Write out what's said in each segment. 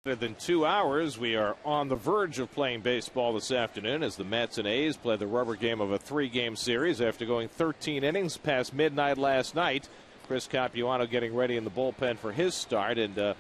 Than 2 hours, we are on the verge of playing baseball this afternoon as the Mets and A's play the rubber game of a 3-game series after going 13 innings past midnight last night. Chris Capuano getting ready in the bullpen for his start. And,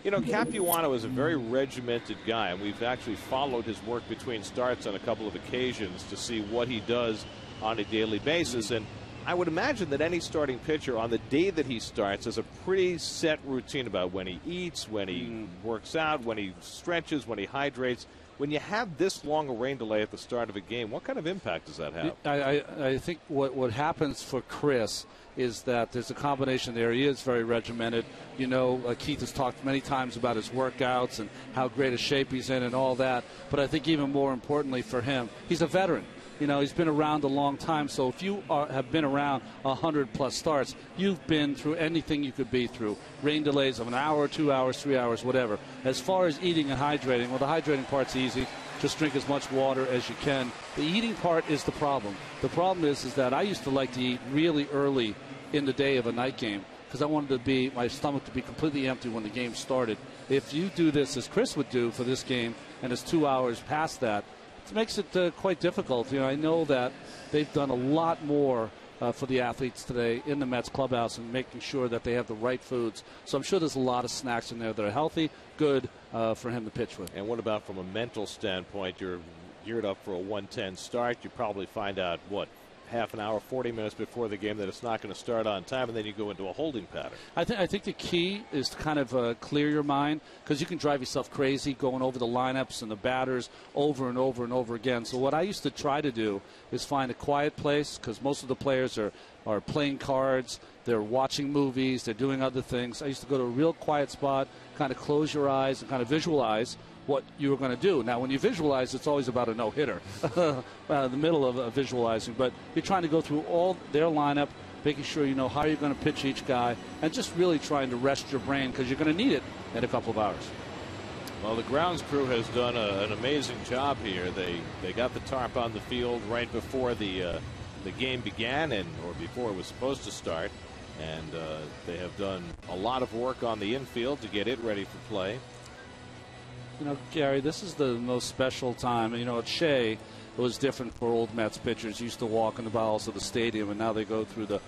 Capuano is a very regimented guy, and we've actually followed his work between starts on a couple of occasions to see what he does on a daily basis. And I would imagine that any starting pitcher on the day that he starts has a pretty set routine about when he eats, when he works out, when he stretches, when he hydrates. When you have this long a rain delay at the start of a game, what kind of impact does that have? I think what happens for Chris is that there's a combination there. He is very regimented. Keith has talked many times about his workouts and how great a shape he's in and all that. But I think even more importantly for him, he's a veteran. He's been around a long time, so if you have been around 100-plus starts, you've been through anything you could be through. Rain delays of an hour, 2 hours, 3 hours, whatever. As far as eating and hydrating, well, the hydrating part's easy. Just drink as much water as you can. The eating part is the problem. The problem is that I used to like to eat really early in the day of a night game because I wanted my stomach to be completely empty when the game started. If you do this as Chris would do for this game and it's 2 hours past that, it makes it quite difficult. I know that they've done a lot more for the athletes today in the Mets clubhouse and making sure that they have the right foods. So I'm sure there's a lot of snacks in there that are healthy, good for him to pitch with. And what about from a mental standpoint? You're geared up for a 1:10 start. You probably find out, half an hour, 40 minutes before the game that it's not going to start on time, and then you go into a holding pattern. I think the key is to kind of clear your mind because you can drive yourself crazy going over the lineups and the batters over and over and over again. So what I used to try to do is find a quiet place because most of the players are playing cards, they're watching movies, they're doing other things. I used to go to a real quiet spot, kind of close your eyes and kind of visualize what you were going to do. Now, when you visualize, it's always about a no-hitter, the middle of visualizing. But you're trying to go through all their lineup, making sure you know how you're going to pitch each guy, and just really trying to rest your brain because you're going to need it in a couple of hours. Well, the grounds crew has done an amazing job here. They got the tarp on the field right before the game began or before it was supposed to start. And they have done a lot of work on the infield to get it ready for play. Gary, this is the most special time. At Shea, it was different for old Mets pitchers. Used to walk in the bowels of the stadium, and now they go through the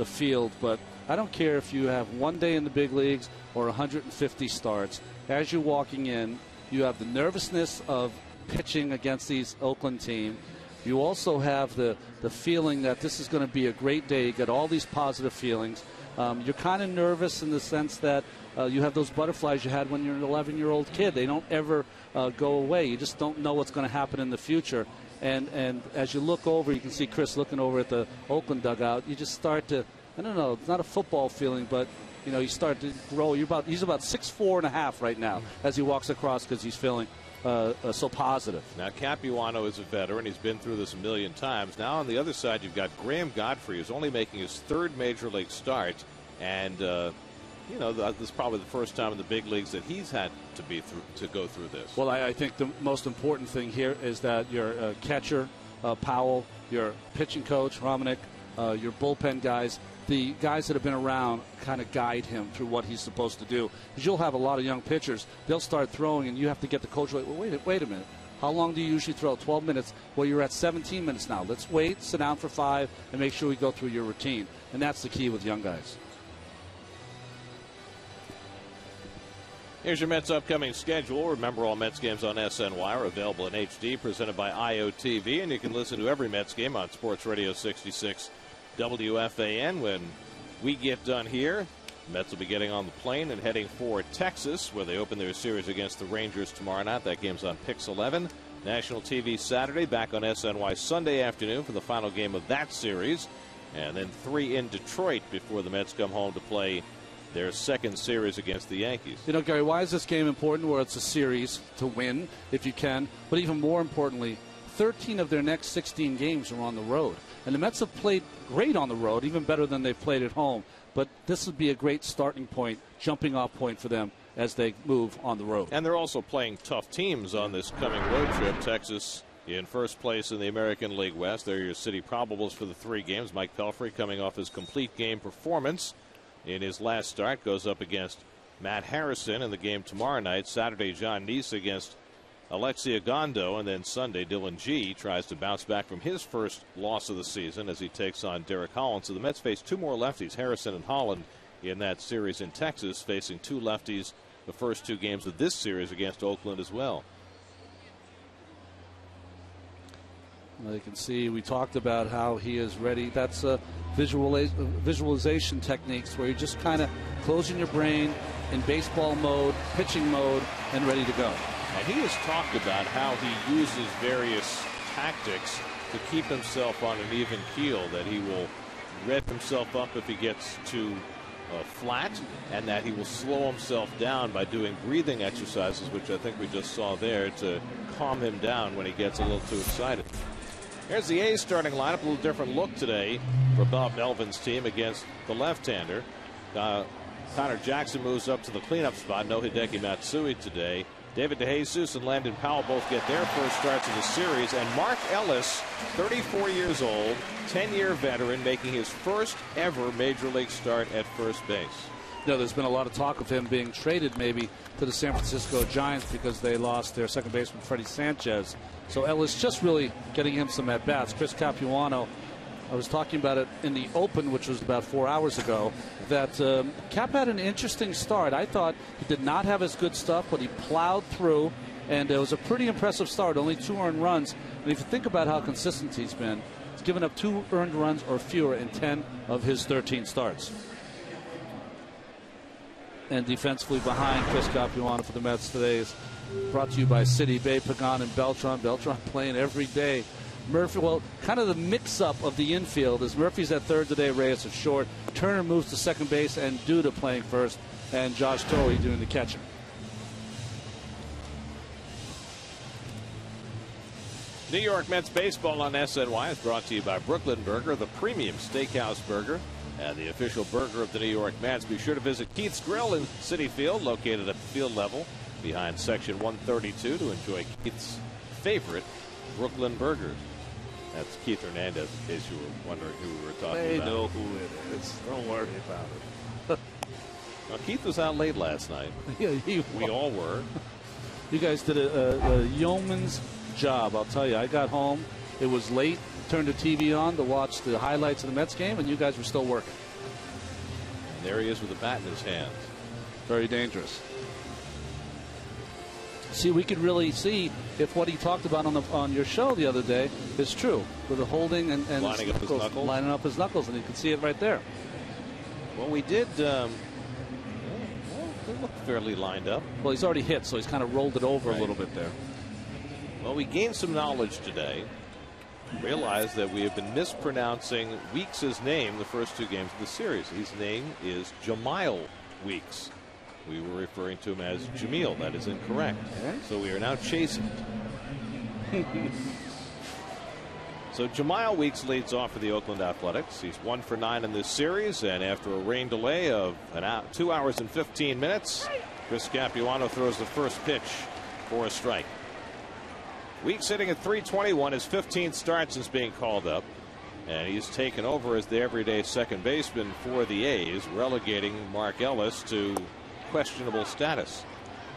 field. But I don't care if you have one day in the big leagues or 150 starts. As you're walking in, you have the nervousness of pitching against these Oakland team. You also have the feeling that this is going to be a great day. You get all these positive feelings. You're kind of nervous in the sense that you have those butterflies you had when you're an 11-year-old kid. They don't ever go away. You just don't know what's going to happen in the future. And as you look over, you can see Chris looking over at the Oakland dugout. You just start to, I don't know, it's not a football feeling, but, you start to grow. He's about 6'4.5" right now as he walks across because he's feeling so positive. Now, Capuano is a veteran. He's been through this a million times. Now, on the other side, you've got Graham Godfrey, who's only making his third major league start. And, this is probably the first time in the big leagues that he's had to go through this. Well, I think the most important thing here is that your catcher, Powell, your pitching coach, Romanek, your bullpen guys, the guys that have been around kind of guide him through what he's supposed to do. Because you'll have a lot of young pitchers. They'll start throwing, and you have to get the coach, wait a minute. How long do you usually throw? 12 minutes. Well, you're at 17 minutes now. Let's wait, sit down for 5, and make sure we go through your routine. And that's the key with young guys. Here's your Mets upcoming schedule. Remember, all Mets games on SNY are available in HD, presented by IOTV, and you can listen to every Mets game on Sports Radio 66 WFAN. When we get done here, the Mets will be getting on the plane and heading for Texas, where they open their series against the Rangers tomorrow night. That game's on Pix 11. National TV Saturday, back on SNY Sunday afternoon for the final game of that series. And then 3 in Detroit before the Mets come home to play their second series against the Yankees. Gary, why is this game important? Where it's a series to win, if you can. But even more importantly, 13 of their next 16 games are on the road. And the Mets have played great on the road, even better than they've played at home. But this would be a great starting point, jumping off point for them as they move on the road. And they're also playing tough teams on this coming road trip. Texas in first place in the American League West. They're your city probables for the 3 games. Mike Pelfrey, coming off his complete game performance in his last start, goes up against Matt Harrison in the game tomorrow night. Saturday, John Neese against Alexia Gondo, and then Sunday, Dylan G tries to bounce back from his first loss of the season as he takes on Derek Holland. So the Mets face two more lefties, Harrison and Holland, in that series in Texas, facing two lefties the first two games of this series against Oakland as well. Well, you can see we talked about how he is ready. That's visualization techniques where you're just kind of closing your brain in baseball mode, pitching mode, and ready to go. And he has talked about how he uses various tactics to keep himself on an even keel, that he will rev himself up if he gets too flat, and that he will slow himself down by doing breathing exercises, which I think we just saw there, to calm him down when he gets a little too excited. Here's the A's starting lineup. A little different look today for Bob Melvin's team against the left-hander. Connor Jackson moves up to the cleanup spot. No Hideki Matsui today. David DeJesus and Landon Powell both get their first starts of the series. And Mark Ellis, 34 years old, 10-year veteran, making his first ever Major League start at first base. You know, there's been a lot of talk of him being traded maybe to the San Francisco Giants because they lost their second baseman, Freddie Sanchez. So Ellis just really getting him some at-bats. Chris Capuano, I was talking about it in the Open, which was about 4 hours ago, that Cap had an interesting start. I thought he did not have as good stuff, but he plowed through, and it was a pretty impressive start, only 2 earned runs. And if you think about how consistent he's been, he's given up 2 earned runs or fewer in 10 of his 13 starts. And defensively behind Chris Capuano for the Mets today is brought to you by City, Bay, Pagan, and Beltran. Beltran playing every day. Murphy, well, kind of the mix-up of the infield is Murphy's at third today, Reyes at short. Turner moves to second base, and Duda playing first, and Josh Torrey doing the catching. New York Mets baseball on SNY is brought to you by Brooklyn Burger, the premium steakhouse burger and the official burger of the New York Mets. Be sure to visit Keith's Grill in Citi Field, located at the field level behind section 132, to enjoy Keith's favorite Brooklyn burgers. That's Keith Hernandez, in case you were wondering who we were talking about. They know who it is. Don't worry about it. Well, Keith was out late last night. Yeah, we all were. You guys did a yeoman's job, I'll tell you. I got home. It was late. Turned the TV on to watch the highlights of the Mets game, and you guys were still working. And there he is with a bat in his hands. Very dangerous. See, we could really see if what he talked about on your show the other day is true, with the holding and lining up his knuckles. Lining up his knuckles, and you can see it right there. Well, we did. They look fairly lined up. Well, he's already hit, so he's kind of rolled it over a little bit there. Well, we gained some knowledge today. Realized that we have been mispronouncing Weeks' name the first 2 games of the series. His name is Jahmile Weeks. We were referring to him as Jamil. That is incorrect. So we are now chasing. So Jahmile Weeks leads off for the Oakland Athletics. He's 1 for 9 in this series, and after a rain delay of 2 hours and 15 minutes, Chris Capuano throws the first pitch for a strike. Weeks sitting at 321, his 15th start since being called up, and he's taken over as the everyday second baseman for the A's, relegating Mark Ellis to questionable status.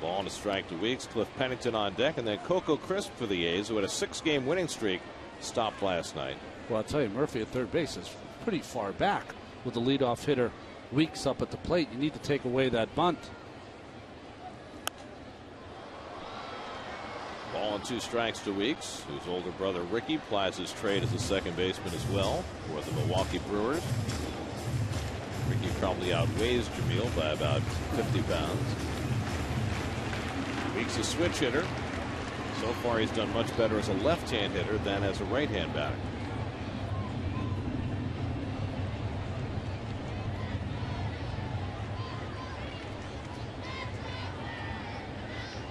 Ball and a strike to Weeks. Cliff Pennington on deck, and then Coco Crisp for the A's, who had a 6-game winning streak, stopped last night. Well, I'll tell you, Murphy at third base is pretty far back with the leadoff hitter Weeks up at the plate. You need to take away that bunt. Ball and 2 strikes to Weeks, whose older brother Ricky plies his trade as a second baseman as well for the Milwaukee Brewers. Ricky probably outweighs Jamil by about 50 pounds. Weeks a switch hitter. So far he's done much better as a left-hand hitter than as a right-hand batter.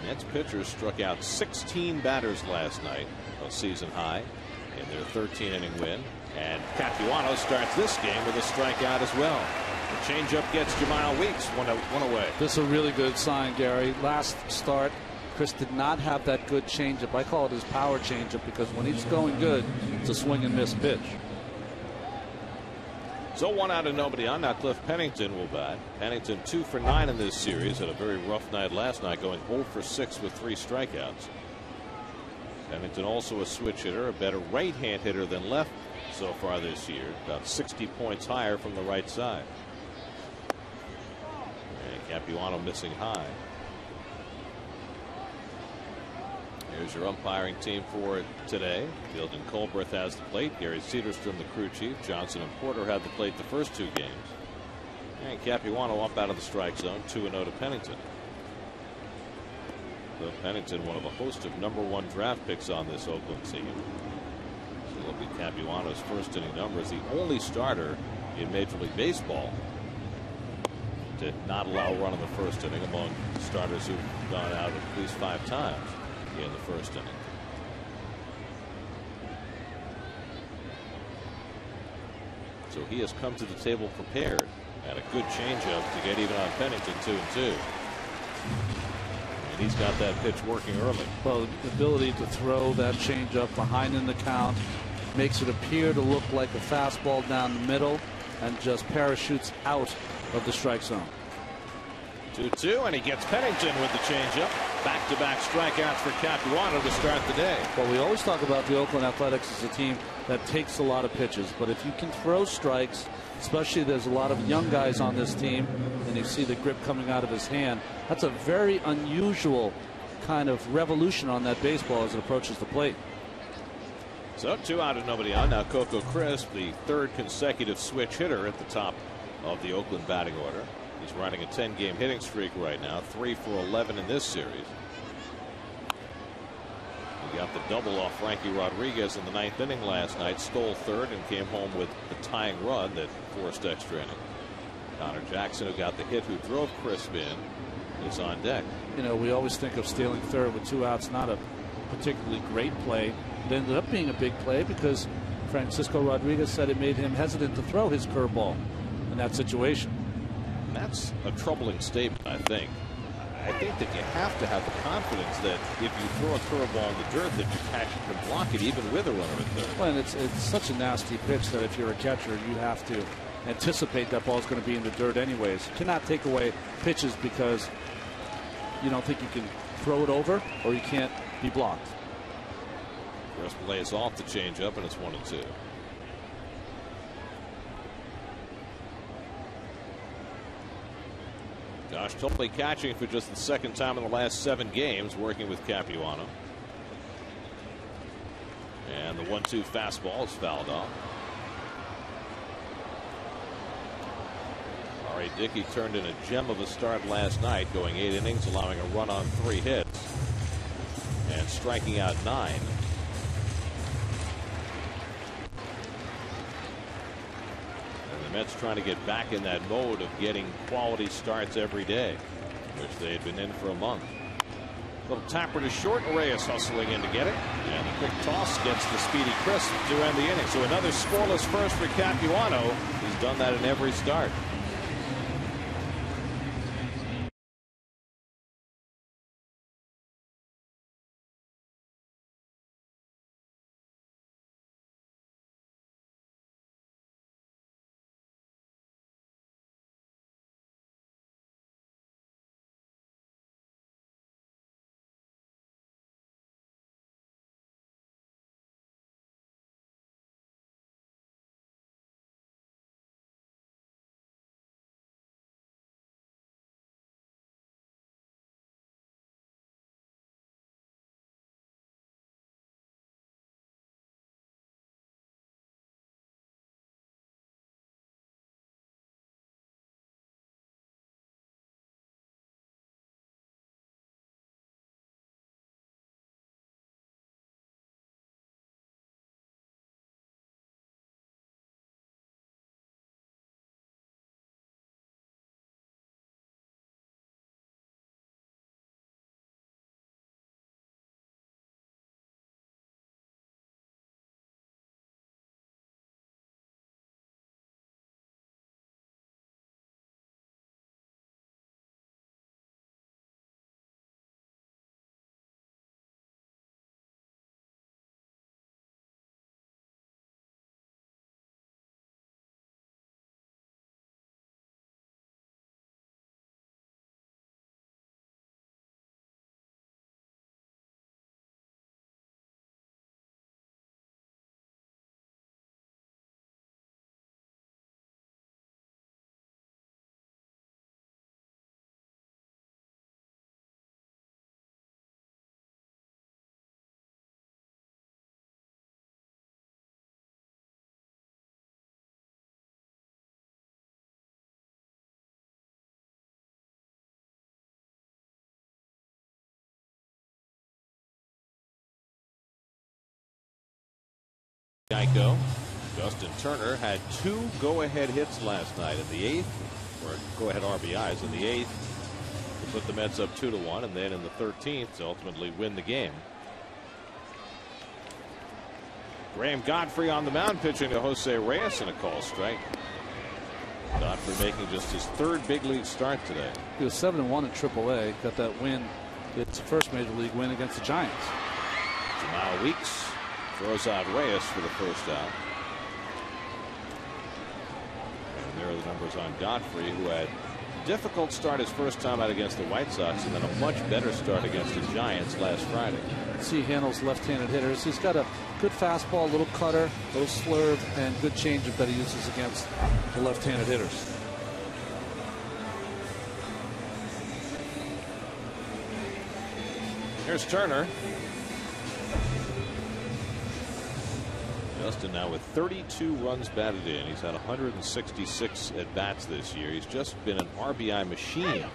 Mets pitchers struck out 16 batters last night, a season high, in their 13-inning win. And Capuano starts this game with a strikeout as well. The changeup gets Jahmile Weeks one away. This is a really good sign, Gary. Last start, Chris did not have that good changeup. I call it his power changeup because when he's going good, it's a swing and miss pitch. So 1 out and nobody on. Now Cliff Pennington will bat. Pennington 2 for 9 in this series. Had a very rough night last night, going 0 for 6 with 3 strikeouts. Pennington also a switch hitter, a better right hand hitter than left so far this year. About 60 points higher from the right side. And Capuano missing high. Here's your umpiring team for today. Fielding Colbreth has the plate. Gary Cedarstrom, the crew chief. Johnson and Porter had the plate the first 2 games. And Capuano up out of the strike zone. 2-0 to Pennington. So Pennington, one of a host of #1 draft picks on this Oakland team. So look at Capuano's first inning numbers. The only starter in Major League Baseball to not allow a run in the first inning among starters who've gone out at least 5 times in the first inning. So he has come to the table prepared, and a good changeup to get even on Pennington. 2-2. And he's got that pitch working early. Well, the ability to throw that changeup behind in the count makes it appear to look like a fastball down the middle and just parachutes out of the strike zone. 2-2, and he gets Pennington with the changeup. Back-to-back strikeouts for Capuano to start the day. Well, we always talk about the Oakland Athletics as a team that takes a lot of pitches, but if you can throw strikes, especially there's a lot of young guys on this team, and you see the grip coming out of his hand, that's a very unusual kind of revolution on that baseball as it approaches the plate. So 2 out and nobody on. Now Coco Crisp, the 3rd consecutive switch hitter at the top of the Oakland batting order. He's running a 10-game hitting streak right now, 3 for 11 in this series. He got the double off Frankie Rodriguez in the 9th inning last night, stole 3rd and came home with the tying run that forced extra inning. Connor Jackson, who got the hit, who drove Crisp in, is on deck. You know, we always think of stealing 3rd with 2 outs, not a particularly great play. It ended up being a big play because Francisco Rodriguez said it made him hesitant to throw his curveball in that situation. And that's a troubling statement, I think. I think that you have to have the confidence that if you throw a curveball in the dirt, that your catcher can block it even with a runner at third. Well, and it's such a nasty pitch that if you're a catcher, you have to anticipate that ball's going to be in the dirt anyways. You cannot take away pitches because you don't think you can throw it over or you can't be blocked. Crisp lays off the changeup, and it's 1-2. Josh Topley catching for just the 2nd time in the last 7 games, working with Capuano. And the 1-2 fastball is fouled off. R.A. Dickey turned in a gem of a start last night, going 8 innings, allowing a run on 3 hits, and striking out 9. The Mets trying to get back in that mode of getting quality starts every day, which they had been in for a month. Little tapper to short. Reyes hustling in to get it, and the quick toss gets the speedy Crisp to end the inning. So another scoreless first for Capuano. He's done that in every start. Geico. Justin Turner had 2 go-ahead hits last night in the 8th, or go-ahead RBIs in the 8th to put the Mets up 2-1, and then in the 13th to ultimately win the game. Graham Godfrey on the mound pitching to Jose Reyes in a call strike. Godfrey making just his 3rd big league start today. He was 7-1 in AAA. Got that win. It's the first major league win against the Giants. Jamal Weeks throws out Reyes for the first out. And there are the numbers on Godfrey, who had a difficult start his first time out against the White Sox and then a much better start against the Giants last Friday. See, handles left-handed hitters. He's got a good fastball, a little cutter, a little slurve, and good changeup that he uses against the left-handed hitters. Here's Turner. Justin now with 32 runs batted in. He's had 166 at bats this year. He's just been an RBI machine.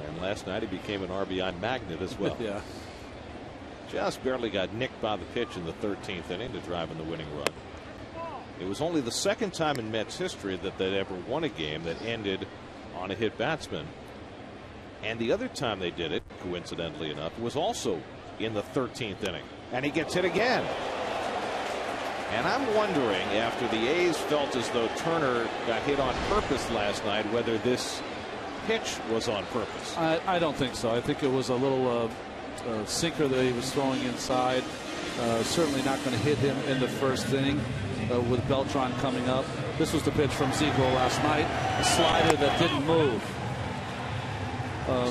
And last night he became an RBI magnet as well. Yeah. Just barely got nicked by the pitch in the 13th inning to drive in the winning run. It was only the 2nd time in Mets history that they'd ever won a game that ended on a hit batsman. And the other time they did it, coincidentally enough, was also in the 13th inning. And he gets hit again. And I'm wondering, after the A's felt as though Turner got hit on purpose last night, whether this pitch was on purpose. I don't think so. I think it was a little sinker that he was throwing inside. Certainly not going to hit him in the first inning with Beltran coming up. This was the pitch from Ziegler last night. A slider that didn't move.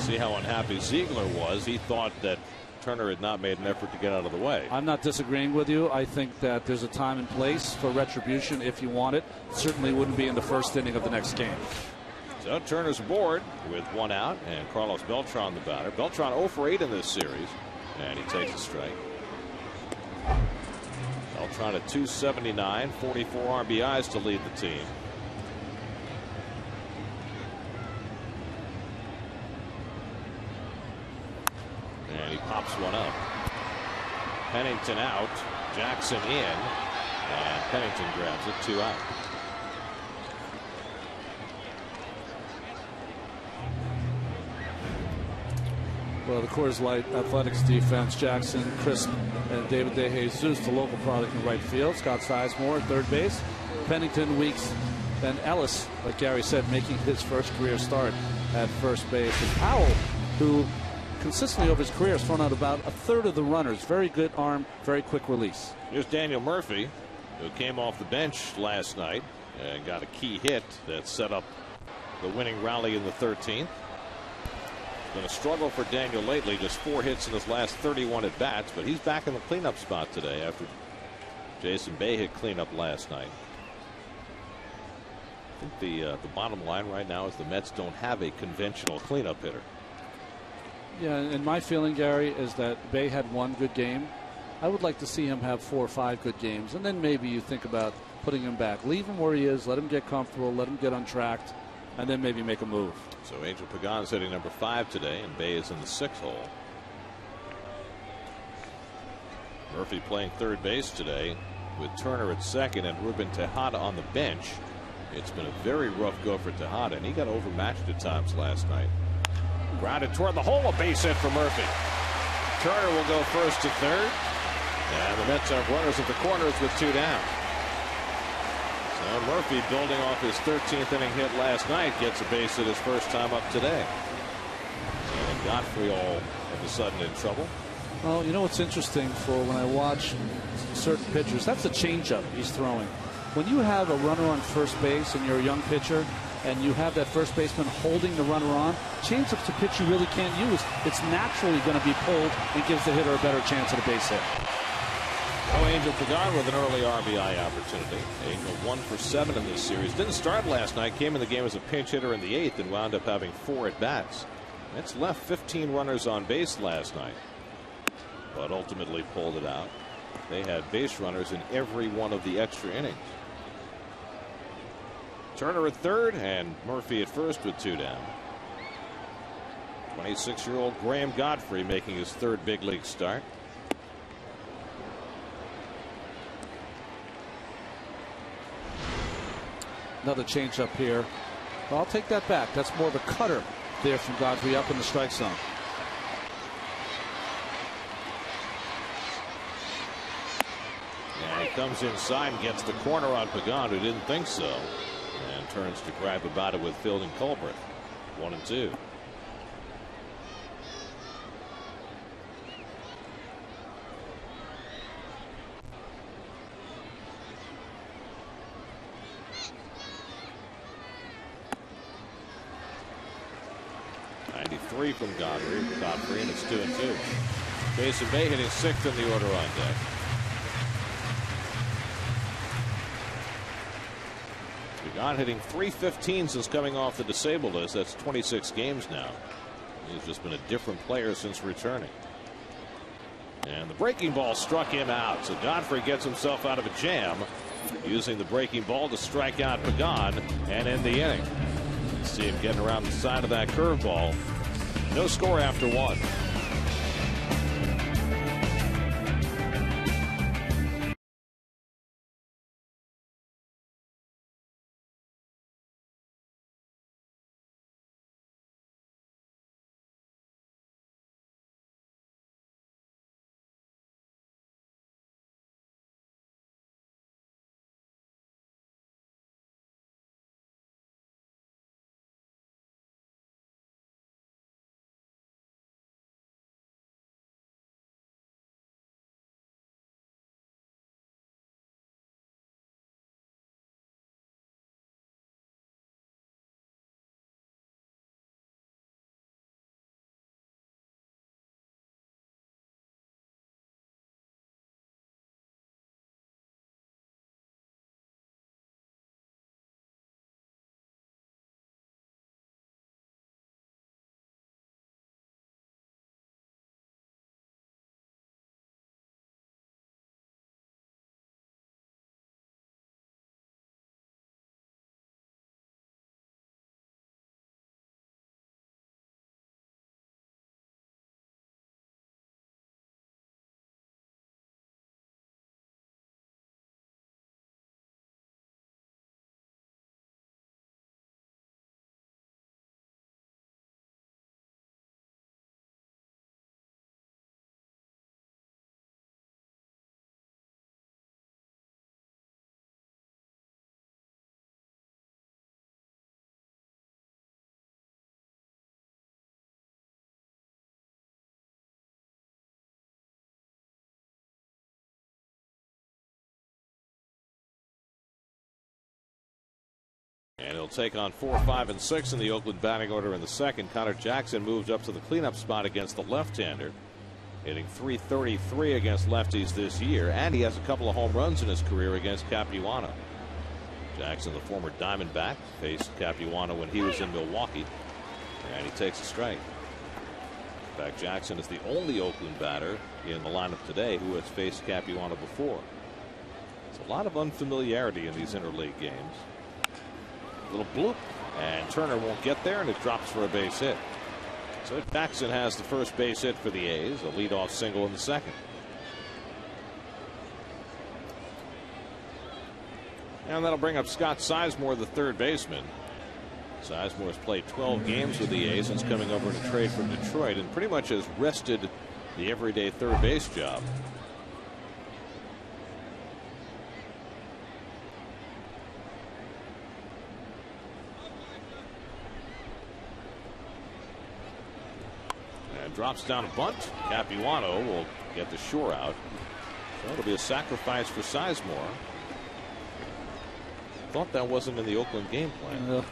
See how unhappy Ziegler was. He thought that Turner had not made an effort to get out of the way. I'm not disagreeing with you. I think that there's a time and place for retribution if you want it. Certainly wouldn't be in the first inning of the next game. So Turner's aboard with 1 out, and Carlos Beltran the batter. Beltran 0 for 8 in this series, and he takes a strike. Beltran at 279, 44 RBIs to lead the team. And he pops one up. Pennington out, Jackson in, and Pennington grabs it, 2 out. Well, the Coors Light Athletics defense, Jackson, Crisp, and David DeJesus, the local product in right field. Scott Sizemore at third base. Pennington, Weeks, and Ellis, like Gary said, making his first career start at first base. And Powell, who consistently over his career has thrown out about a third of the runners. Very good arm, very quick release. Here's Daniel Murphy, who came off the bench last night and got a key hit that set up the winning rally in the 13th. Been a struggle for Daniel lately, just 4 hits in his last 31 at bats, but he's back in the cleanup spot today after Jason Bay hit cleanup last night. I think the bottom line right now is the Mets don't have a conventional cleanup hitter. Yeah, and my feeling, Gary, is that Bay had 1 good game. I would like to see him have 4 or 5 good games, and then maybe you think about putting him back. Leave him where he is, let him get comfortable, let him get untracked, and then maybe make a move. So Angel Pagan's hitting number 5 today, and Bay is in the 6th hole. Murphy playing third base today with Turner at second and Ruben Tejada on the bench. It's been a very rough go for Tejada, and he got overmatched at times last night. Grounded toward the hole, a base hit for Murphy. Turner will go first to third, and the Mets have runners at the corners with 2 down. So Murphy, building off his 13th inning hit last night, gets a base hit his first time up today. And Godfrey all of a sudden in trouble. Well, you know what's interesting for when I watch certain pitchers, that's a changeup he's throwing. When you have a runner on first base and you're a young pitcher and you have that first baseman holding the runner on, changeup's a pitch you really can't use. It's naturally going to be pulled and gives the hitter a better chance at a base hit. Oh, Angel Pagan with an early RBI opportunity. Angel 1 for 7 in this series. Didn't start last night. Came in the game as a pinch hitter in the 8th and wound up having 4 at bats. Mets left 15 runners on base last night, but ultimately pulled it out. They had base runners in every one of the extra innings. Turner at third and Murphy at first with 2 down. 26-year-old Graham Godfrey making his 3rd big league start. Another changeup here. Well, I'll take that back. That's more of a cutter there from Godfrey up in the strike zone. And he comes inside and gets the corner on Pagan, who didn't think so, and turns to grab about it with fielding Culbreth. 1-2. From Godfrey, and it's 2-2. Jason Bay hitting 6th in the order on deck. Pagan hitting .315 since coming off the disabled list. That's 26 games now. He's just been a different player since returning. And the breaking ball struck him out, so Godfrey gets himself out of a jam, using the breaking ball to strike out Pagan and end the inning. You see him getting around the side of that curveball. No score after 1. And he'll take on 4, 5, and 6 in the Oakland batting order in the second. Connor Jackson moves up to the cleanup spot against the left-hander, hitting .333 against lefties this year, and he has a couple of home runs in his career against Capuano. Jackson, the former Diamondback, faced Capuano when he was in Milwaukee, and he takes a strike. In fact, Jackson is the only Oakland batter in the lineup today who has faced Capuano before. There's a lot of unfamiliarity in these interleague games. Little bloop, and Turner won't get there, and it drops for a base hit. So Jackson has the first base hit for the A's, a leadoff single in the second. And that'll bring up Scott Sizemore, the third baseman. Sizemore has played 12 games with the A's since coming over in a trade from Detroit, and pretty much has wrested the everyday third base job. Drops down a bunt. Capuano will get the shore out. So it'll be a sacrifice for Sizemore. Thought that wasn't in the Oakland game plan.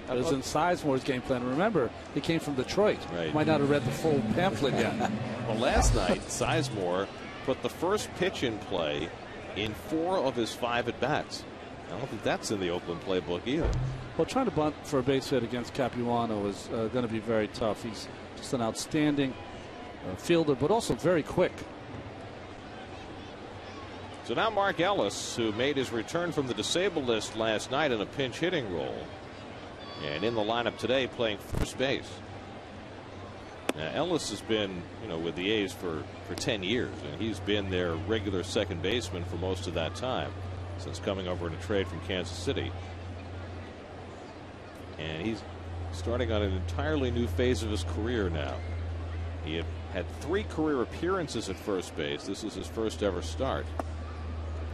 It was in Sizemore's game plan. Remember, he came from Detroit. Right. Might not have read the full pamphlet yet. Well, last night, Sizemore put the first pitch in play in 4 of his 5 at-bats. I don't think that's in the Oakland playbook either. Well, trying to bunt for a base hit against Capuano is going to be very tough. He's just an outstanding fielder, but also very quick. So now Mark Ellis, who made his return from the disabled list last night in a pinch hitting role, and in the lineup today playing first base. Now, Ellis has been, with the A's for 10 years, and he's been their regular second baseman for most of that time. since coming over in a trade from Kansas City. And he's starting on an entirely new phase of his career now. He had 3 career appearances at first base. This is his first ever start.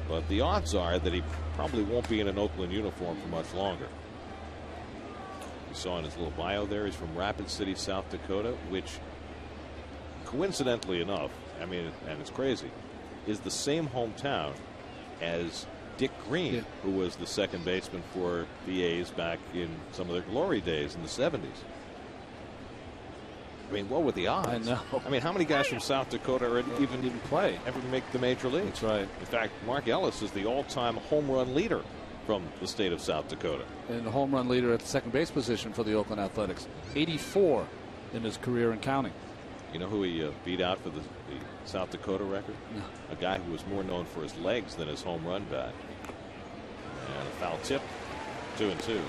But the odds are that he probably won't be in an Oakland uniform for much longer. You saw in his little bio there, he's from Rapid City, South Dakota, which coincidentally enough, I mean, and it's crazy, is the same hometown as Dick Green, who was the second baseman for the A's back in some of their glory days in the 70s. I mean, what were the odds? I know. I mean, how many guys from South Dakota are even play? Ever make the major leagues? That's right. In fact, Mark Ellis is the all-time home run leader from the state of South Dakota. And the home run leader at the second base position for the Oakland Athletics. 84 in his career and counting. You know who he beat out for the South Dakota record? No. A guy who was more known for his legs than his home run bat. And a foul tip. 2-2.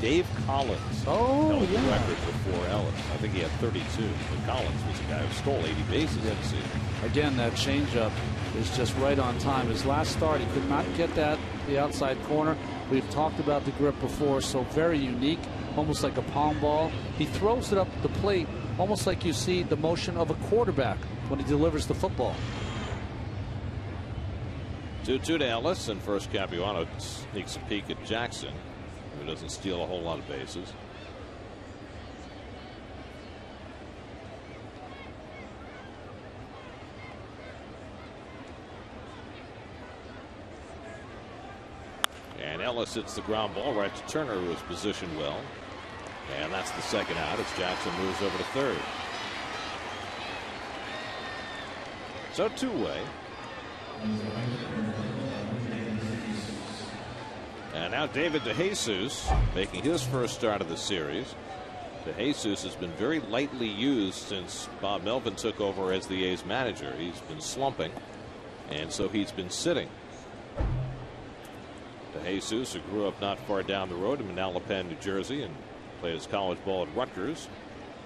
Dave Collins held the record before Ellis. I think he had 32. But Collins was a guy who stole 80 bases that season. Again, that changeup is just right on time. His last start, he could not get the outside corner. We've talked about the grip before, so very unique, almost like a palm ball. He throws it up the plate almost like you see the motion of a quarterback when he delivers the football. 2-2 to Ellis, and first Capuano sneaks a peek at Jackson, who doesn't steal a whole lot of bases. And Ellis hits the ground ball right to Turner, who is positioned well. And that's the second out as Jackson moves over to third. So two-way. And now David DeJesus making his first start of the series. DeJesus has been very lightly used since Bob Melvin took over as the A's manager. He's been slumping, and so he's been sitting. DeJesus, who grew up not far down the road in Manalapan, New Jersey, and played his college ball at Rutgers,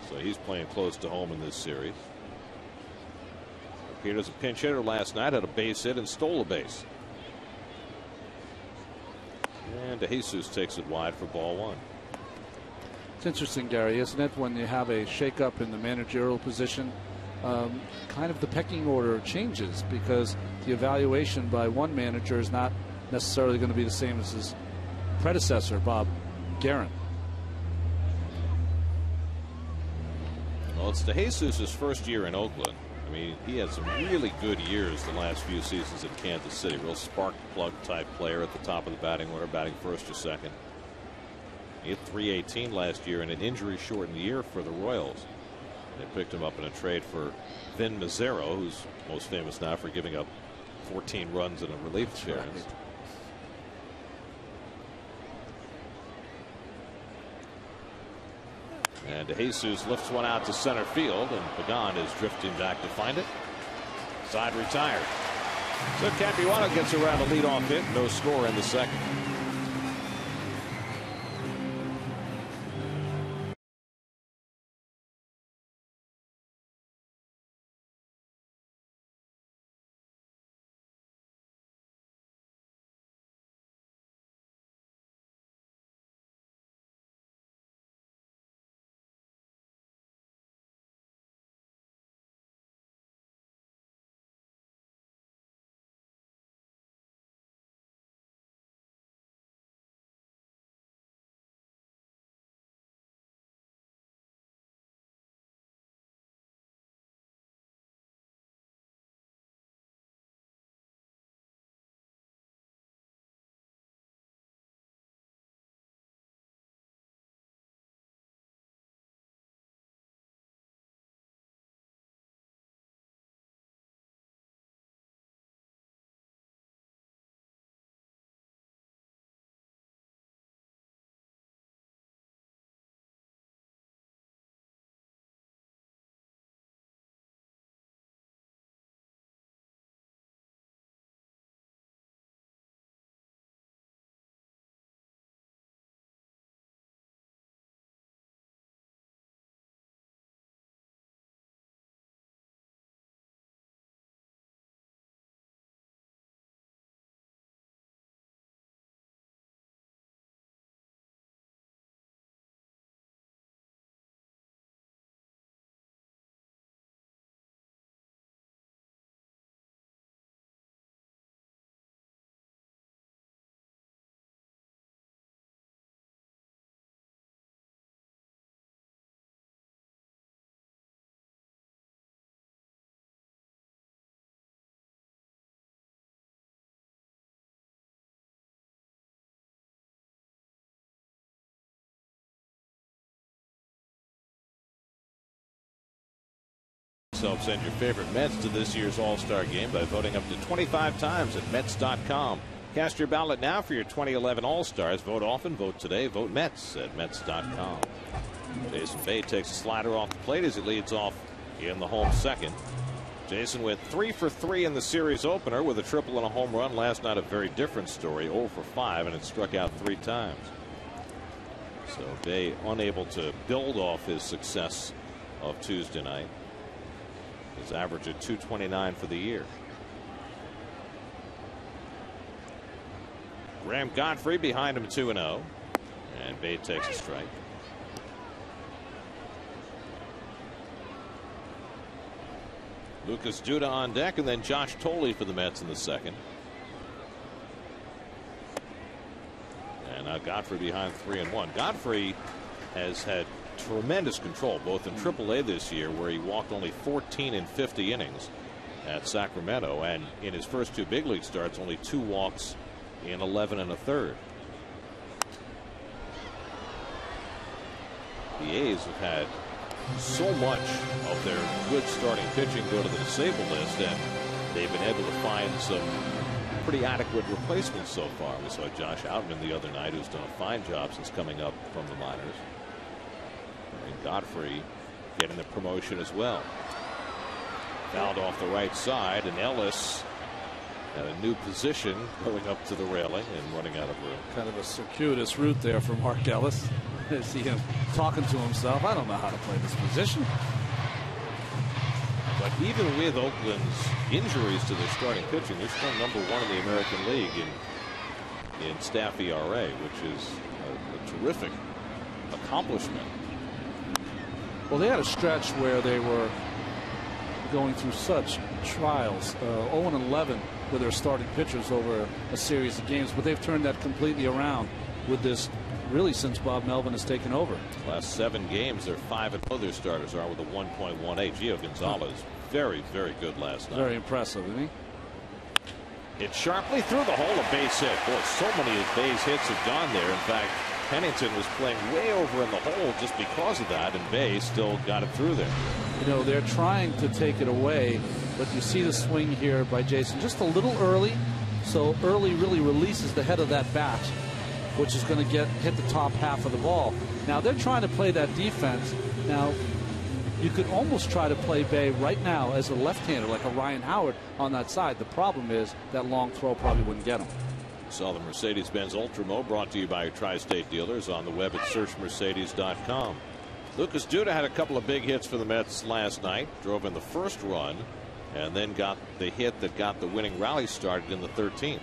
so he's playing close to home in this series. Appeared as a pinch hitter last night, had a base hit and stole a base. And DeJesus takes it wide for ball one. It's interesting, Gary, isn't it, when you have a shakeup in the managerial position, kind of the pecking order changes because the evaluation by one manager is not necessarily going to be the same as his predecessor, Bob Guerin. Well, it's DeJesus' first year in Oakland. I mean, he had some really good years the last few seasons in Kansas City. Real spark plug type player at the top of the batting order, batting first or second. He hit .318 last year in an injury shortened year for the Royals. They picked him up in a trade for Vin Mazzaro, who's most famous now for giving up 14 runs in a relief appearance. And DeJesus lifts one out to center field, and Pagan is drifting back to find it. Side retired. So Capuano gets around a leadoff hit. No score in the second. yourself send your favorite Mets to this year's All-Star game by voting up to 25 times at Mets.com. Cast your ballot now for your 2011 All-Stars. Vote often, vote today, vote Mets at Mets.com. Jason Bay takes a slider off the plate as he leads off in the home second. Jason went 3 for 3 in the series opener with a triple and a home run. Last night a very different story, 0 for 5, and it struck out 3 times. So Bay unable to build off his success of Tuesday night. His average at .229 for the year. Graham Godfrey behind him 2-0, and Bay takes a strike. Lucas Duda on deck, and then Josh Thole for the Mets in the second. And now Godfrey behind 3-1. Godfrey has had tremendous control both in AAA this year, where he walked only 14 in 50 innings at Sacramento, and in his first 2 big league starts only 2 walks in 11 1/3. The A's have had so much of their good starting pitching go to the disabled list, and they've been able to find some pretty adequate replacements so far. We saw Josh Outman the other night, who's done a fine job since coming up from the minors. And Godfrey getting the promotion as well. Fouled off the right side, and Ellis at a new position going up to the railing and running out of room. Kind of a circuitous route there for Mark Ellis. I see him talking to himself. I don't know how to play this position. But even with Oakland's injuries to their starting pitching, they're still #1 in the American League in staff ERA, which is a terrific accomplishment. Well, they had a stretch where they were going through such trials, 0-11 with their starting pitchers over a series of games, but they've turned that completely around with this, really, since Bob Melvin has taken over. Last 7 games, they're 5-0. Their starters are with a 1.18. Gio Gonzalez, very, very good last night. Very impressive, isn't he? Hit sharply through the hole, a base hit. Boy, so many base hits have gone there. In fact, Pennington was playing way over in the hole just because of that, and Bay still got it through there. You know, they're trying to take it away, but you see the swing here by Jason just a little early. So early really releases the head of that bat, which is going to hit the top half of the ball. Now they're trying to play that defense. Now you could almost try to play Bay right now as a left-hander, like a Ryan Howard on that side. The problem is that long throw probably wouldn't get him. Saw the Mercedes-Benz Ultramo, brought to you by your tri-state dealers, on the web at searchmercedes.com. Lucas Duda had a couple of big hits for the Mets last night. Drove in the first run and then got the hit that got the winning rally started in the 13th.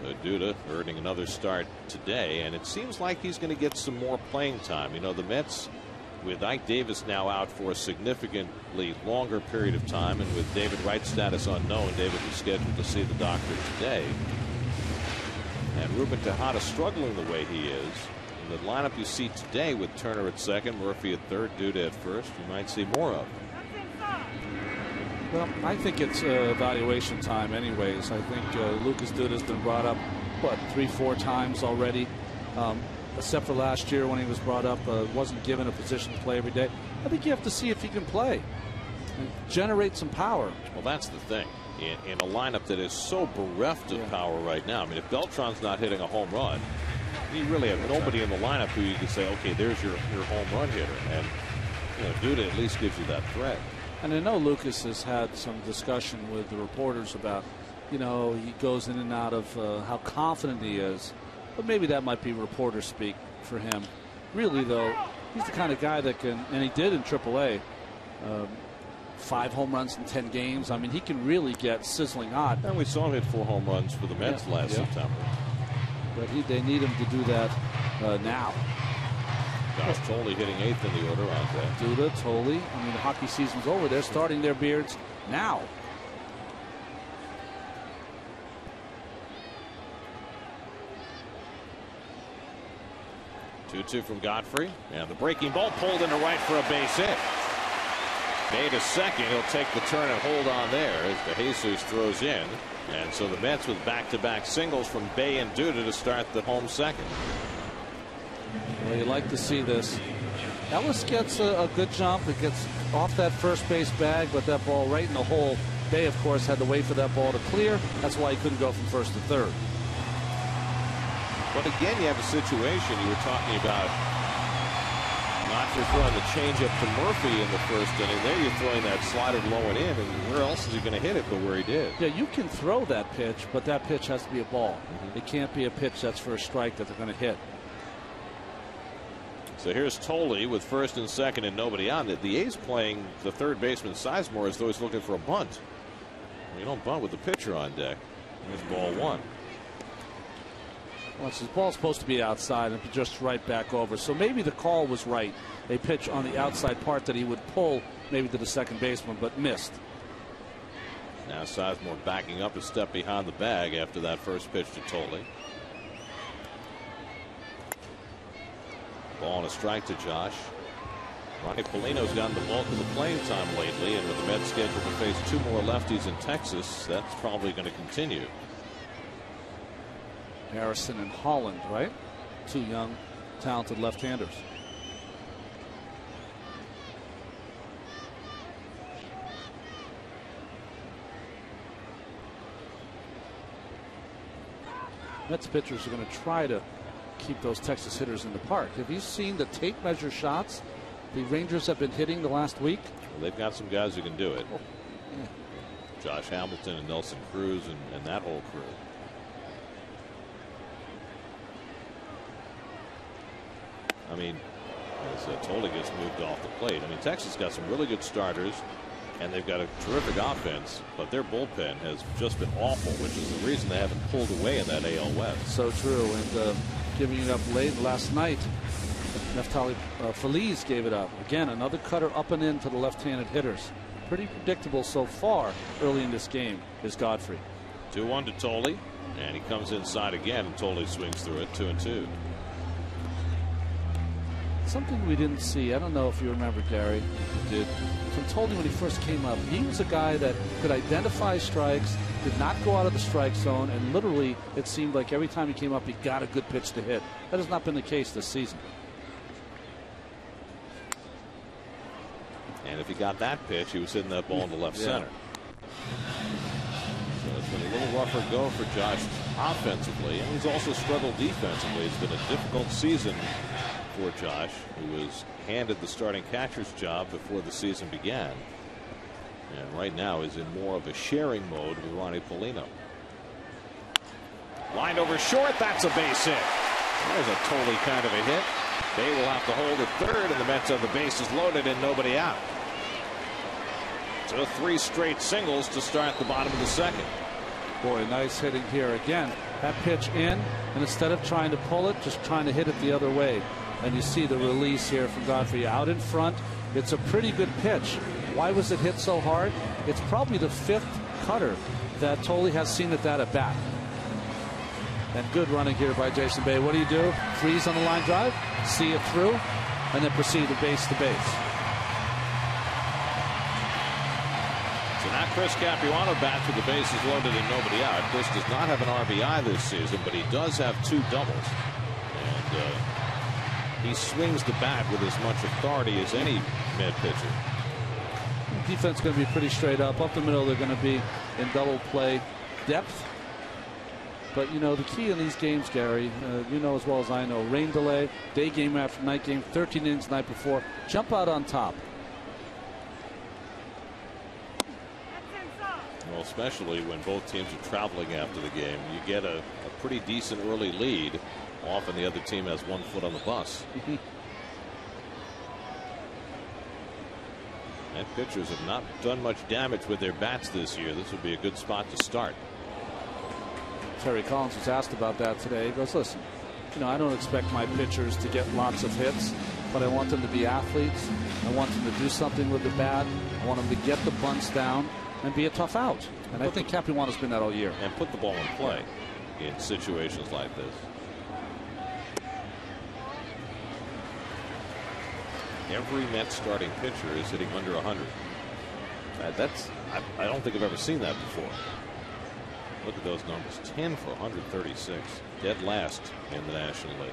So Duda earning another start today, and it seems like he's going to get some more playing time. You know, the Mets, with Ike Davis now out for a significantly longer period of time, and with David Wright's status unknown, David was scheduled to see the doctor today. And Ruben Tejada struggling the way he is. In the lineup you see today with Turner at second, Murphy at third, Duda at first, you might see more of. Well, I think it's evaluation time anyways. I think Lucas Duda's been brought up, what, 3-4 times already. Except for last year when he was brought up, wasn't given a position to play every day. I think you have to see if he can play and generate some power. Well, that's the thing. In a lineup that is so bereft of power right now. I mean, if Beltran's not hitting a home run, you really have nobody in the lineup who you can say, okay, there's your home run hitter. And you know, Duda at least gives you that threat. And I know Lucas has had some discussion with the reporters about, you know, he goes in and out of how confident he is. But maybe that might be reporter speak for him. Really, though, he's the kind of guy that can, and he did in AAA, 5 home runs in 10 games. I mean, he can really get sizzling hot. And we saw him hit 4 home runs for the Mets last September. But they need him to do that now. Josh Thole hitting 8th in the order on that. Duda, Thole. I mean, the hockey season's over. They're starting their beards now. Two from Godfrey, and the breaking ball pulled into right for a base hit. Bay to second. He'll take the turn and hold on there as the Jesus throws in, and so the Mets with back-to-back singles from Bay and Duda to start the home second. Well, you like to see this. Ellis gets a good jump. It gets off that first base bag, but that ball right in the hole. Bay, of course, had to wait for that ball to clear. That's why he couldn't go from first to third. But again, you have a situation you were talking about. Not just throwing the changeup to Murphy in the first inning. There you're throwing that slider low and in, and where else is he going to hit it but where he did? Yeah, you can throw that pitch, but that pitch has to be a ball. It can't be a pitch that's for a strike that they're going to hit. So here's Tolley with first and second and nobody on. The A's playing the third baseman Sizemore as though he's looking for a bunt. You don't bunt with the pitcher on deck. Here's ball one. Well, his ball's supposed to be outside and just right back over. So maybe the call was right. A pitch on the outside part that he would pull maybe to the second baseman, but missed. Now Sizemore backing up a step behind the bag after that first pitch to Tolley. Ball and a strike to Josh. Ronnie Polino's gotten the bulk of the playing time lately, and with the Mets scheduled to face 2 more lefties in Texas, that's probably going to continue. Harrison and Holland, right? 2 young, talented left-handers. Mets pitchers are going to try to keep those Texas hitters in the park. Have you seen the tape measure shots the Rangers have been hitting the last week? Well, they've got some guys who can do it. Oh, yeah. Josh Hamilton and Nelson Cruz and that whole crew. I mean, as Tolley gets moved off the plate. I mean, Texas got some really good starters, and they've got a terrific offense, but their bullpen has just been awful, which is the reason they haven't pulled away in that AL West. So true, and giving it up late last night. Neftali Feliz gave it up. Again, another cutter up and in to the left-handed hitters. Pretty predictable so far early in this game is Godfrey. 2-1 to Tolley, and he comes inside again, and Tolley swings through it, 2-2. Something we didn't see. I don't know if you remember, Gary. Did. From Tolley when he first came up, he was a guy that could identify strikes, did not go out of the strike zone, and literally it seemed like every time he came up, he got a good pitch to hit. That has not been the case this season. And if he got that pitch, he was hitting that ball in the left center. So it's been a little rougher go for Josh offensively, and he's also struggled defensively. It's been a difficult season for Josh, who was handed the starting catcher's job before the season began, and right now is in more of a sharing mode with Ronnie Polino. Lined over short, that's a base hit. There's a Tolley kind of a hit. They will have to hold at third, and the Mets have the bases loaded and nobody out. So 3 straight singles to start the bottom of the second. Boy, nice hitting here again. That pitch in, and instead of trying to pull it, just trying to hit it the other way. And you see the release here from Godfrey out in front. It's a pretty good pitch. Why was it hit so hard? It's probably the 5th cutter that Tolley has seen at that at bat. And good running here by Jason Bay. What do? Freeze on the line drive, see it through, and then proceed to base. So now Chris Capuano bats with the bases loaded and nobody out. Chris does not have an RBI this season, but he does have 2 doubles. And he swings the bat with as much authority as any Met pitcher. Defense going to be pretty straight up. Up the middle, they're going to be in double play depth. But, you know, the key in these games, Gary, you know as well as I know, rain delay, day game after night game, 13 innings the night before, jump out on top. Well, especially when both teams are traveling after the game, you get a pretty decent early lead. Often the other team has 1 foot on the bus. And pitchers have not done much damage with their bats this year. This would be a good spot to start. Terry Collins was asked about that today. He goes, listen, you know, I don't expect my pitchers to get lots of hits, but I want them to be athletes. I want them to do something with the bat. I want them to get the bunts down and be a tough out. And I think Capuano's been that all year. And put the ball in play in situations like this. Every Mets starting pitcher is hitting under 100. I don't think I've ever seen that before. Look at those numbers. 10 for 136. Dead last in the National League.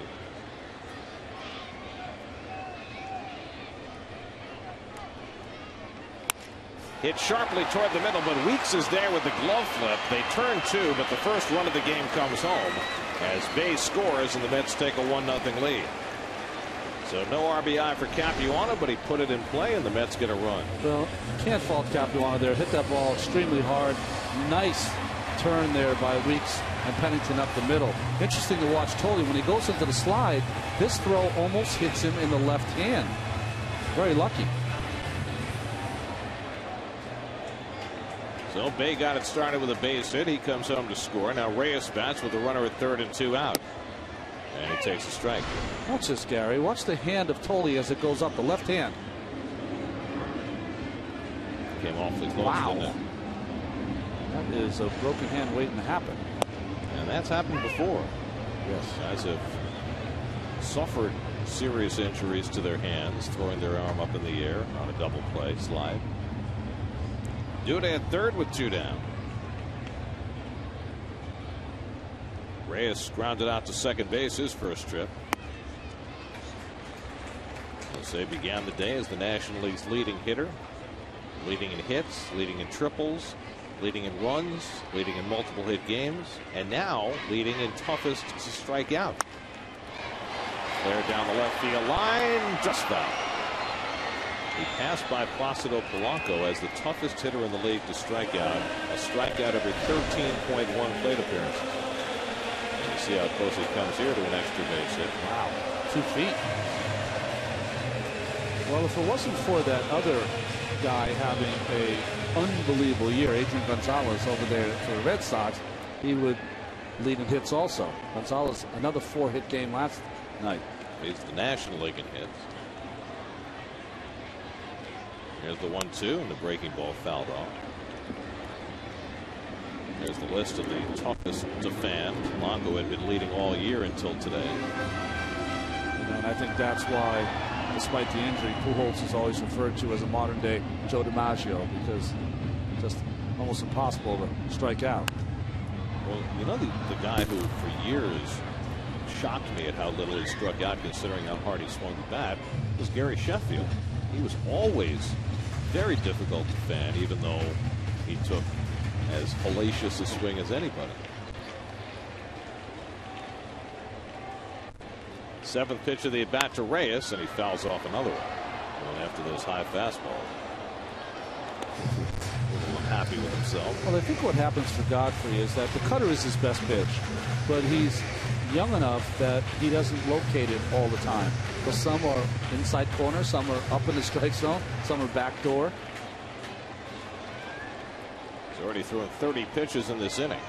Hit sharply toward the middle, but Weeks is there with the glove flip. They turn 2, but the first run of the game comes home as Bay scores and the Mets take a 1-0 lead. So no RBI for Capuano, but he put it in play and the Mets get a run. Well, can't fault Capuano there. Hit that ball extremely hard. Nice turn there by Weeks and Pennington up the middle. Interesting to watch Tolley when he goes into the slide. This throw almost hits him in the left hand. Very lucky. So Bay got it started with a base hit. He comes home to score. Now Reyes bats with a runner at 3rd and 2 out. And he takes a strike. Watch this, Gary. Watch the hand of Tolley as it goes up, the left hand. Came awfully close. Wow. Didn't it? That is a broken hand waiting to happen. And that's happened before. Yes. Guys have suffered serious injuries to their hands, throwing their arm up in the air on a double play slide. Duda at 3rd with 2 down. Reyes grounded out to second base, his first trip. Jose began the day as the National League's leading hitter, leading in hits, leading in triples, leading in runs, leading in multiple hit games, and now leading in toughest to strike out. Flare down the left field line, just foul. He passed by Placido Polanco as the toughest hitter in the league to strike out, a strikeout every 13.1 plate appearances. And you see how close he comes here to an extra base hit. Wow, 2 feet. Well, if it wasn't for that other guy having a unbelievable year, Adrian Gonzalez over there for the Red Sox, he would lead in hits also. Gonzalez, another 4-hit game last night. He's the National League in hits. Here's the 1-2 and the breaking ball fouled off. There's the list of the toughest to fan. Polanco had been leading all year until today. And I think that's why, despite the injury, Pujols is always referred to as a modern day Joe DiMaggio, because it's just almost impossible to strike out. Well, you know, the guy who for years shocked me at how little he struck out considering how hard he swung the bat was Gary Sheffield. He was always very difficult to fan, even though he took as hellacious a swing as anybody. 7th pitch of the at bat to Reyes, and he fouls off another one. Going after those high fastballs. Happy with himself. Well, I think what happens for Godfrey is that the cutter is his best pitch, but he's young enough that he doesn't locate it all the time. Because some are inside corner, some are up in the strike zone, some are back door. He's already thrown 30 pitches in this inning.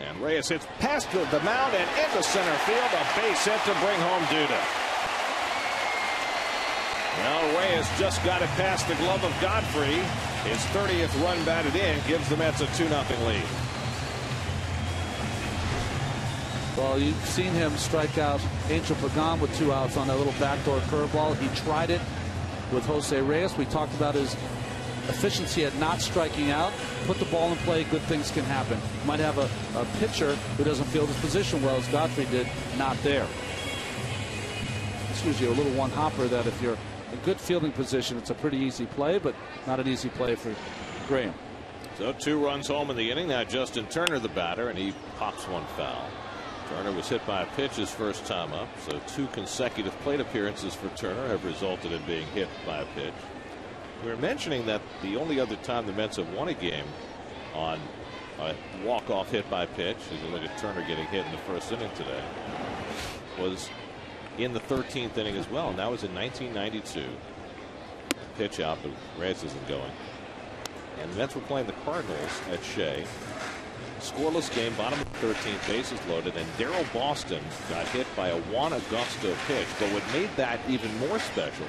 And Reyes hits past the mound and into center field. A base hit to bring home Duda. Now Reyes just got it past the glove of Godfrey. His 30th run batted in gives the Mets a 2-0 lead. Well, you've seen him strike out Angel Pagan with 2 outs on that little backdoor curveball. He tried it with Jose Reyes. We talked about his efficiency at not striking out. Put the ball in play, good things can happen. You might have a pitcher who doesn't field his position well, as Godfrey did, not there. This gives you a little one-hopper that if you're in good fielding position, it's a pretty easy play, but not an easy play for Graham. So 2 runs home in the inning. Now Justin Turner the batter, and he pops one foul. Turner was hit by a pitch his first time up, so 2 consecutive plate appearances for Turner have resulted in being hit by a pitch. We were mentioning that the only other time the Mets have won a game on a walk-off hit by pitch, as you look at Turner getting hit in the first inning today, was in the 13th inning as well, and that was in 1992. Pitch out, but Reyes isn't going. And the Mets were playing the Cardinals at Shea. Scoreless game, bottom of the 13th, bases loaded, and Darryl Boston got hit by a Juan Augusto pitch. But what made that even more special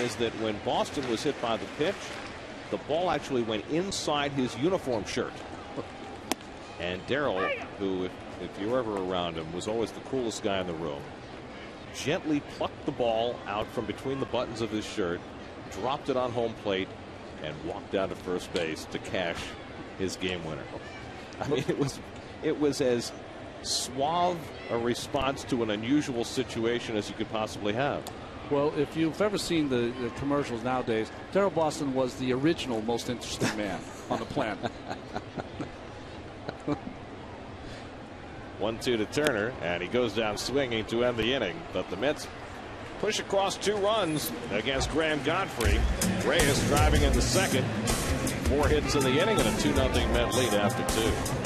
is that when Boston was hit by the pitch, the ball actually went inside his uniform shirt. And Darryl, who, if you were ever around him, was always the coolest guy in the room, gently plucked the ball out from between the buttons of his shirt, dropped it on home plate, and walked down to first base to cash his game winner. I mean, it was as suave a response to an unusual situation as you could possibly have. Well, if you've ever seen the commercials nowadays, Darryl Boston was the original most interesting man on the planet. 1-2 to Turner, and he goes down swinging to end the inning. But the Mets push across 2 runs against Graham Godfrey. Reyes driving in the second. 4 hits in the inning and a 2-0 Met lead after 2.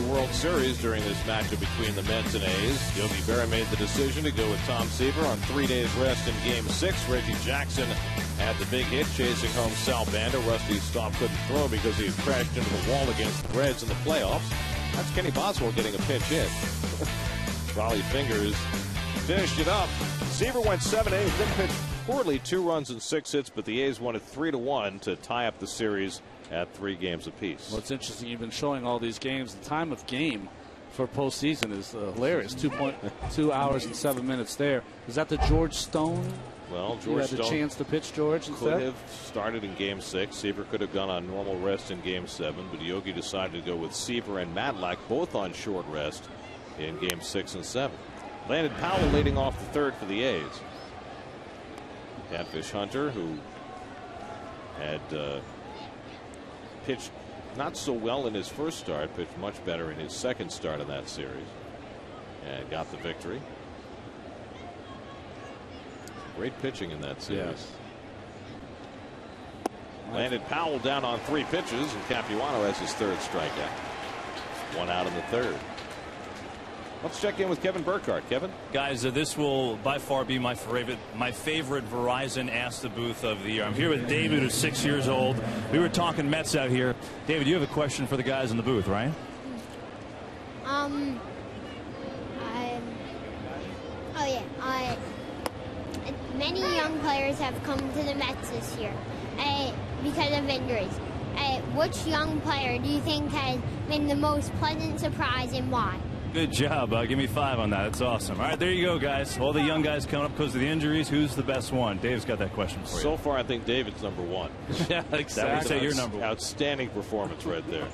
World Series during this matchup between the Mets and A's. Yogi Berra made the decision to go with Tom Seaver on 3 days rest in Game 6. Reggie Jackson had the big hit chasing home Sal Banda. Rusty Staub couldn't throw because he had crashed into the wall against the Reds in the playoffs. That's Kenny Boswell getting a pinch hit. Raleigh Fingers finished it up. Seaver went 7 innings, didn't pitch poorly, 2 runs and 6 hits, but the A's won it 3-1 to tie up the series at 3 games apiece. Well, it's interesting. You've been showing all these games. The time of game for postseason is hilarious. 2 hours and 7 minutes there. Is that the George Stone? Well, George you had Stone a chance to pitch George could instead? have started in Game 6. Seaver could have gone on normal rest in Game 7, but Yogi decided to go with Seaver and Matlack both on short rest in Game 6 and 7. Landon Powell leading off the third for the A's. Catfish Hunter, who had pitched not so well in his first start, pitched much better in his second start in that series and got the victory. Great pitching in that series. Yes. Landon Powell down on 3 pitches, and Capuano has his 3rd strikeout. 1 out in the 3rd. Let's check in with Kevin Burkhardt. Kevin? Guys, this will by far be my favorite Verizon Ask the Booth of the year. I'm here with David, who's 6 years old. We were talking Mets out here. David, you have a question for the guys in the booth, right? Many young players have come to the Mets this year because of injuries. Which young player do you think has been the most pleasant surprise and why? Good job. Give me 5 on that. That's awesome. All right, there you go, guys. All the young guys coming up because of the injuries. Who's the best one? Dave's got that question for you. So far, I think David's number 1. Yeah, exactly. That would say you're number 1. Outstanding performance right there.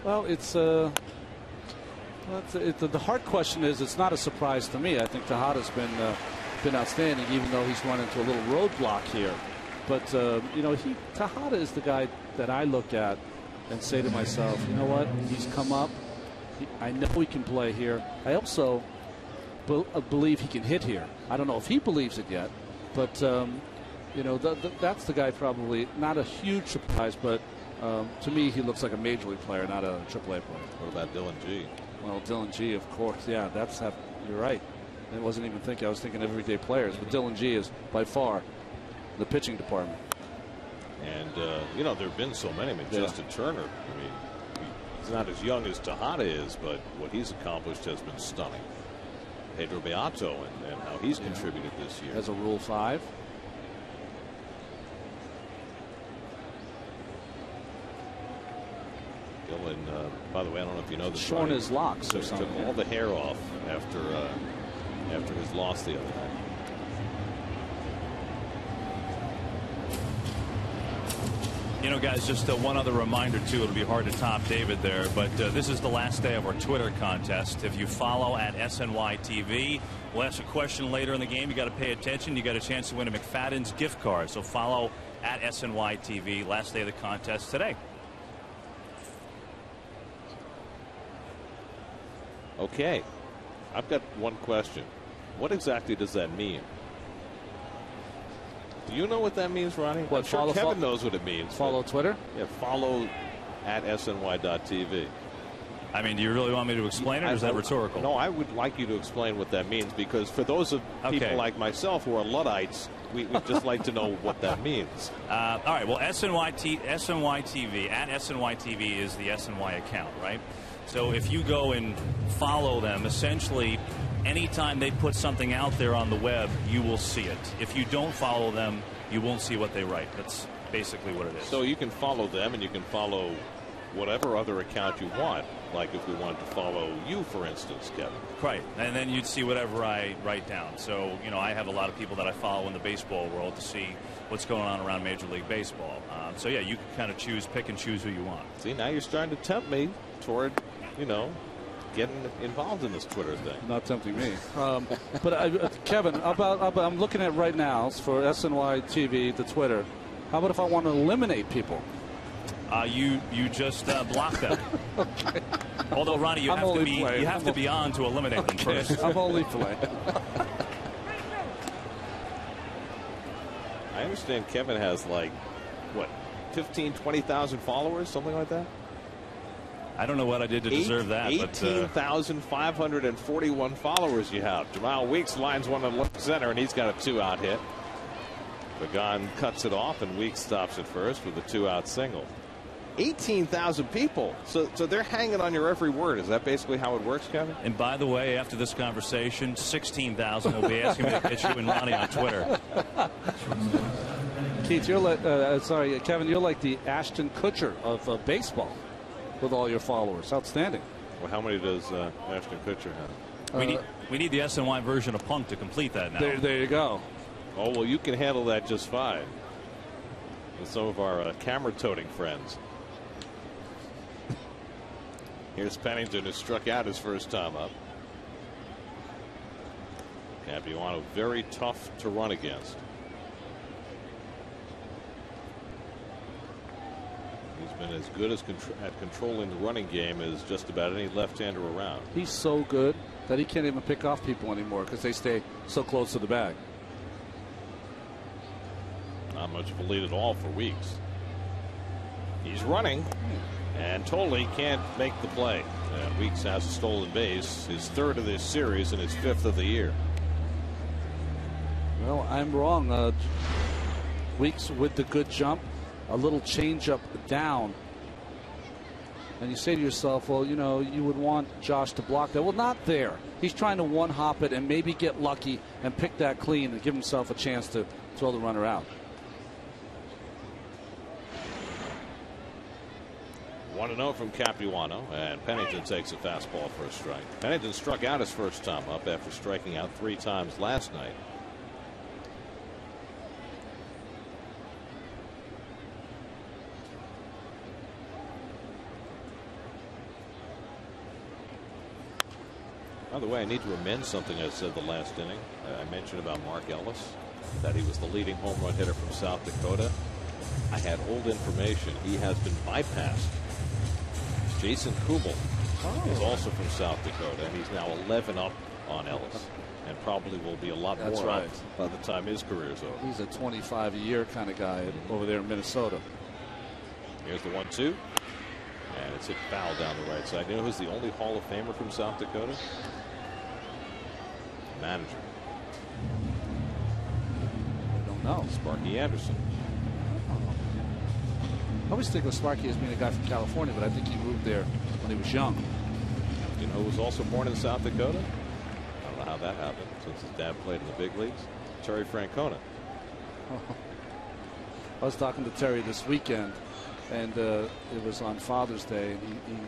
Well, the hard question is, it's not a surprise to me. I think Tejada's been outstanding, even though he's run into a little roadblock here. But Tejada is the guy that I look at and say to myself, you know what? He's come up. I know he can play here. I also believe he can hit here. I don't know if he believes it yet, but that's the guy. Probably not a huge surprise, but to me, he looks like a major league player, not a AAA player. What about Dylan G? Well, Dylan G, of course. Yeah, you're right. I wasn't even thinking. I was thinking everyday players, but Dylan G is by far the pitching department. And there have been so many. I mean, Justin Turner. I mean, He's not as young as Tejada is, but what he's accomplished has been stunning. Pedro Beato and how he's contributed this year. As a Rule 5. Dylan, by the way, I don't know if you know this. Shorn his locks or something. Took all the hair off after his loss the other night. You know, guys, just one other reminder, too. It'll be hard to top David there, but this is the last day of our Twitter contest. If you follow at SNYTV, we'll ask a question later in the game. You got to pay attention. You got a chance to win a McFadden's gift card. So follow at SNYTV. Last day of the contest today. Okay. I've got one question. What exactly does that mean? Do you know what that means, Ronnie? What, I'm sure Kevin knows what it means. Follow Twitter? Yeah, follow at SNY.TV. I mean, do you really want me to explain it, or is that rhetorical? No, I would like you to explain what that means, because for those of people like myself who are Luddites, we'd just like to know what that means. All right, well, SNYTV, at SNYTV is the SNY account, right? So if you go and follow them, essentially, anytime they put something out there on the web, you will see it. If you don't follow them, you won't see what they write. That's basically what it is. So you can follow them, and you can follow whatever other account you want. Like if we wanted to follow you, for instance, Kevin. Right, and then you'd see whatever I write down. So, you know, I have a lot of people that I follow in the baseball world to see what's going on around Major League Baseball. So, yeah, you can kind of pick and choose who you want. See, now you're starting to tempt me toward, you know, getting involved in this Twitter thing. Not tempting me. But Kevin, I'm looking at right now for SNY TV, the Twitter. How about if I want to eliminate people? You just block them. Okay. Although, Ronnie, you have to be on to eliminate them first. I'm only playing. I understand Kevin has like, what, 15, 20,000 followers, something like that? I don't know what I did to deserve that. 18,541 followers you have. Jamal Weeks lines one in left center, and he's got a 2-out hit. Pagan cuts it off, and Weeks stops at first with a 2-out single. 18,000 people. So they're hanging on your every word. Is that basically how it works, Kevin? And by the way, after this conversation, 16,000 will be asking me to pitch you and Ronnie on Twitter. Keith, Kevin, you're like the Ashton Kutcher of baseball with all your followers. Outstanding. Well, how many does Ashton Kutcher have? We need the SNY version of Punk to complete that now. There you go. Oh, well, you can handle that just fine with some of our camera-toting friends. Here's Pennington, who struck out his first time up. Capuano very tough to run against. He's been as good as at controlling the running game as just about any left-hander around. He's so good that he can't even pick off people anymore because they stay so close to the bag. Not much of a lead at all for Weeks. He's running, and Tolley can't make the play. Weeks has a stolen base, his third of this series and his fifth of the year. Well, I'm wrong. Weeks with the good jump, a little change up down. And you say to yourself, well, you know, you would want Josh to block that. Well, not there. He's trying to one-hop it and maybe get lucky and pick that clean and give himself a chance to throw the runner out. 1-0 from Capuano, and Pennington takes a fastball for a strike. Pennington struck out his first time up after striking out 3 times last night. By the way, I need to amend something I said the last inning. I mentioned about Mark Ellis, that he was the leading home run hitter from South Dakota. I had old information. He has been bypassed. Jason Kubel is also from South Dakota, and he's now 11 up on Ellis, and probably will be a lot more up by the time his career's over. He's a 25-a-year kind of guy over there in Minnesota. Here's the 1-2, and it's hit foul down the right side. You know who's the only Hall of Famer from South Dakota? Manager. I don't know. Sparky Anderson. I always think of Sparky as being a guy from California, but I think he moved there when he was young. You know who was also born in South Dakota? I don't know how that happened since his dad played in the big leagues. Terry Francona. I was talking to Terry this weekend, and it was on Father's Day, and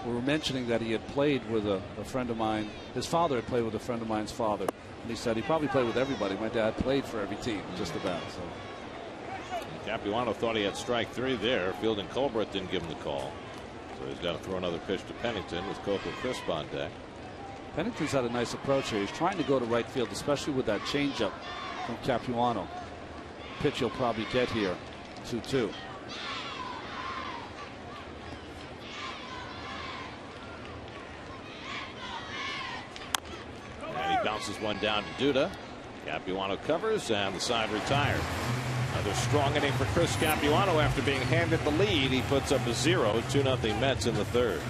we were mentioning that he had played with a friend of mine. His father had played with a friend of mine's father, and he said he probably played with everybody. My dad played for every team, just about. So. Capuano thought he had strike 3 there. Fielding Colbert didn't give him the call. So he's got to throw another pitch to Pennington with Coco Crisp on deck. Pennington's had a nice approach here. He's trying to go to right field, especially with that changeup from Capuano. Pitch he'll probably get here, 2-2. And he bounces one down to Duda. Capuano covers, and the side retired. Another strong inning for Chris Capuano after being handed the lead. He puts up a 0, 2-0 Mets in the third.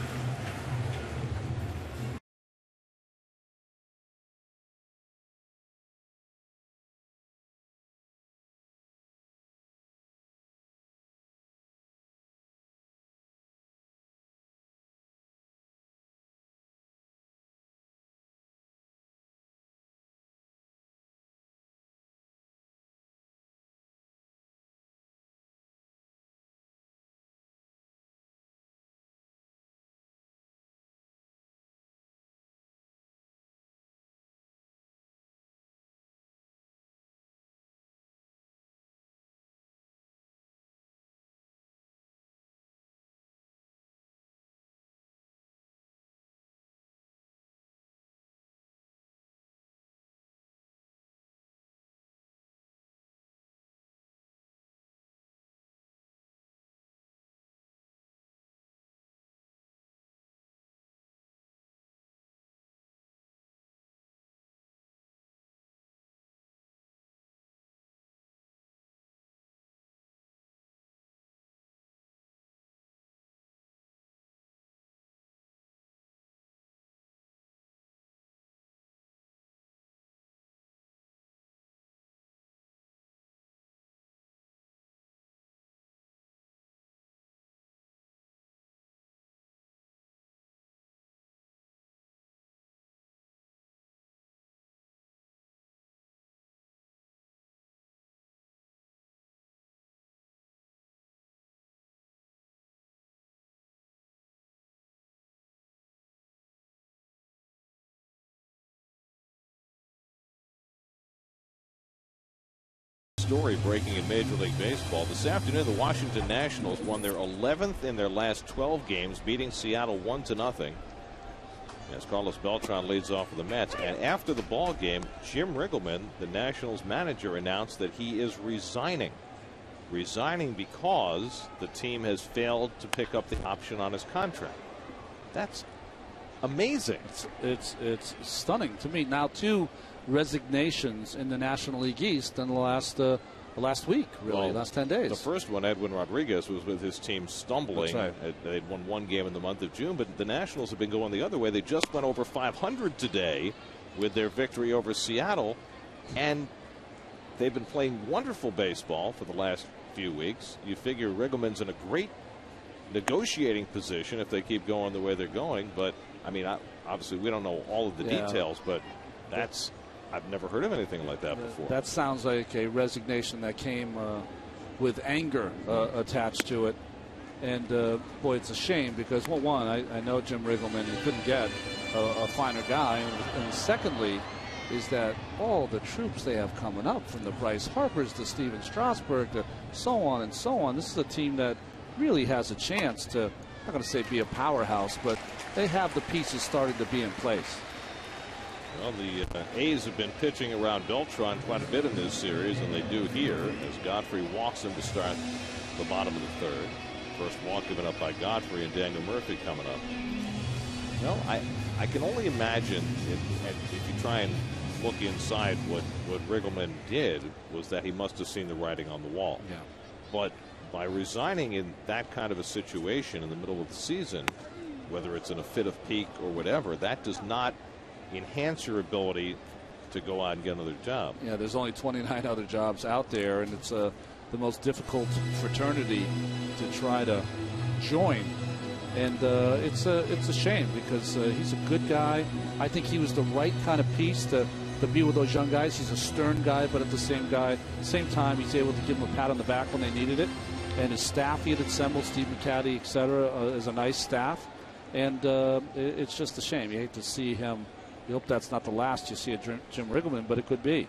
Story breaking in Major League Baseball this afternoon. The Washington Nationals won their 11th in their last 12 games, beating Seattle 1-0. As Carlos Beltran leads off for the Mets. And after the ball game, Jim Riggleman, the Nationals manager, announced that he is resigning because the team has failed to pick up the option on his contract. That's amazing. It's stunning to me. Now 2 resignations in the National League East in the last week, really, last 10 days. The first one, Edwin Rodriguez, was with his team stumbling. That's right. They'd won 1 game in the month of June, but the Nationals have been going the other way. They just went over 500 today with their victory over Seattle, and they've been playing wonderful baseball for the last few weeks. You figure Riggleman's in a great negotiating position if they keep going the way they're going, but I mean, obviously we don't know all of the details, but I've never heard of anything like that before. That sounds like a resignation that came with anger attached to it. And, boy, it's a shame because, well, one, I know Jim Riggleman, you couldn't get a finer guy. And secondly, is that all the troops they have coming up, from the Bryce Harpers to Steven Strasburg to so on and so on. This is a team that really has a chance to, I'm not going to say be a powerhouse, but they have the pieces starting to be in place. Well, the A's have been pitching around Beltran quite a bit in this series, and they do here as Godfrey walks him to start the bottom of the third. First walk given up by Godfrey, and Daniel Murphy coming up. Well, I can only imagine if you try and look inside what Riggleman did was that he must have seen the writing on the wall. Yeah. But by resigning in that kind of a situation in the middle of the season, whether it's in a fit of pique or whatever, that does not enhance your ability to go out and get another job. Yeah, there's only 29 other jobs out there, and it's the most difficult fraternity to try to join. And it's a shame because he's a good guy. I think he was the right kind of piece to be with those young guys. He's a stern guy, but at the same time, he's able to give them a pat on the back when they needed it. And his staff he had assembled, Steve McCaddy, et cetera, is a nice staff. And it's just a shame. You hate to see him. You hope that's not the last you see of Jim Riggleman, but it could be.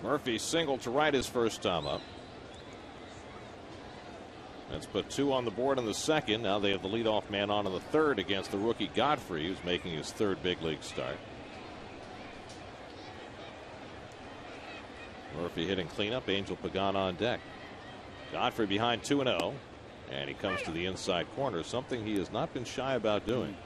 Murphy single to right his first time up. That's put 2 on the board in the second. Now they have the leadoff man on in the third against the rookie Godfrey, who's making his 3rd big league start. Murphy hitting cleanup. Angel Pagan on deck. Godfrey behind 2-0. And he comes to the inside corner, something he has not been shy about doing.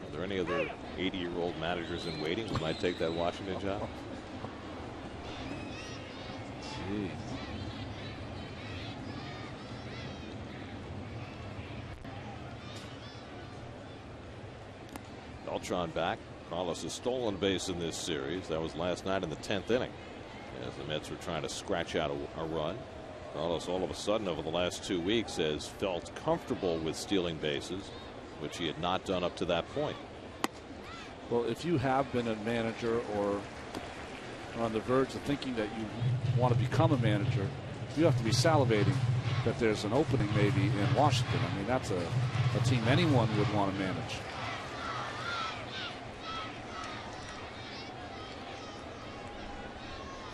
Are there any other 80-year-old managers in waiting who might take that Washington job? Gee. Beltran back. Carlos has stolen base in this series. That was last night in the 10th inning as the Mets were trying to scratch out a run. Carlos all of a sudden over the last 2 weeks has felt comfortable with stealing bases, which he had not done up to that point. Well, if you have been a manager or on the verge of thinking that you want to become a manager, you have to be salivating that there's an opening maybe in Washington. I mean, that's a team anyone would want to manage.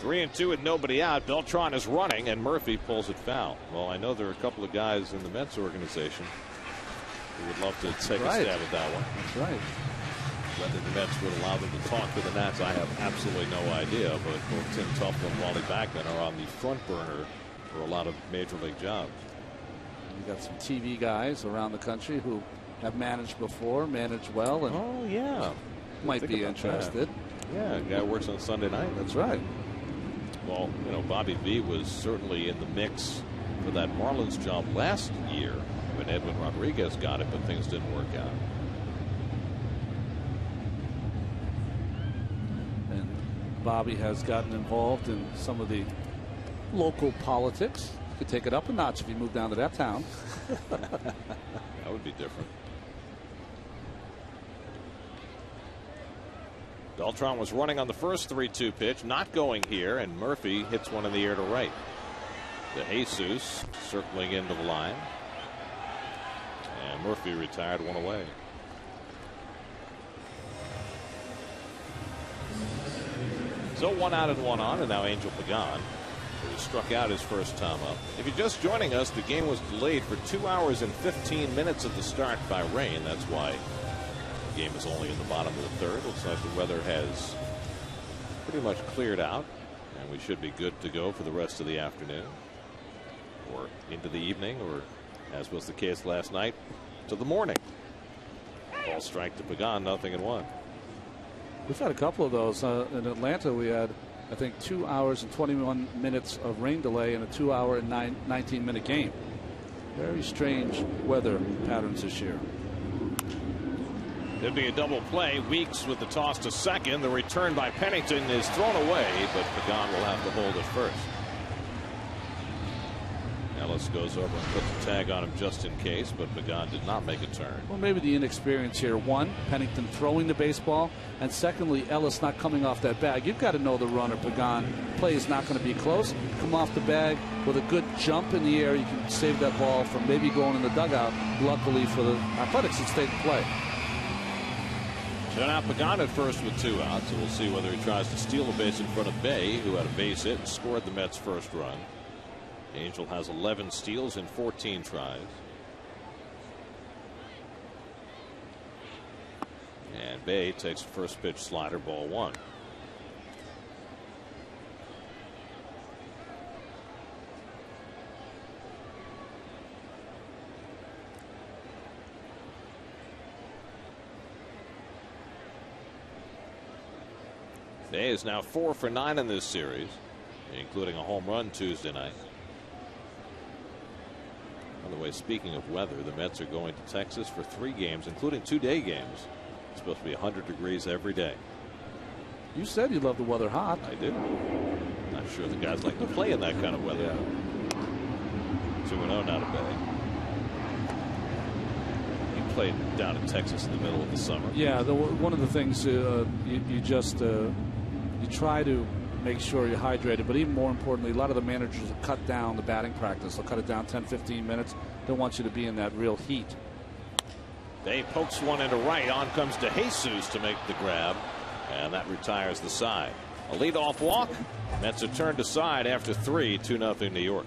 3-2 with nobody out. Beltran is running, and Murphy pulls it foul. Well, I know there are a couple of guys in the Mets organization who would love to take a stab at that one. That's right. Whether the Mets would allow them to talk to the Nats, I have absolutely no idea. But both Tim Tuffle and Wally Backman are on the front burner for a lot of major league jobs. You got some TV guys around the country who have managed before, managed well, and oh yeah, might be interested. Yeah, a guy who works on Sunday night. That's right. Well, you know, Bobby V was certainly in the mix for that Marlins job last year when Edwin Rodriguez got it, but things didn't work out. And Bobby has gotten involved in some of the local politics. You could take it up a notch if you move down to that town. That would be different. Beltran was running on the first 3-2 pitch, not going here, and Murphy hits one in the air to right. De Jesus circling into the line, and Murphy retired one away. So 1 out and 1 on, and now Angel Pagan, who struck out his first time up. If you're just joining us, the game was delayed for 2 hours and 15 minutes at the start by rain. That's why the game is only in the bottom of the third. Looks like the weather has pretty much cleared out, and we should be good to go for the rest of the afternoon or into the evening, or as was the case last night, to the morning. Ball strike to Pagan, 0-1. We've had a couple of those. In Atlanta, we had, I think, 2 hours and 21 minutes of rain delay in a 2 hour and 19-minute game. Very strange weather patterns this year. There'd be a double play. Weeks with the toss to second. The return by Pennington is thrown away, but Pagan will have to hold it first. Ellis goes over and puts a tag on him just in case, but Pagan did not make a turn. Well, maybe the inexperience here. One, Pennington throwing the baseball, and secondly, Ellis not coming off that bag. You've got to know the runner. Pagan play is not going to be close. Come off the bag with a good jump in the air. You can save that ball from maybe going in the dugout. Luckily for the Athletics, it stayed in play. So now Pagan at first with 2 outs, so we'll see whether he tries to steal a base in front of Bay, who had a base hit and scored the Mets' first run. Angel has 11 steals in 14 tries. And Bay takes the first pitch slider, ball 1. The A's now 4 for 9 in this series, including a home run Tuesday night. By the way, speaking of weather, the Mets are going to Texas for 3 games, including 2-day games. It's supposed to be 100 degrees every day. You said you love the weather hot. I do. Not sure the guys like to play in that kind of weather. 2-0 now to Bay. He played down in Texas in the middle of the summer. Yeah, one of the things you try to make sure you're hydrated, but even more importantly, a lot of the managers will cut down the batting practice. They'll cut it down 10-15 minutes. They want you to be in that real heat. Bay pokes one into right. On comes DeJesus to make the grab, and that retires the side. A leadoff walk. Mets are turned aside after 3, 2-0 New York.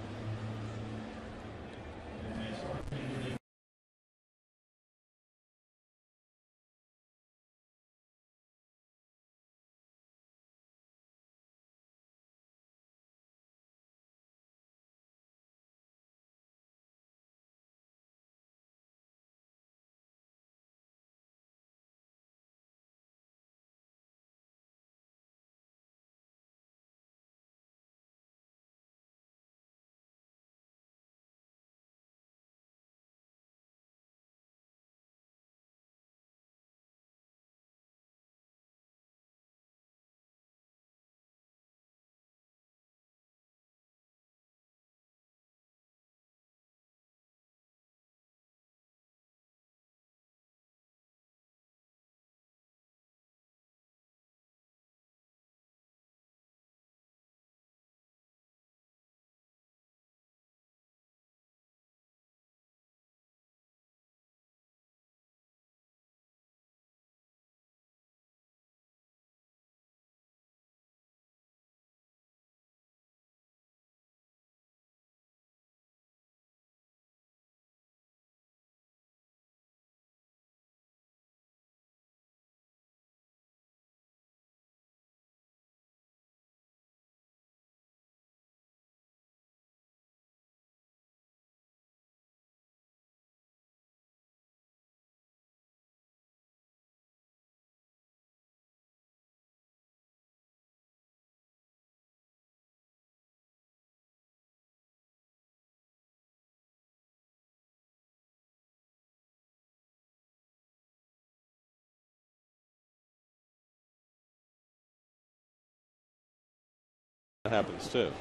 That happens too.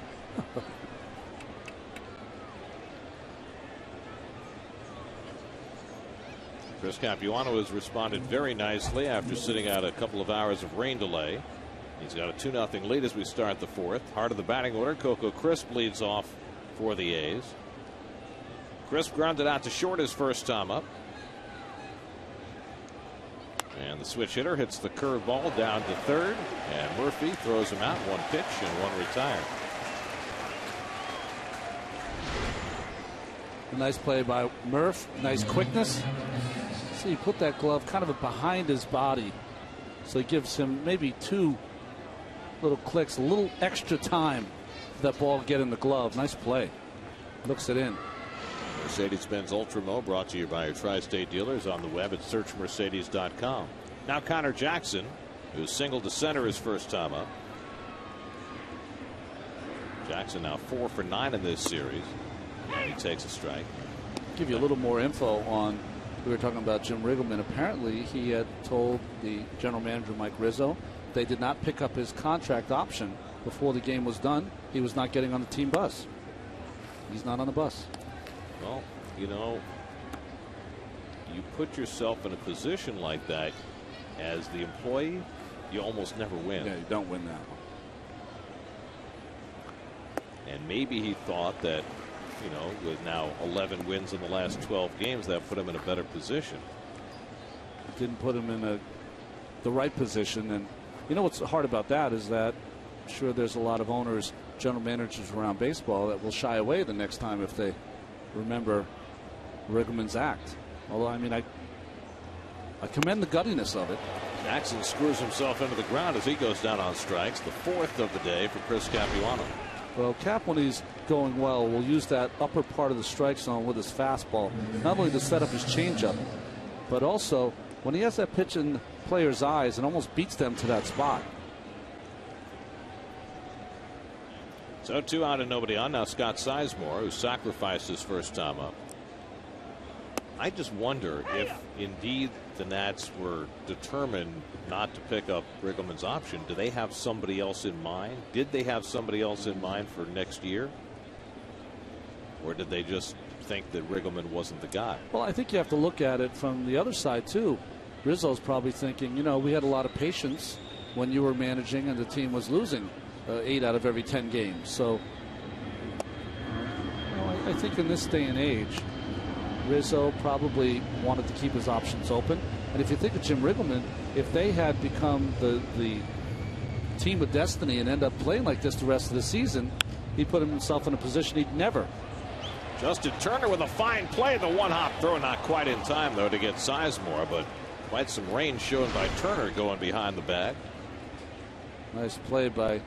Chris Capuano has responded very nicely after sitting out a couple of hours of rain delay. He's got a 2-0 lead as we start the 4th. Heart of the batting order, Coco Crisp leads off for the A's. Crisp grounded out to short his first time up. And the switch hitter hits the curveball down to third, and Murphy throws him out. 1 pitch and 1 retired. A nice play by Murph. Nice quickness. See, he put that glove kind of behind his body, so it gives him maybe 2 little clicks, a little extra time for that ball to get in the glove. Nice play. Looks it in. Mercedes-Benz Ultra-Mo brought to you by your Tri-State dealers on the web at searchmercedes.com. Now Connor Jackson, who singled to center his first time up. Jackson now 4 for 9 in this series. And he takes a strike. Give you a little more info on, we were talking about Jim Riggleman. Apparently he had told the general manager Mike Rizzo they did not pick up his contract option before the game was done. He was not getting on the team bus. He's not on the bus. Well, you know, you put yourself in a position like that as the employee, you almost never win. Yeah, you don't win that one. And maybe he thought that, you know, with now 11 wins in the last 12 games, that put him in a better position. It didn't put him in the right position. And you know what's hard about that is that I'm sure there's a lot of owners, general managers around baseball that will shy away the next time if they remember Riggleman's act. Although, I mean, I commend the guttiness of it. Jackson screws himself into the ground as he goes down on strikes. The 4th of the day for Chris Capuano. Well, Cap, when he's going well, will use that upper part of the strike zone with his fastball, not only to set up his changeup, but also when he has that pitch in players' eyes and almost beats them to that spot. So 2 out and nobody on. Now Scott Sizemore, who sacrificed his first time up. I just wonder if indeed the Nats were determined not to pick up Riggleman's option. Do they have somebody else in mind? Did they have somebody else in mind for next year? Or did they just think that Riggleman wasn't the guy? Well, I think you have to look at it from the other side, too. Rizzo's probably thinking, we had a lot of patience when you were managing and the team was losing 8 out of every 10 games. So I think in this day and age, Rizzo probably wanted to keep his options open. And if you think of Jim Riggleman, if they had become the team of destiny and end up playing like this the rest of the season, he put himself in a position he'd never. Justin Turner with a fine play. The one-hop throw not quite in time, though, to get Sizemore, but quite some range shown by Turner going behind the bag. Nice play by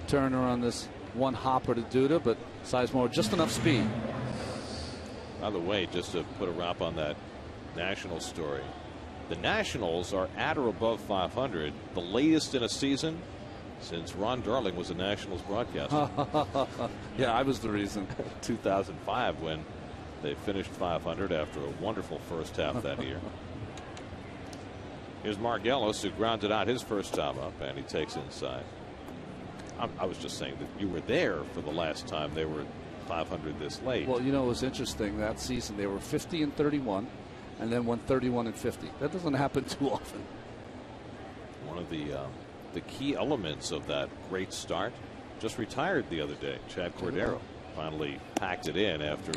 Turner on this one hopper to Duda, but Sizemore just enough speed. By the way, just to put a wrap on that Nationals story, the Nationals are at or above 500, the latest in a season since Ron Darling was a Nationals broadcaster. Yeah, I was the reason. 2005, when they finished 500 after a wonderful first half that year. Here's Mark Ellis, who grounded out his first time up, and he takes inside. I was just saying that you were there for the last time they were 500 this late. Well, it was interesting that season. They were 50-31 and then won 31-50. That doesn't happen too often. One of the key elements of that great start just retired the other day. Chad Cordero finally packed it in after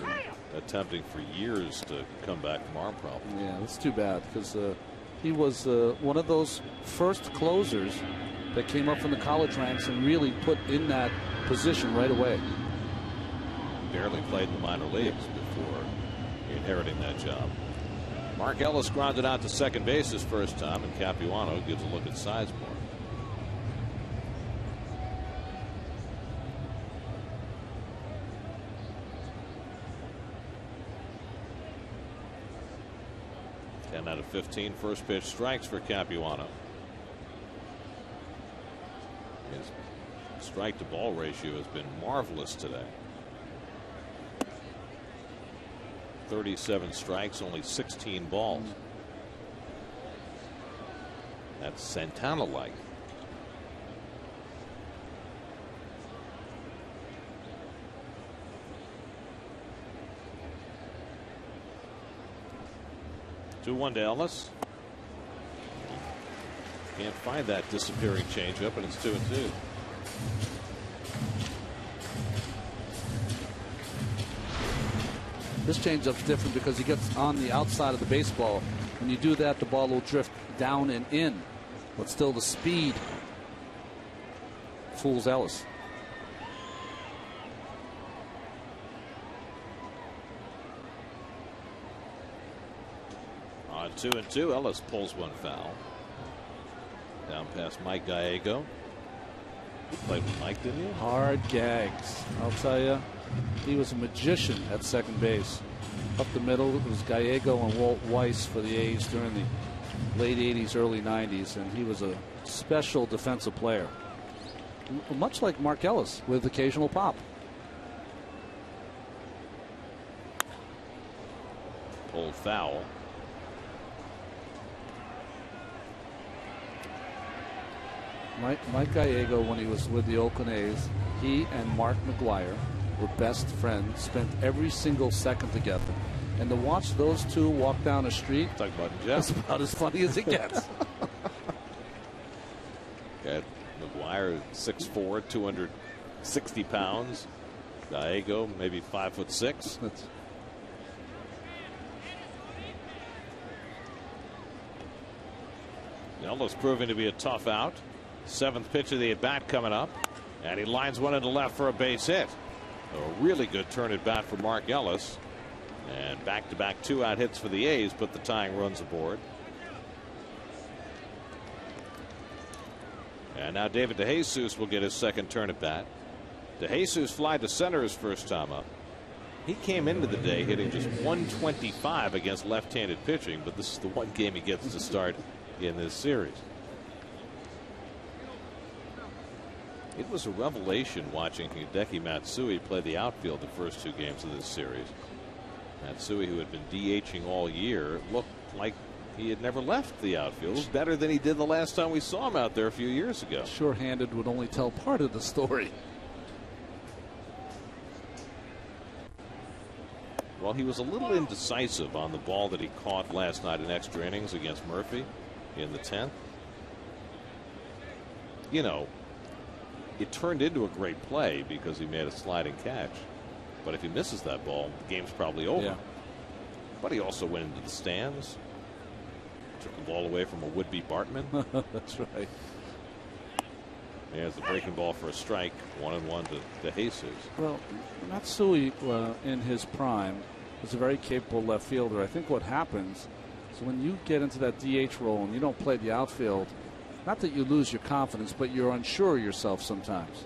attempting for years to come back from arm problems. Yeah, that's too bad because he was one of those first closers that came up from the college ranks and really put in that position right away. Barely played in the minor leagues before inheriting that job. Mark Ellis grounded out to second base his first time, and Capuano gives a look at Sizemore. Out of 15 first pitch strikes for Capuano. His strike to ball ratio has been marvelous today. 37 strikes, only 16 balls. That's Santana like. Two-one to Ellis. Can't find that disappearing changeup, and it's 2-2. This changeup's different because he gets on the outside of the baseball. When you do that, the ball will drift down and in, but still the speed fools Ellis. On 2-2, Ellis pulls one foul. Down past Mike Gallego. You played with Mike, didn't you? Hard gags. I'll tell you, he was a magician at second base. Up the middle, it was Gallego and Walt Weiss for the A's during the late 80s, early 90s, and he was a special defensive player. Much like Mark Ellis with occasional pop. Pulled foul. Mike Gallego, when he was with the Oakland A's, he and Mark McGwire were best friends, spent every single second together. And to watch those two walk down a street, talk about Jeff. That's about as funny as it gets. Got McGwire 6'4", 260 pounds. Gallego maybe 5'6". Ellis proving to be a tough out. Seventh pitch of the at bat coming up, and he lines one into left for a base hit. A really good turn at bat for Mark Ellis, and back-to-back 2-out hits for the A's put the tying runs aboard. And now David DeJesus will get his second turn at bat. DeJesus fly to center his first time up. He came into the day hitting just 125 against left-handed pitching, but this is the one game he gets to start in this series. It was a revelation watching Hideki Matsui play the outfield the first 2 games of this series. Matsui, who had been DHing all year, looked like he had never left the outfield. It was better than he did the last time we saw him out there a few years ago. Sure-handed would only tell part of the story. Well, he was a little indecisive on the ball that he caught last night in extra innings against Murphy in the 10th. You know, it turned into a great play because he made a sliding catch. But if he misses that ball, the game's probably over. Yeah. But he also went into the stands, took the ball away from a would-be Bartman. That's right. There's the breaking ball for a strike. 1-1 to Jesus. Well, Matsui, in his prime, was a very capable left fielder. I think what happens is when you get into that DH role and you don't play the outfield, not that you lose your confidence, but you're unsure of yourself sometimes.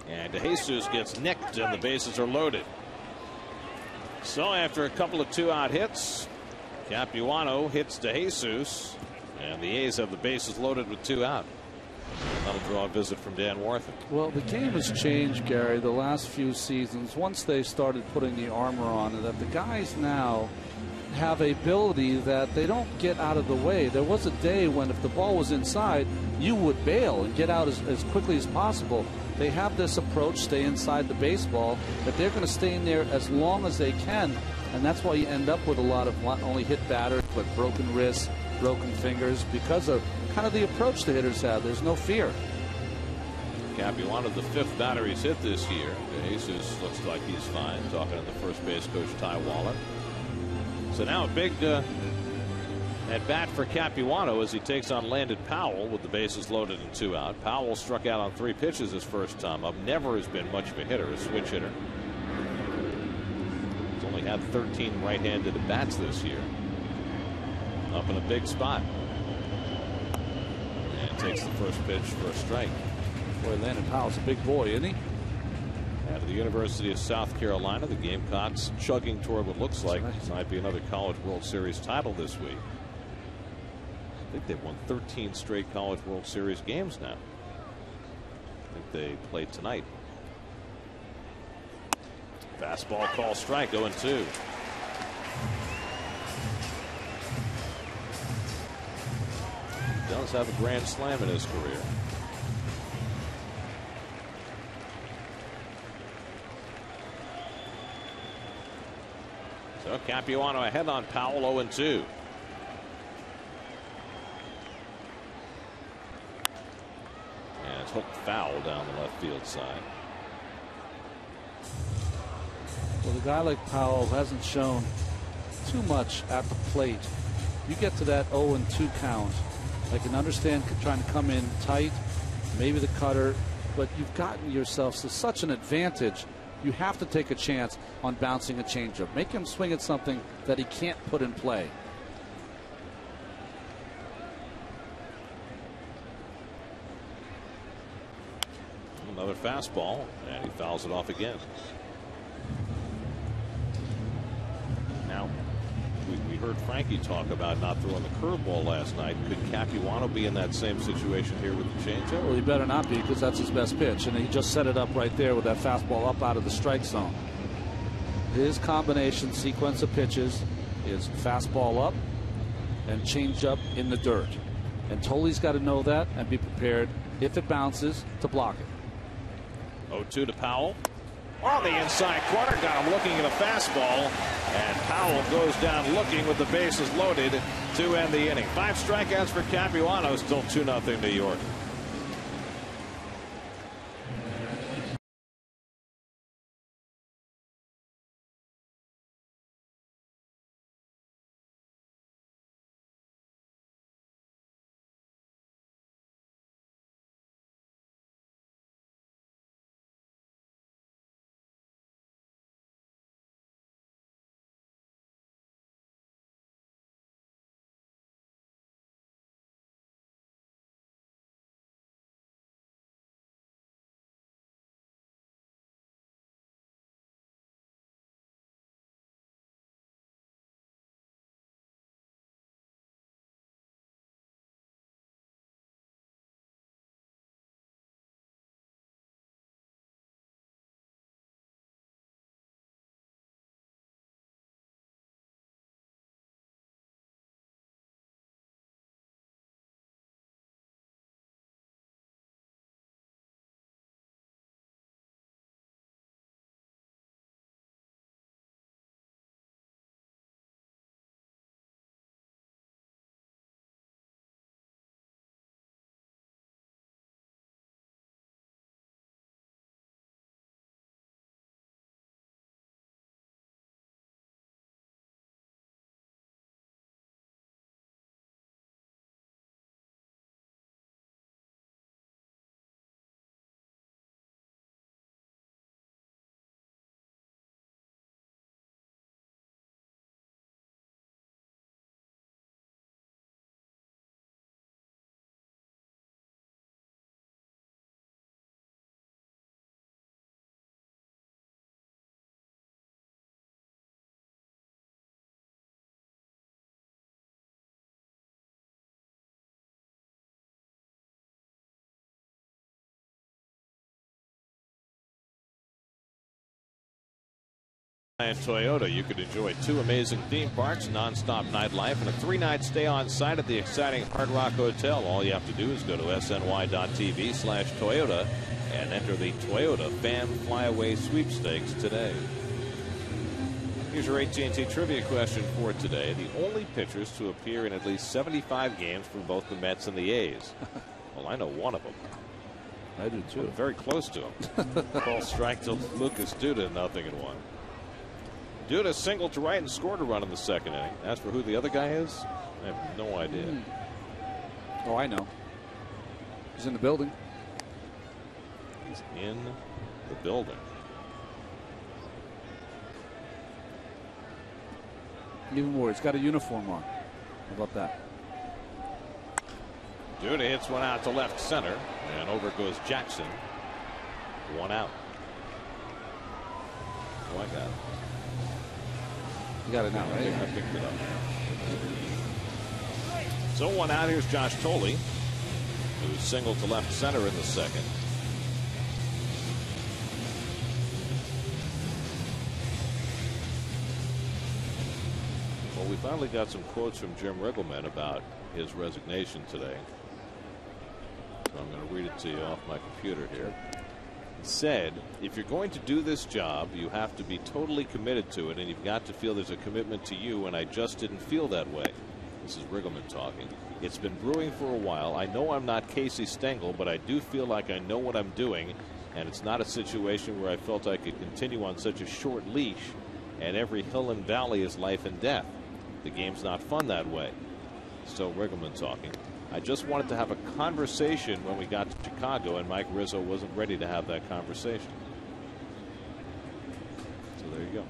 And DeJesus gets nicked and the bases are loaded. So after a couple of 2-out hits, Capuano hits DeJesus, and the A's have the bases loaded with 2 out. That'll draw a visit from Dan Warthen. Well, the game has changed, Gary, the last few seasons. Once they started putting the armor on, and that the guys now have a ability that they don't get out of the way. There was a day when if the ball was inside, you would bail and get out as quickly as possible. They have this approach, stay inside the baseball, that they're going to stay in there as long as they can, and that's why you end up with a lot of not only hit batters, but broken wrists, broken fingers, because of kind of the approach the hitters have. There's no fear. Capuano, the 5th batter he's hit this year. DeJesus looks like he's fine. Talking to the first base coach, Ty Waller. So now a big at bat for Capuano as he takes on Landon Powell with the bases loaded and 2 out. Powell struck out on 3 pitches his first time up. Never has been much of a hitter, a switch hitter. He's only had 13 right-handed at bats this year. Up in a big spot. And takes the first pitch for a strike. Boy, Landon Powell's a big boy, isn't he? Out of the University of South Carolina, the Gamecocks chugging toward what looks like might be another College World Series title this week. I think they've won 13 straight College World Series games now. I think they played tonight. Fastball call strike, 0-2. He does have a grand slam in his career. So Capuano ahead on Powell, 0-2. And it's hooked foul down the left field side. Well, a guy like Powell hasn't shown too much at the plate. You get to that 0-2 count, I can understand trying to come in tight, maybe the cutter, but you've gotten yourself to such an advantage. You have to take a chance on bouncing a changeup. Make him swing at something that he can't put in play. Another fastball, and he fouls it off again. Now, we heard Frankie talk about not throwing the curveball last night. Could Capuano be in that same situation here with the changeup? Well, he better not be, because that's his best pitch, and he just set it up right there with that fastball up out of the strike zone. His combination sequence of pitches is fastball up and changeup in the dirt. And Tolley's got to know that and be prepared, if it bounces, to block it. 0-2 to Powell. On the inside corner, got him looking at a fastball, and Powell goes down looking with the bases loaded to end the inning. 5 strikeouts for Capuano, still 2-0 New York. And Toyota, you could enjoy 2 amazing theme parks, non-stop nightlife, and a 3-night stay on site at the exciting Hard Rock Hotel. All you have to do is go to sny.tv/Toyota and enter the Toyota Fan Flyaway Sweepstakes today. Here's your AT&T trivia question for today. The only pitchers to appear in at least 75 games for both the Mets and the A's. Well, I know one of them. I do too. I'm very close to him. Call strike to Lucas Duda, 0-1. Duda singled to right and scored a run in the second inning. As for who the other guy is, I have no idea. Oh, I know. He's in the building. He's in the building. Even more, he's got a uniform on. How about that? Duda hits one out to left center, and over goes Jackson. 1 out. Oh, I got it. You got it now, right? I picked it up. So 1 out. Here's Josh Thole, who singled to left center in the second. Well, we finally got some quotes from Jim Riggleman about his resignation today. So I'm going to read it to you off my computer here. He said, if you're going to do this job, you have to be totally committed to it, and you've got to feel there's a commitment to you, and I just didn't feel that way. This is Riggleman talking. It's been brewing for a while. I know I'm not Casey Stengel, but I do feel like I know what I'm doing, and it's not a situation where I felt I could continue on such a short leash, and every hill and valley is life and death. The game's not fun that way. So Riggleman talking. I just wanted to have a conversation when we got to Chicago, and Mike Rizzo wasn't ready to have that conversation. So there you go.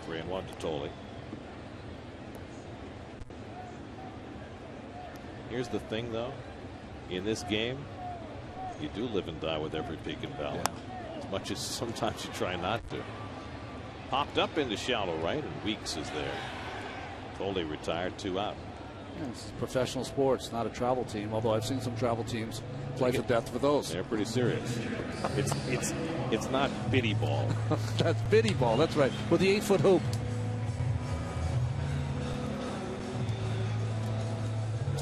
3-1 to Thole. Here's the thing, though. In this game, you do live and die with every peak and valley. Yeah. As much as sometimes you try not to. Popped up into shallow right, and Weeks is there. Thole retired, 2 out. Yeah, it's professional sports, not a travel team. Although I've seen some travel teams life or death for those. They're pretty serious. It's not biddy ball. That's biddy ball. That's right. With the 8-foot hoop. I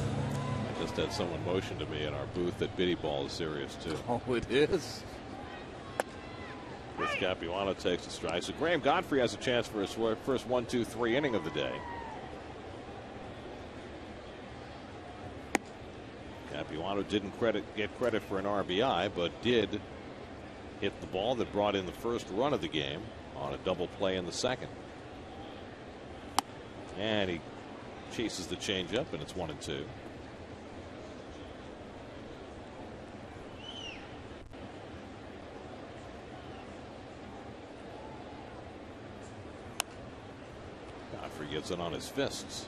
just had someone motion to me in our booth that biddy ball is serious too. Oh, it is. Chris Capuano takes a strike. So Graham Godfrey has a chance for his first 1-2-3 inning of the day. Capuano didn't get credit for an RBI, but did hit the ball that brought in the first run of the game on a double play in the second. And he chases the changeup, and it's 1-2. Godfrey gets it on his fists.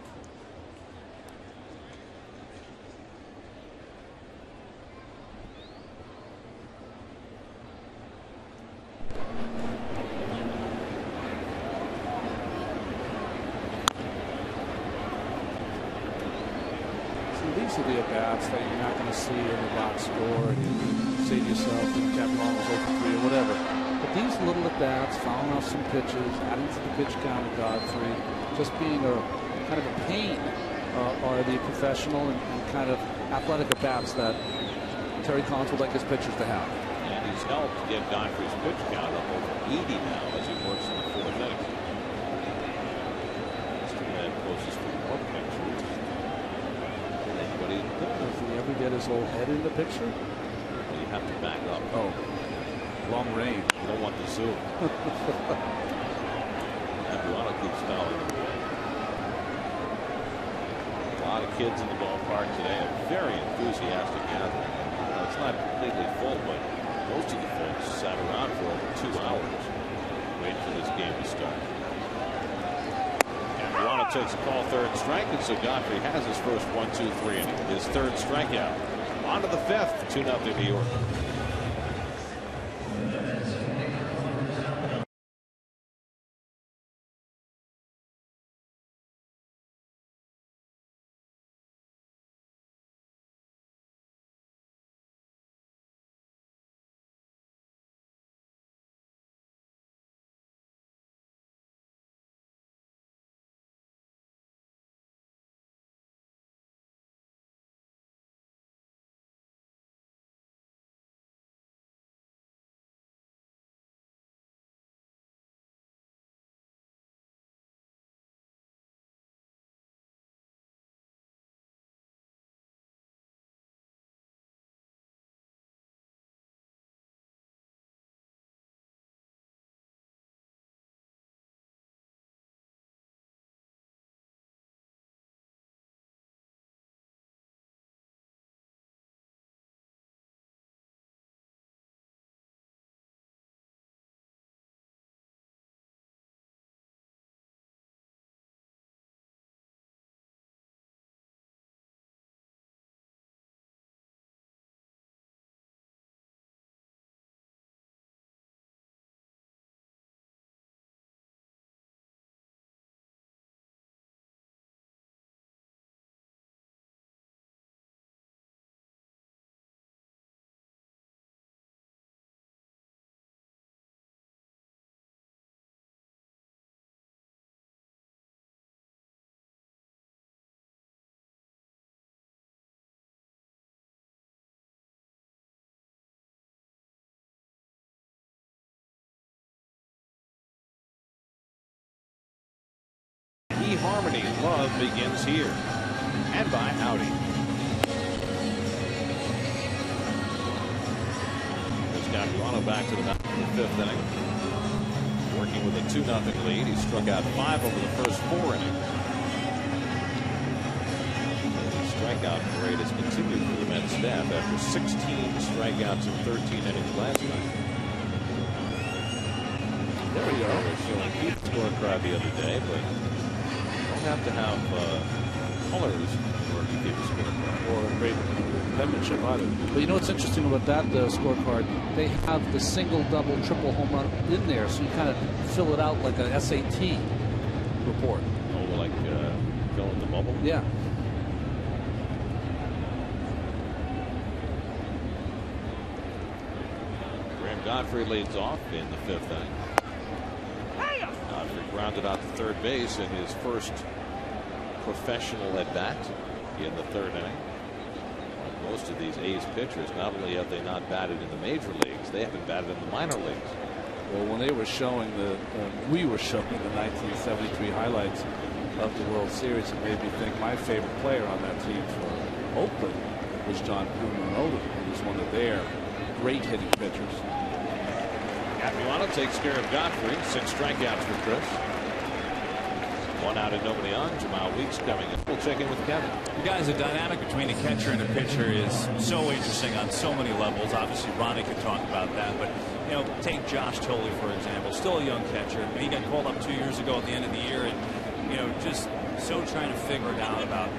These are the at-bats that you're not going to see in the box score, and you say to yourself, Capuano's over 3 or whatever. But these little at-bats, fouling off some pitches, adding to the pitch count of Godfrey, just being a kind of a pain, are the professional and kind of athletic at-bats that Terry Collins would like his pitchers to have. And he's helped get Godfrey's pitch count up over 80 now as he works in the 4th inning. Mr. Man closest for more pictures. Does he ever get his old head in the picture? Well, you have to back up. Oh, long range. You don't want the zoom. Capuano keeps fouling. A lot of kids in the ballpark today. A very enthusiastic gathering. It's not completely full, but most of the folks sat around for over 2 hours waiting for this game to start. Capuano takes a call, 3rd strike, and so Godfrey has his first 1-2-3 inning. His 3rd strikeout. On to the 5th, 2-0 New York. harmony. Love begins here. And by Audi. Chris Capuano back to the mound in the 5th inning. Working with a 2-0 lead. He struck out 5 over the first 4 innings. The strikeout rate has continued for the Mets staff after 16 strikeouts in 13 innings last night. There we go. Showing Keith's scorecard the other day, but you don't have to have colors in order to keep a scorecard. Or great penmanship either. But you know what's interesting about that scorecard? They have the single, double, triple home run in there, so you kind of fill it out like a SAT report. Oh, like fill in the bubble? Yeah. Godfrey leads off in the 5th inning. Godfrey grounded out to third base in his first professional at bat in the 3rd inning. Like most of these A's pitchers, not only have they not batted in the major leagues, they haven't batted in the minor leagues. Well, when they were showing we were showing the 1973 highlights of the World Series, it made me think my favorite player on that team for Oakland was John Capuano, who was one of their great hitting pitchers. Capuano takes care of Godfrey. 6 strikeouts for Chris. 1 out and nobody on. Jamal Weeks coming in. We'll check in with Kevin. You guys, the dynamic between the catcher and the pitcher is so interesting on so many levels. Obviously, Ronnie could talk about that, but you know, take Josh Tolley for example. Still a young catcher. He got called up 2 years ago at the end of the year, and you know, just so trying to figure it out about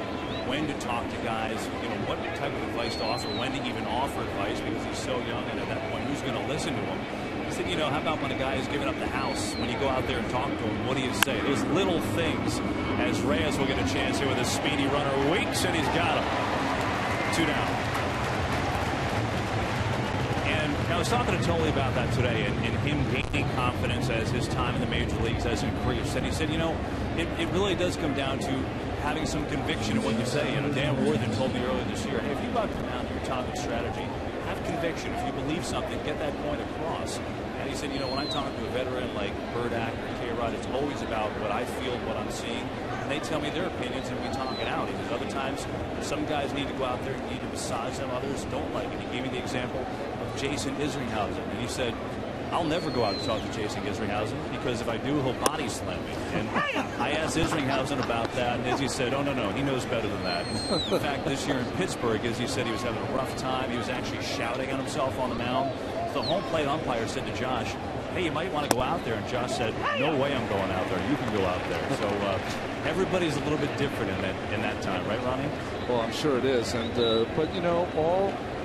when to talk to guys, you know, what type of advice to offer, when to even offer advice because he's so young, and at that point, who's going to listen to him? He said, you know, how about when a guy is giving up the house? When you go out there and talk to him, what do you say? Those little things. As Reyes will get a chance here with a speedy runner. Weeks, and he's got him. 2 down. And I was talking to Tolley about that today, and him gaining confidence as his time in the major leagues has increased. And he said, you know, it really does come down to having some conviction in what you say. You know, Dan Worthen told me earlier this year, hey, if you go out to the mound and you're talking strategy, have conviction. If you believe something, get that point across. And he said, you know, when I talk to a veteran like Burdack or K-Rod, it's always about what I feel, what I'm seeing. And they tell me their opinions and we talk it out. He says other times, some guys need to go out there and need to massage them. Others don't like it. He gave me the example of Jason Isringhausen. And he said, I'll never go out and talk to Jason Isringhausen because if I do, he'll body slam me. And I asked Isringhausen about that, and Izzy said, oh, no, he knows better than that. In fact, this year in Pittsburgh, Izzy said he was having a rough time. He was actually shouting at himself on the mound. The home plate umpire said to Josh, hey, you might want to go out there. And Josh said, no way I'm going out there. You can go out there. So everybody's a little bit different in that time. Right, Ronnie? Well, I'm sure it is. And but, you know,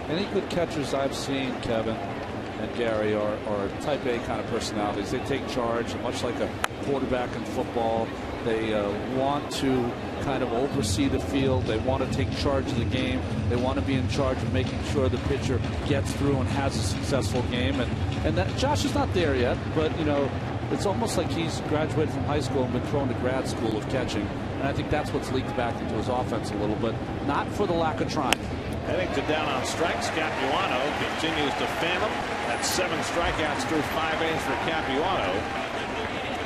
any good catchers I've seen, Kevin and Gary, are type A kind of personalities. They take charge, much like a quarterback in football. They want to kind of oversee the field. They want to take charge of the game. They want to be in charge of making sure the pitcher gets through and has a successful game. And that Josh is not there yet, but you know, it's almost like he's graduated from high school and been thrown to grad school of catching. And I think that's what's leaked back into his offense a little bit, not for the lack of trying. Heading to down on strikes, Capuano continues to fan him. That's 7 strikeouts through 5 innings for Capuano.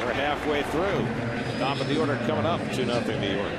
We're halfway through. Top of the order coming up, 2-0 New York.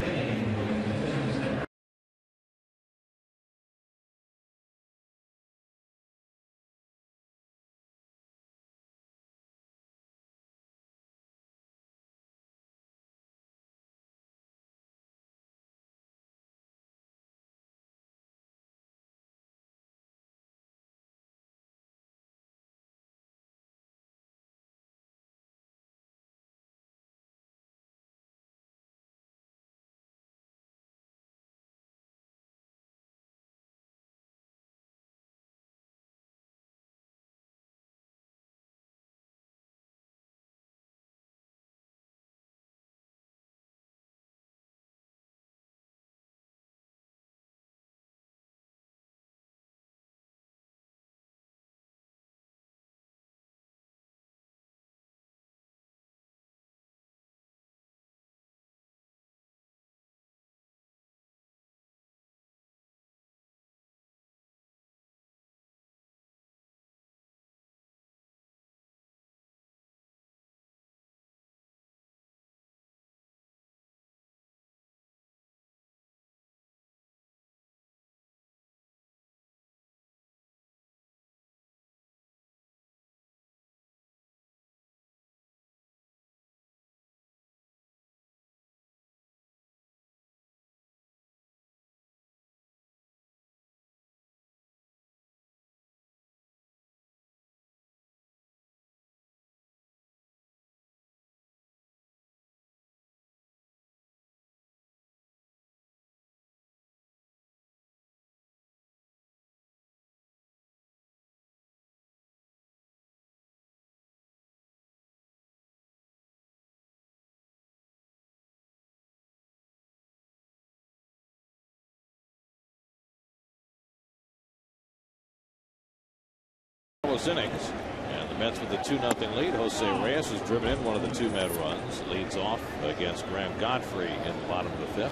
close innings. And the Mets with the 2-0 lead. Jose Reyes has driven in one of the 2-man runs. Leads off against Graham Godfrey in the bottom of the 5th.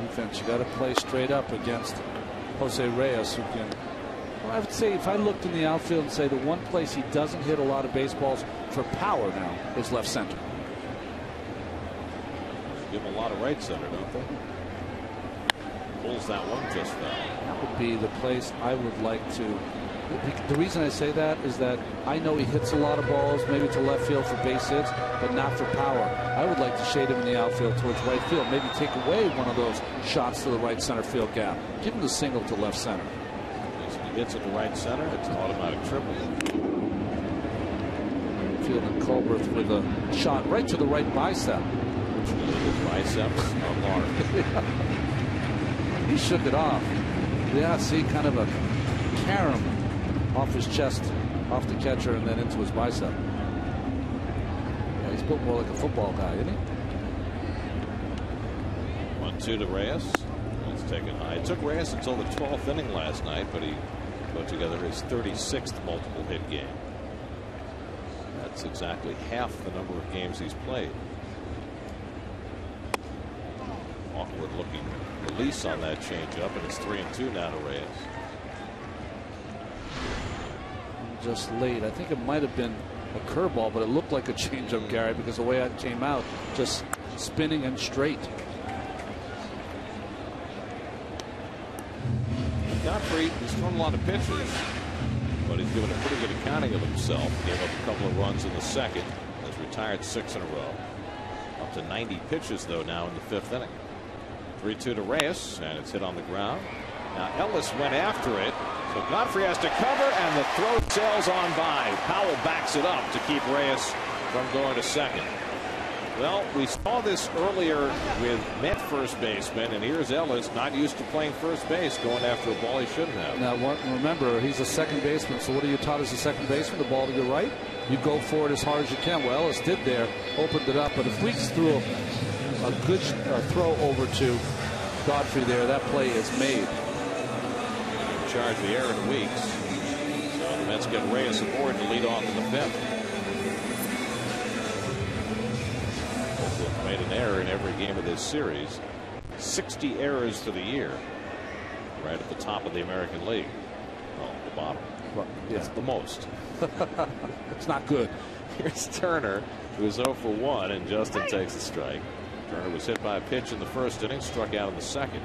Defense, you got to play straight up against Jose Reyes, who can. Well, I would say if I looked in the outfield and say the one place he doesn't hit a lot of baseballs for power now is left center. Give him a lot of right center, don't they? Pulls that one just foul. That would be the place I would like to. The reason I say that is that I know he hits a lot of balls, maybe to left field for base hits, but not for power. I would like to shade him in the outfield towards right field, maybe take away one of those shots to the right center field gap. Give him the single to left center. If he hits it to right center, it's an automatic triple. Fielding Colbert with a shot right to the right bicep. Bicep unmarked. He shook it off. Yeah, see, kind of a carom off his chest, off the catcher, and then into his bicep. Yeah, he's built more like a football guy, isn't he? 1-2 to Reyes. It's taken high. It took Reyes until the 12th inning last night, but he put together his 36th multiple hit game. That's exactly half the number of games he's played. Awkward looking release on that changeup, and it's 3-2 now to Reyes. Just late. I think it might have been a curveball, but it looked like a changeup, Gary, because the way it came out, just spinning and straight. Godfrey has thrown a lot of pitches, but he's given a pretty good accounting of himself. Gave up a couple of runs in the second. Has retired 6 in a row. Up to 90 pitches, though, now in the 5th inning. 3-2 to Reyes, and it's hit on the ground. Now Ellis went after it, so Godfrey has to cover, and the throw sails on by. Powell backs it up to keep Reyes from going to second. Well, we saw this earlier with Met first baseman, and here's Ellis, not used to playing first base, going after a ball he shouldn't have. Now, remember, he's a second baseman, so what are you taught as a second baseman? The ball to your right, you go for it as hard as you can. Well, Ellis did there, opened it up, but if Weeks threw a good throw over to Godfrey there, that play is made. Charge the error in Weeks. So the Mets get Reyes aboard to lead off in the 5th. Made an error in every game of this series. 60 errors for the year. Right at the top of the American League. Oh, the bottom. Well, yeah. That's the most. It's not good. Here's Turner, who's 0 for 1, and Justin takes the strike. Turner was hit by a pitch in the first inning, struck out in the second.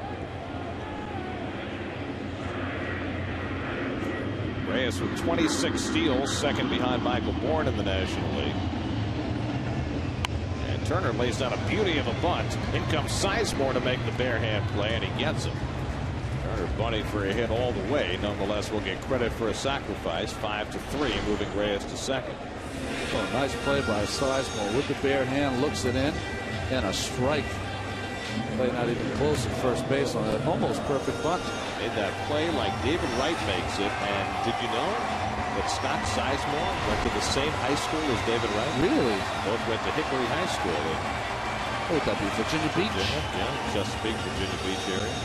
Reyes with 26 steals, second behind Michael Bourne in the National League. And Turner lays down a beauty of a bunt. In comes Sizemore to make the bare hand play, and he gets him. Turner bunting for a hit all the way. Nonetheless, will get credit for a sacrifice. 5-3, moving Reyes to second. Oh, nice play by Sizemore with the bare hand, looks it in, and a strike. Play not even close at first base on an almost perfect bunt. Made that play like David Wright makes it. And did you know that Scott Sizemore went to the same high school as David Wright? Really? Both went to Hickory High School. What would that be, Virginia Beach? Yeah, Chesapeake, Virginia Beach area.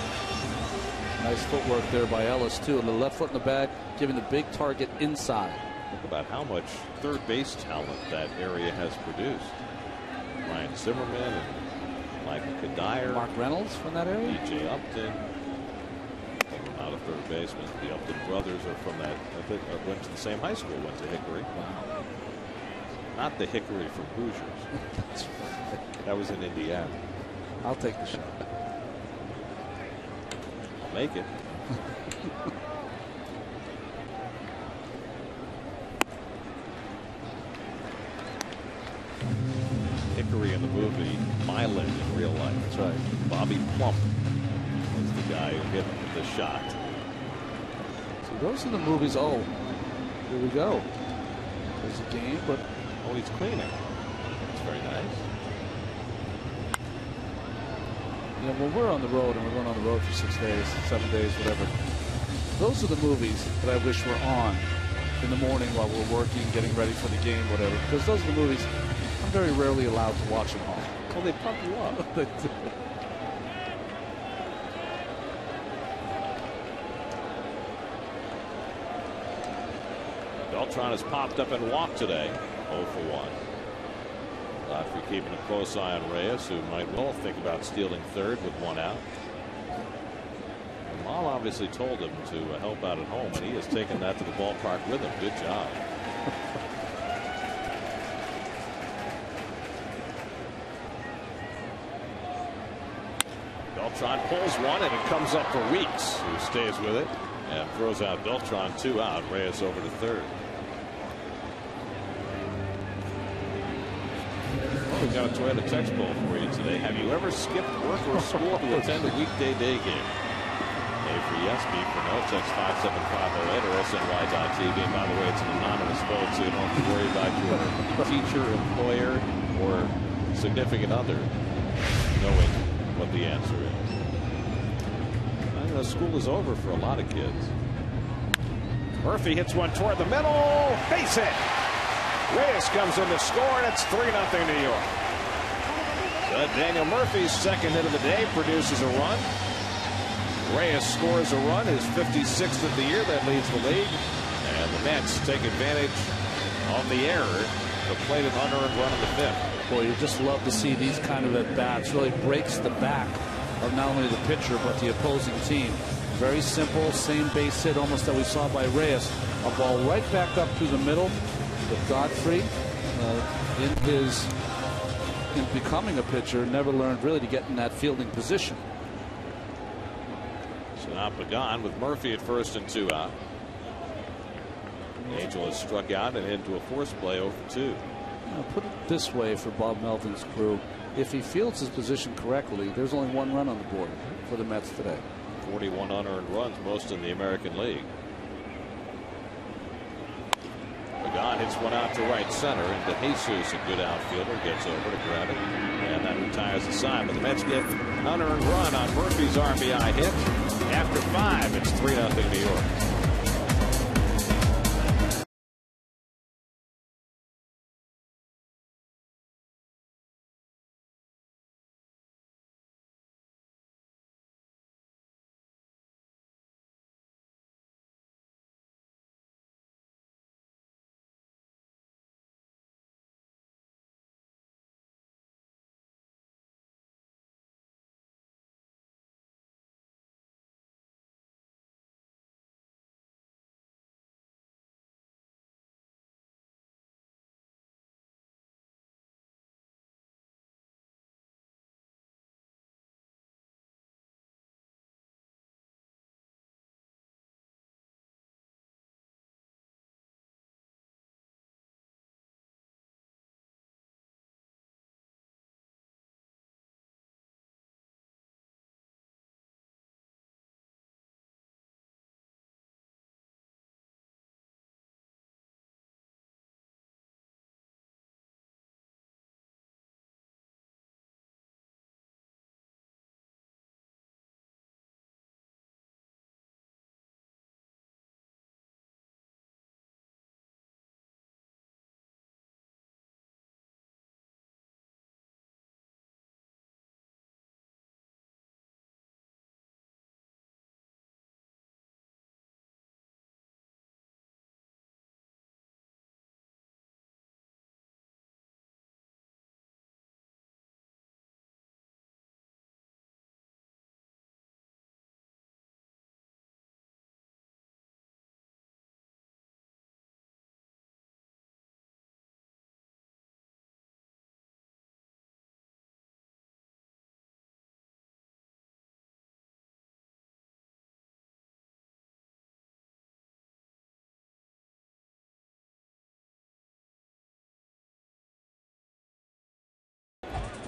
Nice footwork there by Ellis, too. The left foot in the bag, giving the big target inside. Think about how much third base talent that area has produced. Ryan Zimmerman and Michael Kadire. Mark Reynolds from that area? DJ Upton. Not a third baseman. The Upton brothers are from that. Went to the same high school, went to Hickory. Wow. Not the Hickory from Hoosiers. That was in Indiana. I'll take the shot. I'll make it. Hickory in the movie, Myland in real life. That's right. Bobby Plump was the guy who hit the shot. So those are the movies. Oh, here we go. There's a game, but oh, he's cleaning. That's very nice. You know, when we're on the road, and we're going on the road for 6 days, 7 days, whatever, those are the movies that I wish were on in the morning while we're working, getting ready for the game, whatever. Because those are the movies I'm very rarely allowed to watch at home. Well, they pump you up. Beltran has popped up and walked today. 0 for 1. Godfrey keeping a close eye on Reyes, who might well think about stealing third with 1 out. Mom obviously told him to help out at home, and he has taken that to the ballpark with him. Good job. Beltran pulls one, and it comes up for Weeks, who stays with it and throws out Beltran. 2 out. Reyes over to third. We've got a Toyota text poll for you today. Have you ever skipped work or school to attend a weekday day game? A for yes, B for no. Text 57508 or SNY.TV. And by the way, it's an anonymous vote, so you don't have to worry about your teacher, employer, or significant other knowing what the answer is. I know school is over for a lot of kids. Murphy hits one toward the middle. Base hit. Reyes comes in to score, and it's 3-0 New York. Daniel Murphy's second hit of the day produces a run. Reyes scores a run, his 56th of the year. That leads the league. And the Mets take advantage of the error to play an unearned run in the 5th. Boy, you just love to see these kind of at-bats. Really breaks the back of not only the pitcher, but the opposing team. Very simple, same base hit almost that we saw by Reyes. A ball right back up through the middle. But Godfrey, in becoming a pitcher, never learned really to get in that fielding position. So now Pagan with Murphy at first and 2 out. Angel has struck out and into a force play 0 for 2. Now, put it this way for Bob Melvin's crew. If he fields his position correctly, there's only 1 run on the board for the Mets today. 41 unearned runs, most in the American League. Pagan hits one out to right center, and DeJesus, a good outfielder, gets over to grab it, and that retires the side. But the Mets get an unearned run on Murphy's RBI hit. After 5, it's 3-0 New York.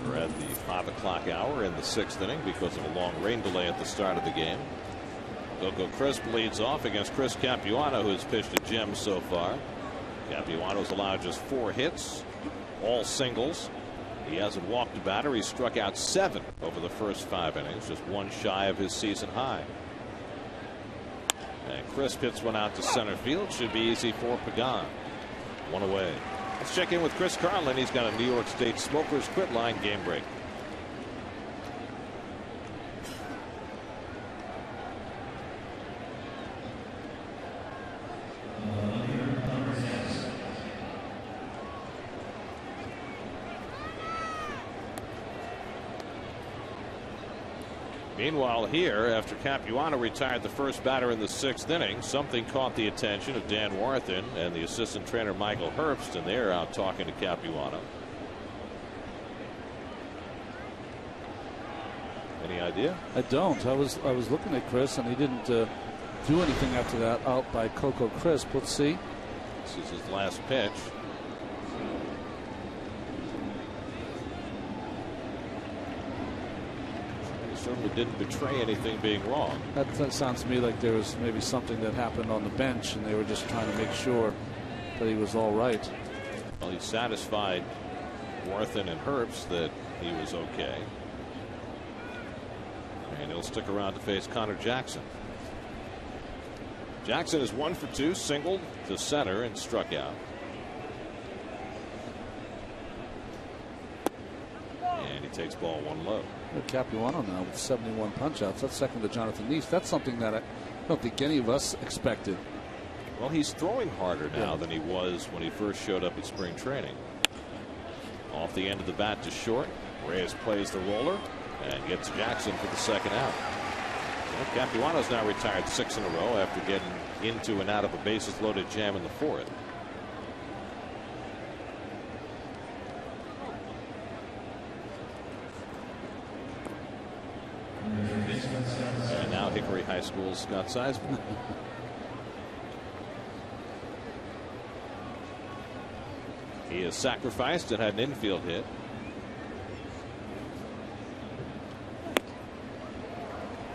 We're at the 5 o'clock hour in the 6th inning because of a long rain delay at the start of the game. Coco Crisp leads off against Chris Capuano, who has pitched a gem so far. Capuano's allowed just 4 hits, all singles. He hasn't walked a batter. He struck out 7 over the first 5 innings, just 1 shy of his season high. And Crisp hits one out to center field. Should be easy for Pagan. 1 away. Let's check in with Chris Carlin. He's got a New York State Smokers Quit Line game break. Meanwhile, here, after Capuano retired the first batter in the 6th inning, something caught the attention of Dan Warthen and the assistant trainer Michael Herbst, and they're out talking to Capuano. Any idea? I don't. I was looking at Chris, and he didn't do anything after that. Out by Coco Crisp. Let's see. This is his last pitch. Certainly didn't betray anything being wrong. That sounds to me like there was maybe something that happened on the bench, and they were just trying to make sure that he was all right. Well, he satisfied Warthen and Herbst that he was okay. And he'll stick around to face Connor Jackson. Jackson is 1 for 2, singled to center and struck out. And he takes ball 1 low. Capuano now with 71 punch-outs. That's second to Jonathan Neese. That's something that I don't think any of us expected. Well, he's throwing harder now than he was when he first showed up at spring training. Off the end of the bat to short. Reyes plays the roller and gets Jackson for the second out. Well, Capuano's now retired 6 in a row after getting into and out of a bases loaded jam in the 4th. And now Hickory High School's Scott Sizemore. He is sacrificed and had an infield hit.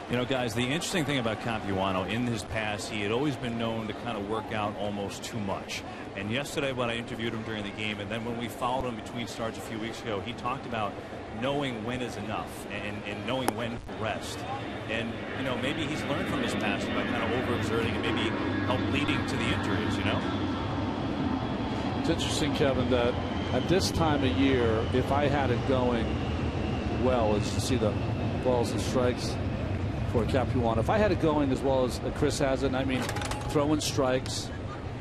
You know, guys, the interesting thing about Capuano, in his past, he had always been known to kind of work out almost too much. And yesterday when I interviewed him during the game, and then when we followed him between starts a few weeks ago, he talked about knowing when is enough and knowing when to rest. And, you know, maybe he's learned from his past by kind of overexerting and maybe help leading to the injuries, you know? It's interesting, Kevin, that at this time of year, if I had it going well, as you see the balls and strikes for Capuano, if I had it going as well as Chris has it, I mean, throwing strikes,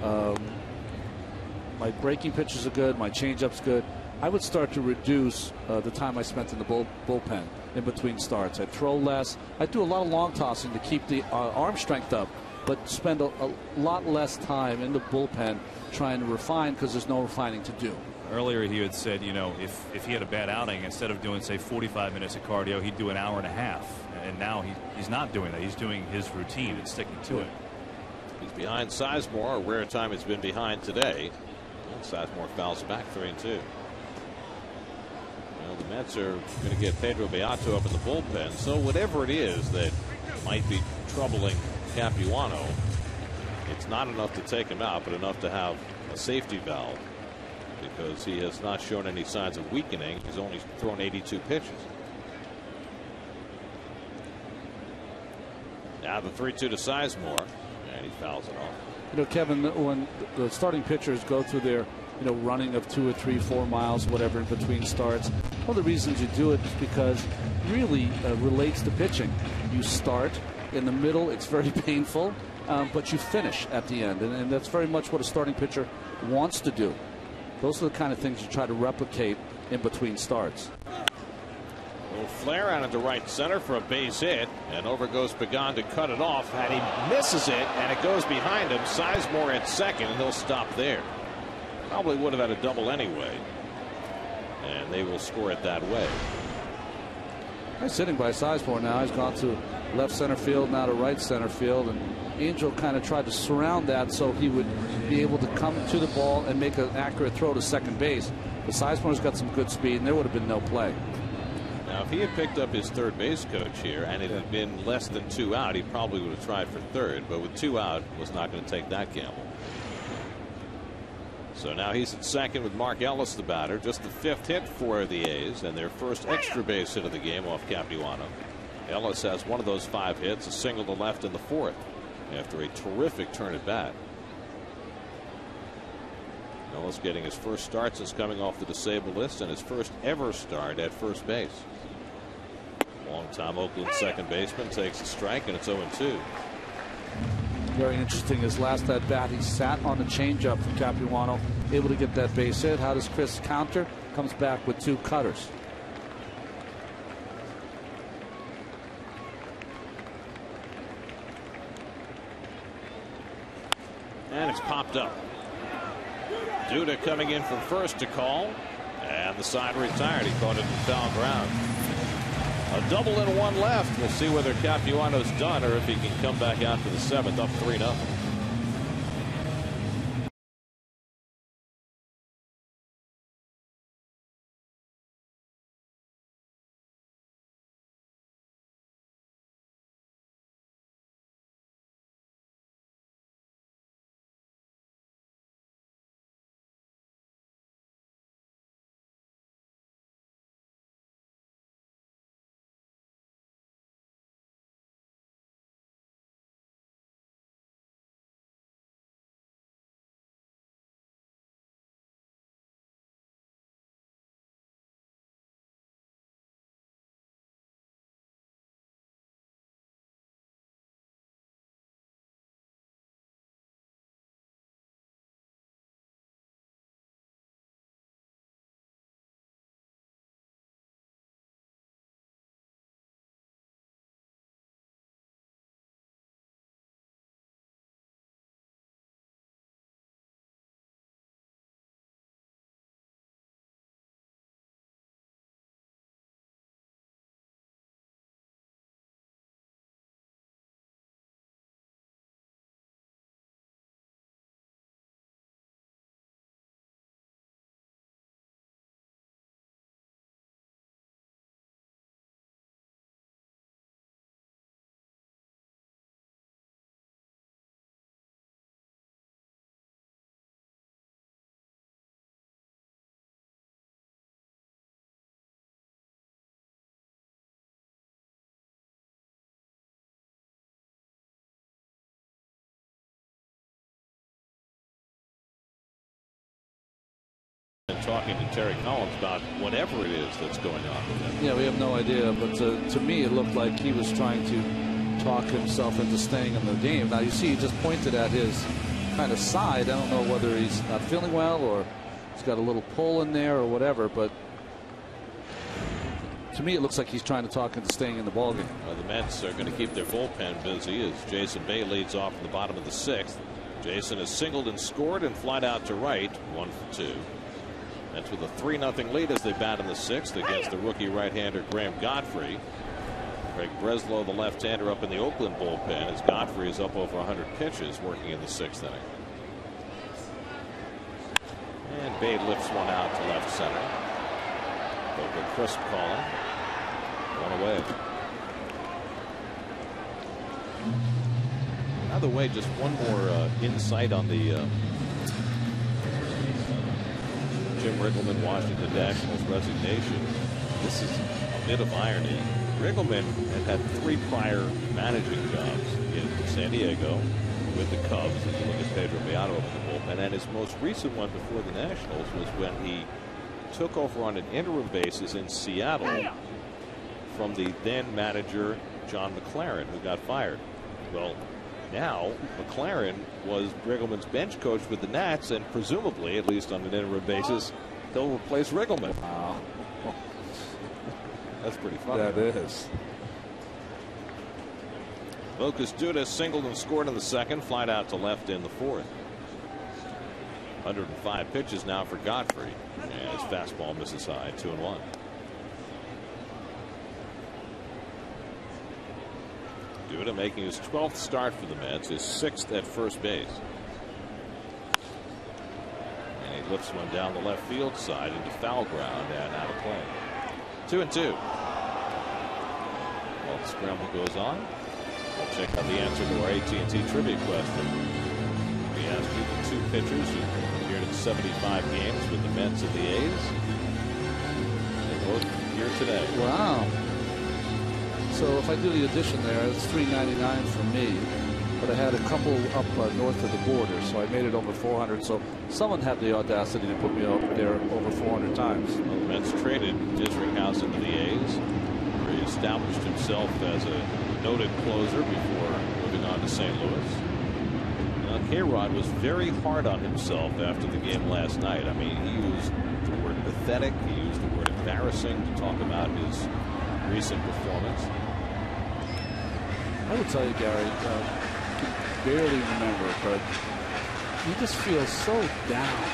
my breaking pitches are good, my changeup's good, I would start to reduce the time I spent in the bullpen in between starts. I'd throw less. I'd do a lot of long tossing to keep the arm strength up, but spend a lot less time in the bullpen trying to refine, because there's no refining to do. Earlier he had said, you know, if he had a bad outing, instead of doing, say, 45 minutes of cardio, he'd do an hour and a half. And now he's not doing that. He's doing his routine and sticking to it. He's behind Sizemore. A rare time he's been behind today. And Sizemore fouls back 3-2. Well, the Mets are going to get Pedro Beato up in the bullpen. So whatever it is that might be troubling Capuano, it's not enough to take him out, but enough to have a safety valve, because he has not shown any signs of weakening. He's only thrown 82 pitches. Now the 3-2 to Sizemore, and he fouls it off. You know, Kevin, when the starting pitchers go through their, you know, running of 2 or 3, 4 miles, whatever, in between starts, one of the reasons you do it is because it really relates to pitching. You start in the middle, it's very painful, but you finish at the end, and that's very much what a starting pitcher wants to do. Those are the kind of things you try to replicate in between starts. A little flare out into right center for a base hit, and over goes Pagan to cut it off, and he misses it, and it goes behind him. Sizemore at second, and he'll stop there. Probably would have had a double anyway, and they will score it that way. He's sitting by Sizemore now. He's gone to left center field, now to right center field, and Angel kind of tried to surround that so he would be able to come to the ball and make an accurate throw to second base. But Sizemore's got some good speed, and there would have been no play. Now, if he had picked up his third base coach here and it had been less than 2 out, he probably would have tried for third, but with 2 out, was not going to take that gamble. So now he's at second with Mark Ellis, the batter. Just the 5th hit for the A's, and their first extra base hit of the game off Capuano. Ellis has one of those 5 hits, a single to left in the 4th, after a terrific turn at bat. Ellis getting his first start since coming off the disabled list, and his first ever start at first base. Long-time Oakland second baseman takes a strike, and it's 0-2. Very interesting. His last at bat, he sat on the changeup from Capuano, able to get that base hit. How does Chris counter? Comes back with 2 cutters. And it's popped up. Duda coming in from first to call. And the side retired. He caught it in foul ground. A double and one left. We'll see whether Capuano's done or if he can come back out for the seventh, up 3-0. Talking to Terry Collins about whatever it is that's going on with him. Yeah, we have no idea, but to me it looked like he was trying to talk himself into staying in the game. Now you see he just pointed at his kind of side. I don't know whether he's not feeling well or he's got a little pull in there or whatever, but to me it looks like he's trying to talk into staying in the ballgame. The Mets are going to keep their bullpen busy as Jason Bay leads off in the bottom of the sixth. Jason has singled and scored and flied out to right, 1 for 2. That's with a 3-0 lead as they bat in the sixth against the rookie right-hander Graham Godfrey. Craig Breslow, the left-hander, up in the Oakland bullpen as Godfrey is up over 100 pitches working in the sixth inning. And Bade lifts one out to left center. Local crisp calling. One away. By the way, just one more insight on the Jim Riggleman, Washington Nationals resignation. This is a bit of irony. Riggleman had 3 prior managing jobs in San Diego with the Cubs. If you look at Pedro Beato over the bullpen, and his most recent one before the Nationals was when he took over on an interim basis in Seattle from the then manager John McLaren, who got fired. Well, now McLaren was Riggleman's bench coach with the Nats, and presumably, at least on an interim basis, he'll replace Riggleman. Wow. That's pretty funny. That is. Lucas Duda singled and scored in the second, flied out to left in the fourth. 105 pitches now for Godfrey, and his fastball misses high, 2-1. Duda making his 12th start for the Mets, his 6th at first base. And he lifts one down the left field side into foul ground and out of play. 2-2. While the scramble goes on, we'll check out the answer to our AT&T trivia question. We asked you the 2 pitchers who appeared in 75 games with the Mets and the A's. They both here today. Wow. So if I do the addition there, it's $3.99 for me, but I had a couple up north of the border, so I made it over 400. So someone had the audacity to put me over there over 400 times. Well, the Mets traded Disringhouse into the A's, where he established himself as a noted closer before moving on to St. Louis. K-Rod was very hard on himself after the game last night. I mean, he used the word pathetic, he used the word embarrassing to talk about his recent performance. I would tell you, Gary, barely remember it, but you just feel so down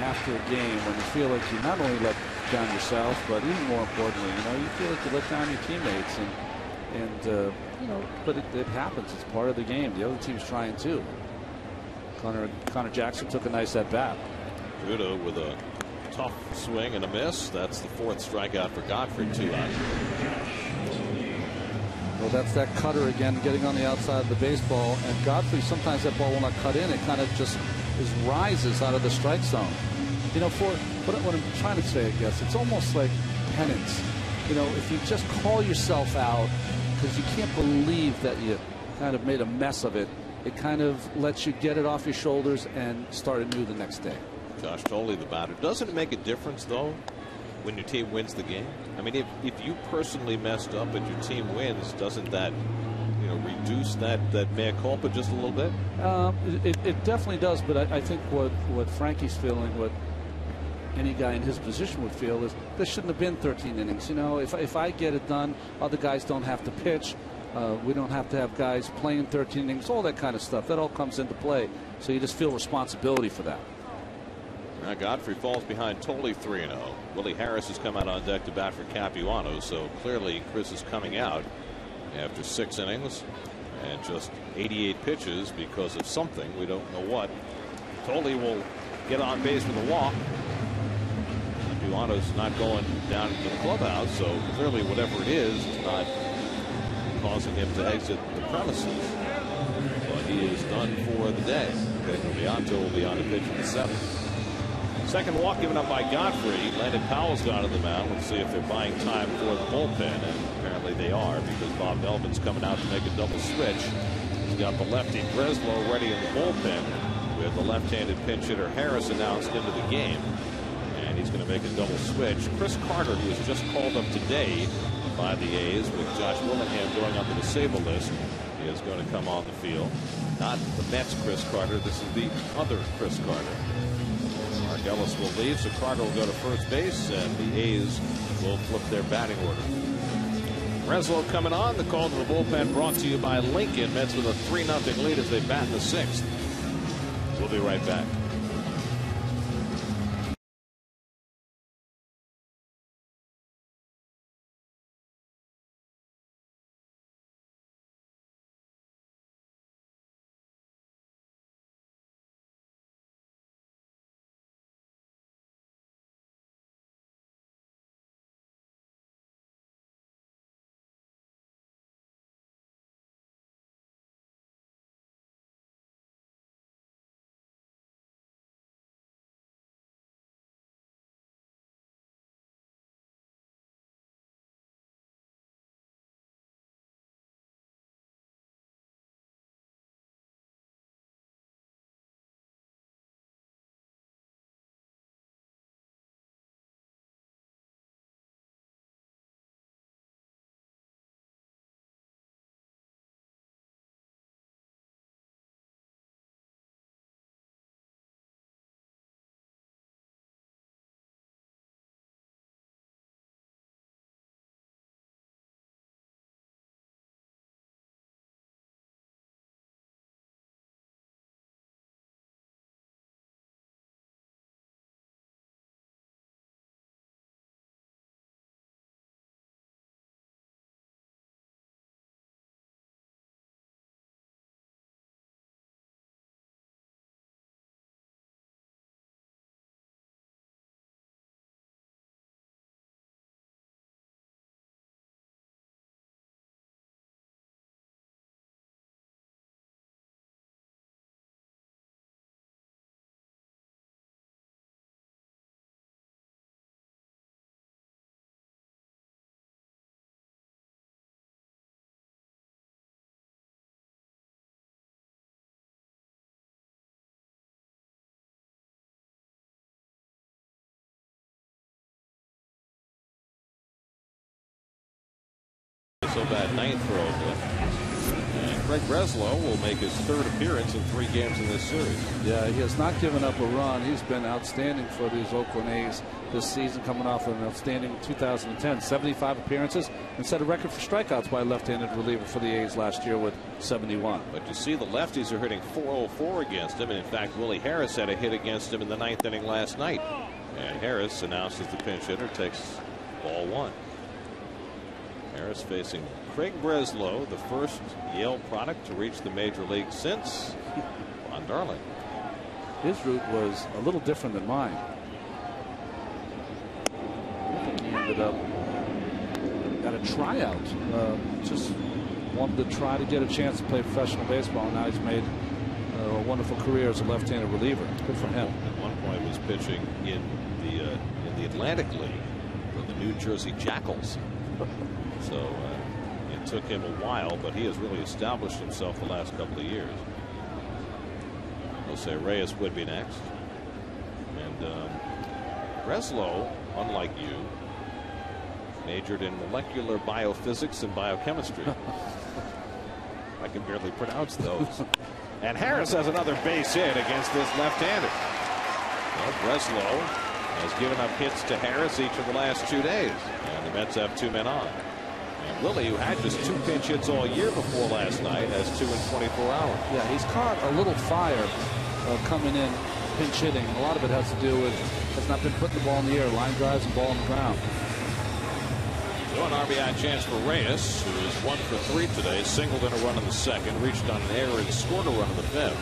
after a game when you feel like you not only let down yourself, but even more importantly, you feel like you let down your teammates, and but it happens. It's part of the game. The other team's trying too. Connor Jackson took a nice at bat. Judah with a tough swing and a miss. That's the 4th strikeout for Godfrey. 2 out. Well, that's that cutter again, getting on the outside of the baseball. And Godfrey, sometimes that ball will not cut in. It kind of just rises out of the strike zone. For what I'm trying to say, I guess, it's almost like penance. If you just call yourself out because you can't believe that you kind of made a mess of it, it kind of lets you get it off your shoulders and start anew the next day. Josh Tolley, the batter. Doesn't it make a difference, though, when your team wins the game? I mean, if you personally messed up and your team wins, doesn't that, reduce that mea culpa just a little bit? It definitely does, but I think what Frankie's feeling, what any guy in his position would feel, is there shouldn't have been 13 innings. If I get it done, other guys don't have to pitch. We don't have to have guys playing 13 innings, all that kind of stuff. That all comes into play. So you just feel responsibility for that. Now Godfrey falls behind Tolley 3-0. Willie Harris has come out on deck to bat for Capuano. So clearly Chris is coming out after 6 innings and just 88 pitches because of something. We don't know what. Tolley will get on base with a walk. Capuano's not going down into the clubhouse, so clearly whatever it is not causing him to exit the premises. But he is done for the day. Beato will be on the pitch in the 7th. Second walk given up by Godfrey. Landon Powell's gone to the mound. Let's see if they're buying time for the bullpen, and apparently they are, because Bob Melvin's coming out to make a double switch. He's got the lefty Breslow ready in the bullpen with the left-handed pinch hitter Harris announced into the game, and he's going to make a double switch. Chris Carter, who was just called up today by the A's with Josh Willingham going on the disabled list, is going to come on the field. Not the Mets Chris Carter. This is the other Chris Carter. Mark Ellis will leave, so Carter will go to first base, and the A's will flip their batting order. Breslow coming on. The call to the bullpen brought to you by Lincoln. Mets with a 3-0 lead as they bat in the 6th. We'll be right back. So bad, 9th for Oakland. And Craig Breslow will make his third appearance in 3 games in this series. Yeah, he has not given up a run. He's been outstanding for these Oakland A's this season, coming off an outstanding 2010. 75 appearances and set a record for strikeouts by a left-handed reliever for the A's last year with 71. But you see the lefties are hitting .404 against him. And in fact, Willie Harris had a hit against him in the 9th inning last night. And Harris, announced as the pinch hitter, takes ball 1. Harris facing Craig Breslow, the first Yale product to reach the major league since Ron Darling. His route was a little different than mine. I think he ended up at a tryout. Just wanted to try to get a chance to play professional baseball. Now he's made a wonderful career as a left-handed reliever. Good for him. At one point, was pitching in the Atlantic League for the New Jersey Jackals. So it took him a while, but he has really established himself the last couple of years. Jose Reyes would be next. And Breslow, unlike you, majored in molecular biophysics and biochemistry. I can barely pronounce those. And Harris has another base hit against this left-hander. Well, Breslow has given up hits to Harris each of the last 2 days. And the Mets have 2 men on. And Willie, who had just 2 pinch hits all year before last night, has 2 in 24 hours. Yeah, he's caught a little fire coming in pinch hitting. A lot of it has to do with has not been putting the ball in the air, line drives and ball on the ground. So an RBI chance for Reyes, who is 1 for 3 today, singled in a run in the 2nd, reached on an error and scored a run in the 5th.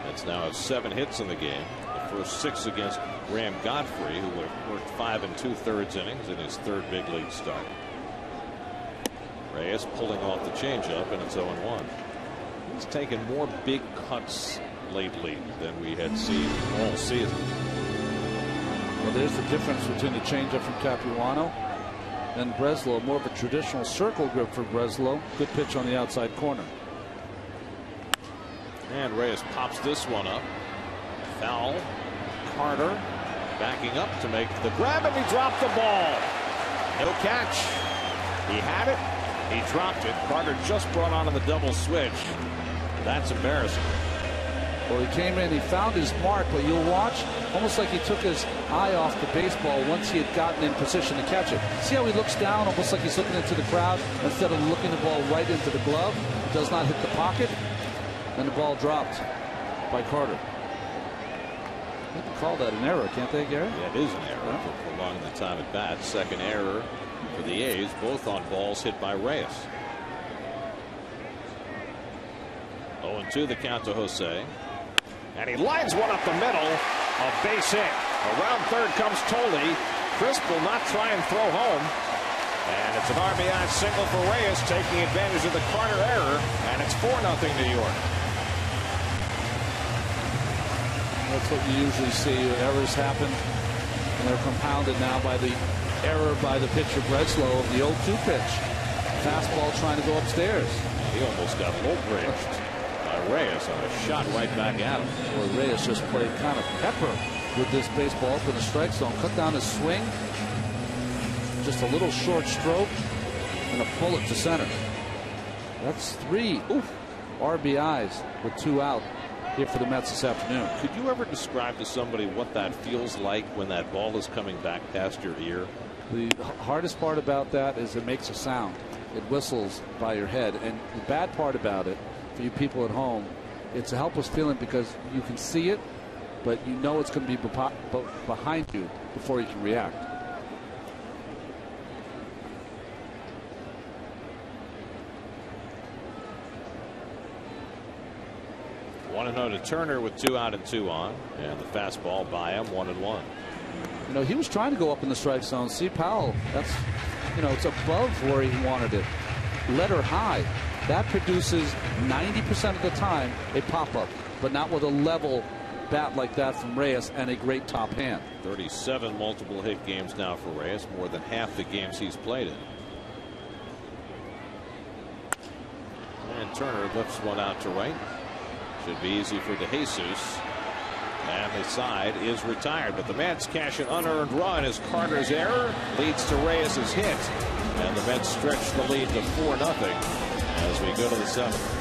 Mets now have 7 hits in the game. The first 6 against Graham Godfrey, who worked 5 2/3 innings in his 3rd big league start. Reyes pulling off the changeup, and it's 0-1. He's taken more big cuts lately than we had seen all season. Well, there's the difference between the changeup from Capuano and Breslow. More of a traditional circle grip for Breslow. Good pitch on the outside corner. And Reyes pops this one up. Foul. Carter backing up to make the grab, and he dropped the ball. No catch. He had it. He dropped it. Carter just brought on the double switch. That's embarrassing. Well, he came in, he found his mark, but you'll watch almost like he took his eye off the baseball once he had gotten in position to catch it. See how he looks down, almost like he's looking into the crowd instead of looking the ball right into the glove. Does not hit the pocket, and the ball dropped by Carter. They can call that an error, can't they, Gary? Yeah, it is an error for prolonging the time at bat. 2nd error for the A's, both on balls hit by Reyes. 0-2 the count to Jose. And he lines one up the middle. A base hit. Around third comes Tolley. Crisp will not try and throw home. And it's an RBI single for Reyes, taking advantage of the Carter error. And it's 4-0 New York. That's what you usually see. Errors happen, and they're compounded now by the error by the pitcher Breslow of the 0-2 pitch. Fastball trying to go upstairs. He almost got low bridged by Reyes on a shot right back at him. Well, Reyes just played kind of pepper with this baseball up in the strike zone. Cut down his swing. Just a little short stroke and a bullet to center. That's 3 RBIs with 2 out here for the Mets this afternoon. Could you ever describe to somebody what that feels like when that ball is coming back past your ear? The hardest part about that is it makes a sound. It whistles by your head. And the bad part about it, for you people at home, it's a helpless feeling because you can see it, but you know it's going to be behind you before you can react. One and 0 to Turner with 2 out and 2 on, and the fastball by him 1-1. You know, he was trying to go up in the strike zone. See Powell, that's, you know, it's above where he wanted it. Letter high. That produces 90% of the time a pop-up, but not with a level bat like that from Reyes and a great top hand. 37 multiple hit games now for Reyes, more than half the games he's played in. And Turner lifts one out to right. Should be easy for DeJesus. And Stanley side is retired. But the Mets cash an unearned run as Carter's error leads to Reyes's hit. And the Mets stretch the lead to 4-0 as we go to the 7th.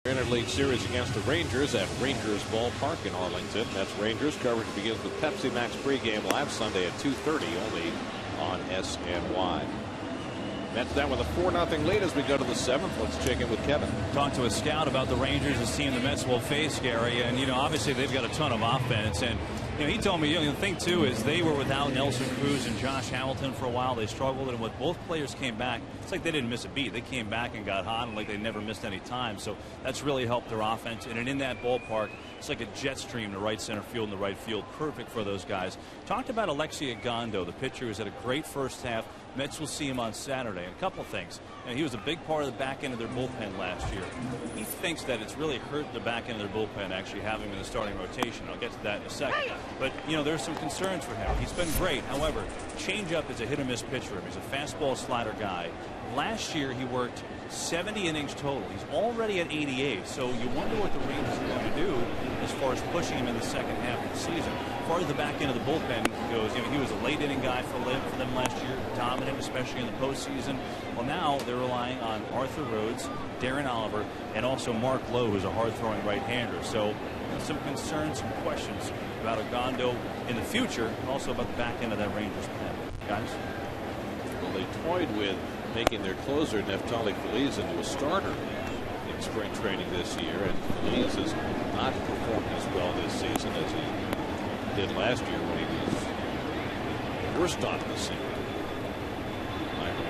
Interleague series against the Rangers at Rangers Ballpark in Arlington. That's Rangers. Coverage begins with Pepsi Max pregame live Sunday at 2:30 only on SNY. Mets down with a 4-0 lead as we go to the 7th. Let's check in with Kevin. Talked to a scout about the Rangers, this team the Mets will face, Gary, and obviously they've got a ton of offense, and he told me the thing too is they were without Nelson Cruz and Josh Hamilton for a while. They struggled, and when both players came back, it's like they didn't miss a beat. They came back and got hot, and like they never missed any time. So that's really helped their offense, and in that ballpark, it's like a jet stream to right center field and the right field, perfect for those guys. Talked about Alexi Ogando, the pitcher who's had a great first half. Mets will see him on Saturday. And a couple things. He was a big part of the back end of their bullpen last year. He thinks that it's really hurt the back end of their bullpen actually having him in the starting rotation. I'll get to that in a second. But, there's some concerns for him. He's been great. However, changeup is a hit-or-miss pitch for him. He's a fastball slider guy. Last year, he worked 70 innings total. He's already at 88. So you wonder what the Rangers are going to do as far as pushing him in the second half of the season. As far as the back end of the bullpen goes, he was a late inning guy for them last year, dominant, especially in the postseason. Well, now they're relying on Arthur Rhodes, Darren Oliver, and also Mark Lowe, who's a hard-throwing right-hander. So some concerns, some questions about Ogando in the future, and also about the back end of that Rangers pen. Guys? Well, they toyed with making their closer, Neftali Feliz, into a starter in spring training this year, and Feliz has not performed as well this season as he did last year when he was worst on the scene.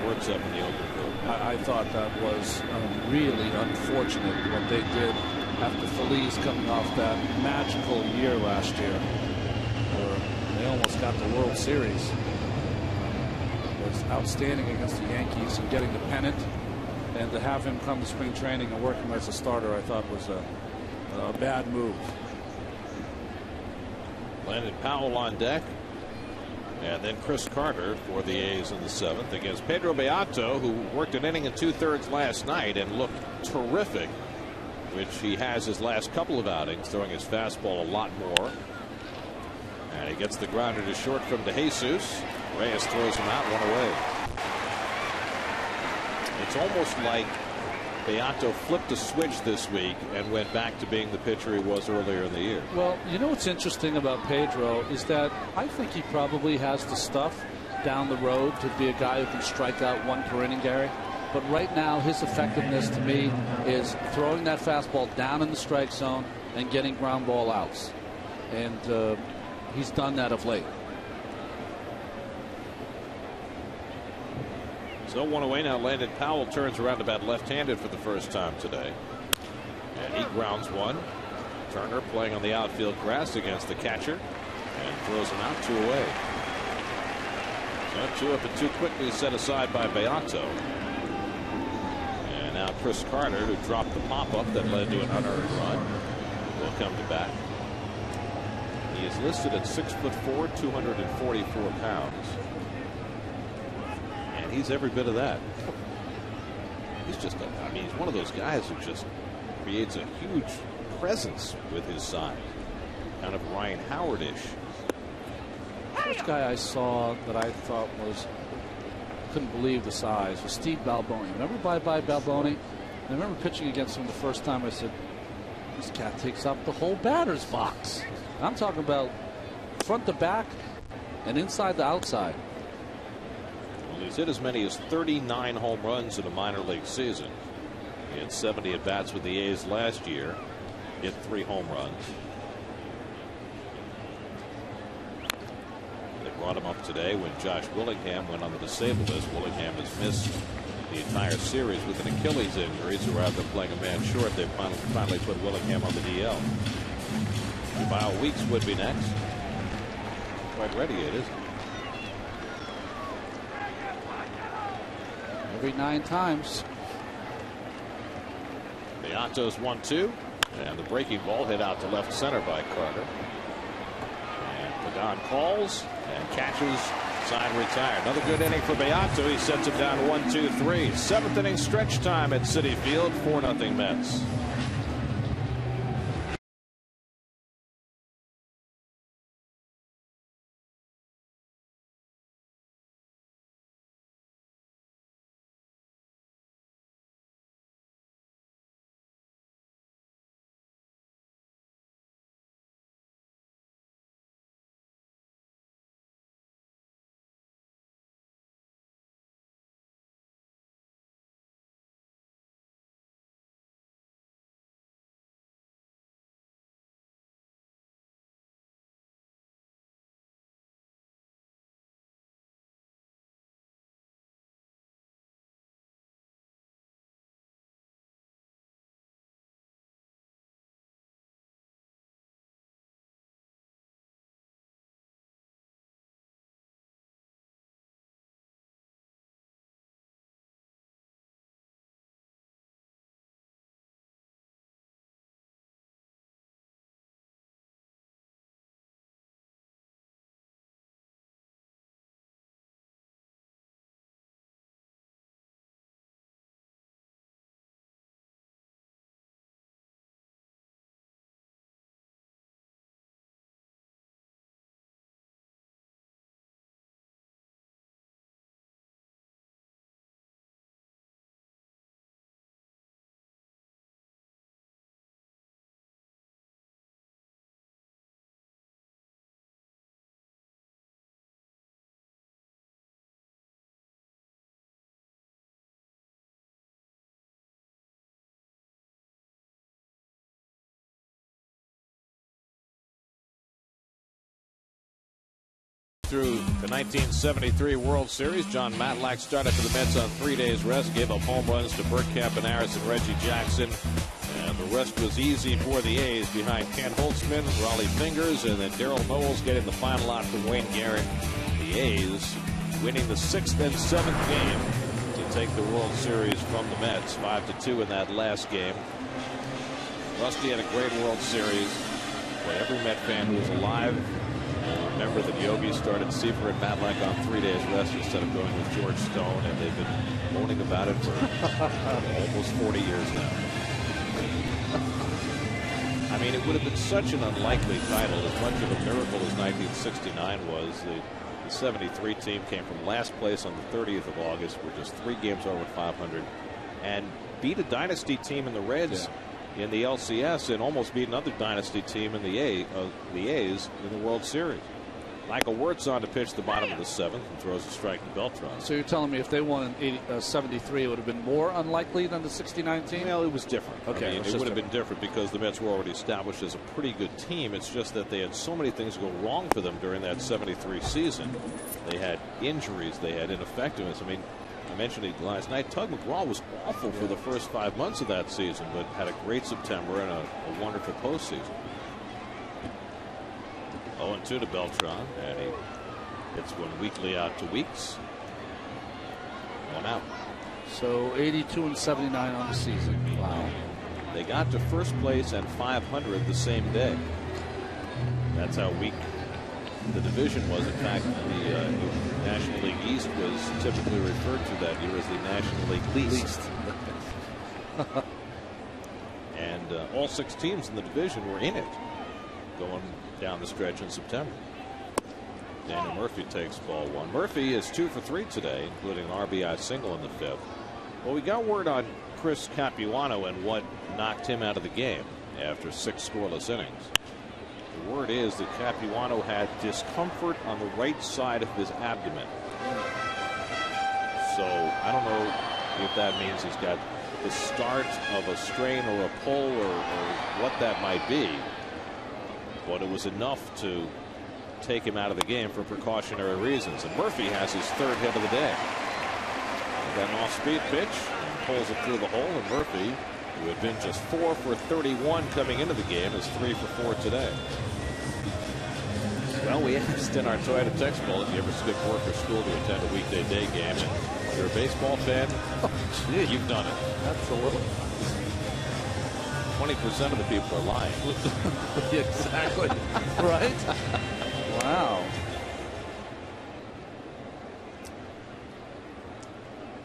Works up in the open field. I thought that was really unfortunate what they did after Feliz coming off that magical year last year, where they almost got the World Series. Was outstanding against the Yankees and getting the pennant, and to have him come to spring training and work him as a starter, I thought was a bad move. Landon Powell on deck. And then Chris Carter for the A's in the 7th against Pedro Beato, who worked an inning and 2/3 last night and looked terrific, which he has his last couple of outings, throwing his fastball a lot more. And he gets the grounder to short from DeJesus. Reyes throws him out, 1 away. It's almost like Beato flipped a switch this week and went back to being the pitcher he was earlier in the year. Well, what's interesting about Pedro is that I think he probably has the stuff down the road to be a guy who can strike out 1 per inning, Gary. But right now, his effectiveness to me is throwing that fastball down in the strike zone and getting ground ball outs. And he's done that of late. So 1 away now. Landon Powell turns around to bat left-handed for the first time today. And he grounds one. Turner playing on the outfield grass against the catcher and throws him out 2 away. So 2 up and 2 quickly set aside by Beato. And now Chris Carter, who dropped the pop-up that led to an unearned run, will come to bat. He is listed at 6'4", 244 pounds. And he's every bit of that. He's just, I mean, he's one of those guys who just creates a huge presence with his size. Kind of Ryan Howard-ish. First guy I saw that I thought was, couldn't believe the size, was Steve Balboni. Remember Bye-Bye Balboni? I remember pitching against him the first time. I said, this cat takes up the whole batter's box. I'm talking about front to back and inside to outside. Well, he's hit as many as 39 home runs in a minor league season. He had 70 at bats with the A's last year. Hit 3 home runs. They brought him up today when Josh Willingham went on the disabled list. Willingham has missed the entire series with an Achilles injury, so rather than playing a man short, they finally put Willingham on the DL. Kyle Weeks would be next. Quite ready yet, isn't he? Every 9 times. Beato's 1-2, and the breaking ball hit out to left center by Carter. And Pagan calls and catches. Sign retired. Another good inning for Beato. He sets him down 1-2-3. 7th inning stretch time at Citi Field. 4-0 Mets. Through the 1973 World Series, John Matlack started for the Mets on 3 days rest, gave up home runs to Burt Campaneris and Reggie Jackson, and the rest was easy for the A's behind Ken Holtzman, Raleigh Fingers, and then Darrell Knowles getting the final out from Wayne Garrett. The A's winning the 6th and 7th game to take the World Series from the Mets, 5-2 in that last game. Rusty had a great World Series. Boy, every Met fan who was alive remember that Yogi started Seaver and Matlack on 3 days rest instead of going with George Stone, and they've been moaning about it for almost 40 years now. I mean, it would have been such an unlikely title, as much of a miracle as 1969 was. The 73 team came from last place on the 30th of August. We're just 3 games over 500, and beat a dynasty team in the Reds in the LCS, and almost beat another dynasty team in the A's in the World Series. Michael Wirtz on to pitch the bottom of the 7th and throws a strike to Beltran. So you're telling me if they won in 73, it would have been more unlikely than the 69 team? Well, it was different. Okay, I mean, it would have been different because the Mets were already established as a pretty good team. It's just that they had so many things go wrong for them during that 73 season. They had injuries. They had ineffectiveness. I mean, I mentioned it last night. Tug McGraw was awful for the first 5 months of that season, but had a great September and a wonderful postseason. 0-2 to Beltran, and he hits one weakly out to Weeks. 1 out. So 82 and 79 on the season. Wow. They got to first place and 500 the same day. That's how weak the division was. In fact, the National League East was typically referred to that year as the National League Least. And all 6 teams in the division were in it going down the stretch in September. Daniel Murphy takes ball 1. Murphy is 2 for 3 today, including an RBI single in the 5th. Well, we got word on Chris Capuano and what knocked him out of the game after 6 scoreless innings. The word is that Capuano had discomfort on the right side of his abdomen. So I don't know if that means he's got the start of a strain or a pull or what that might be. But it was enough to take him out of the game for precautionary reasons. And Murphy has his 3rd hit of the day. Got an off-speed pitch and pulls it through the hole. And Murphy, who had been just 4 for 31 coming into the game, is 3 for 4 today. Well, we asked in our Toyota text poll if you ever skipped work or school to attend a weekday day game. And if you're a baseball fan, you've done it. Absolutely. 20% of the people are lying. Exactly. Right? Wow.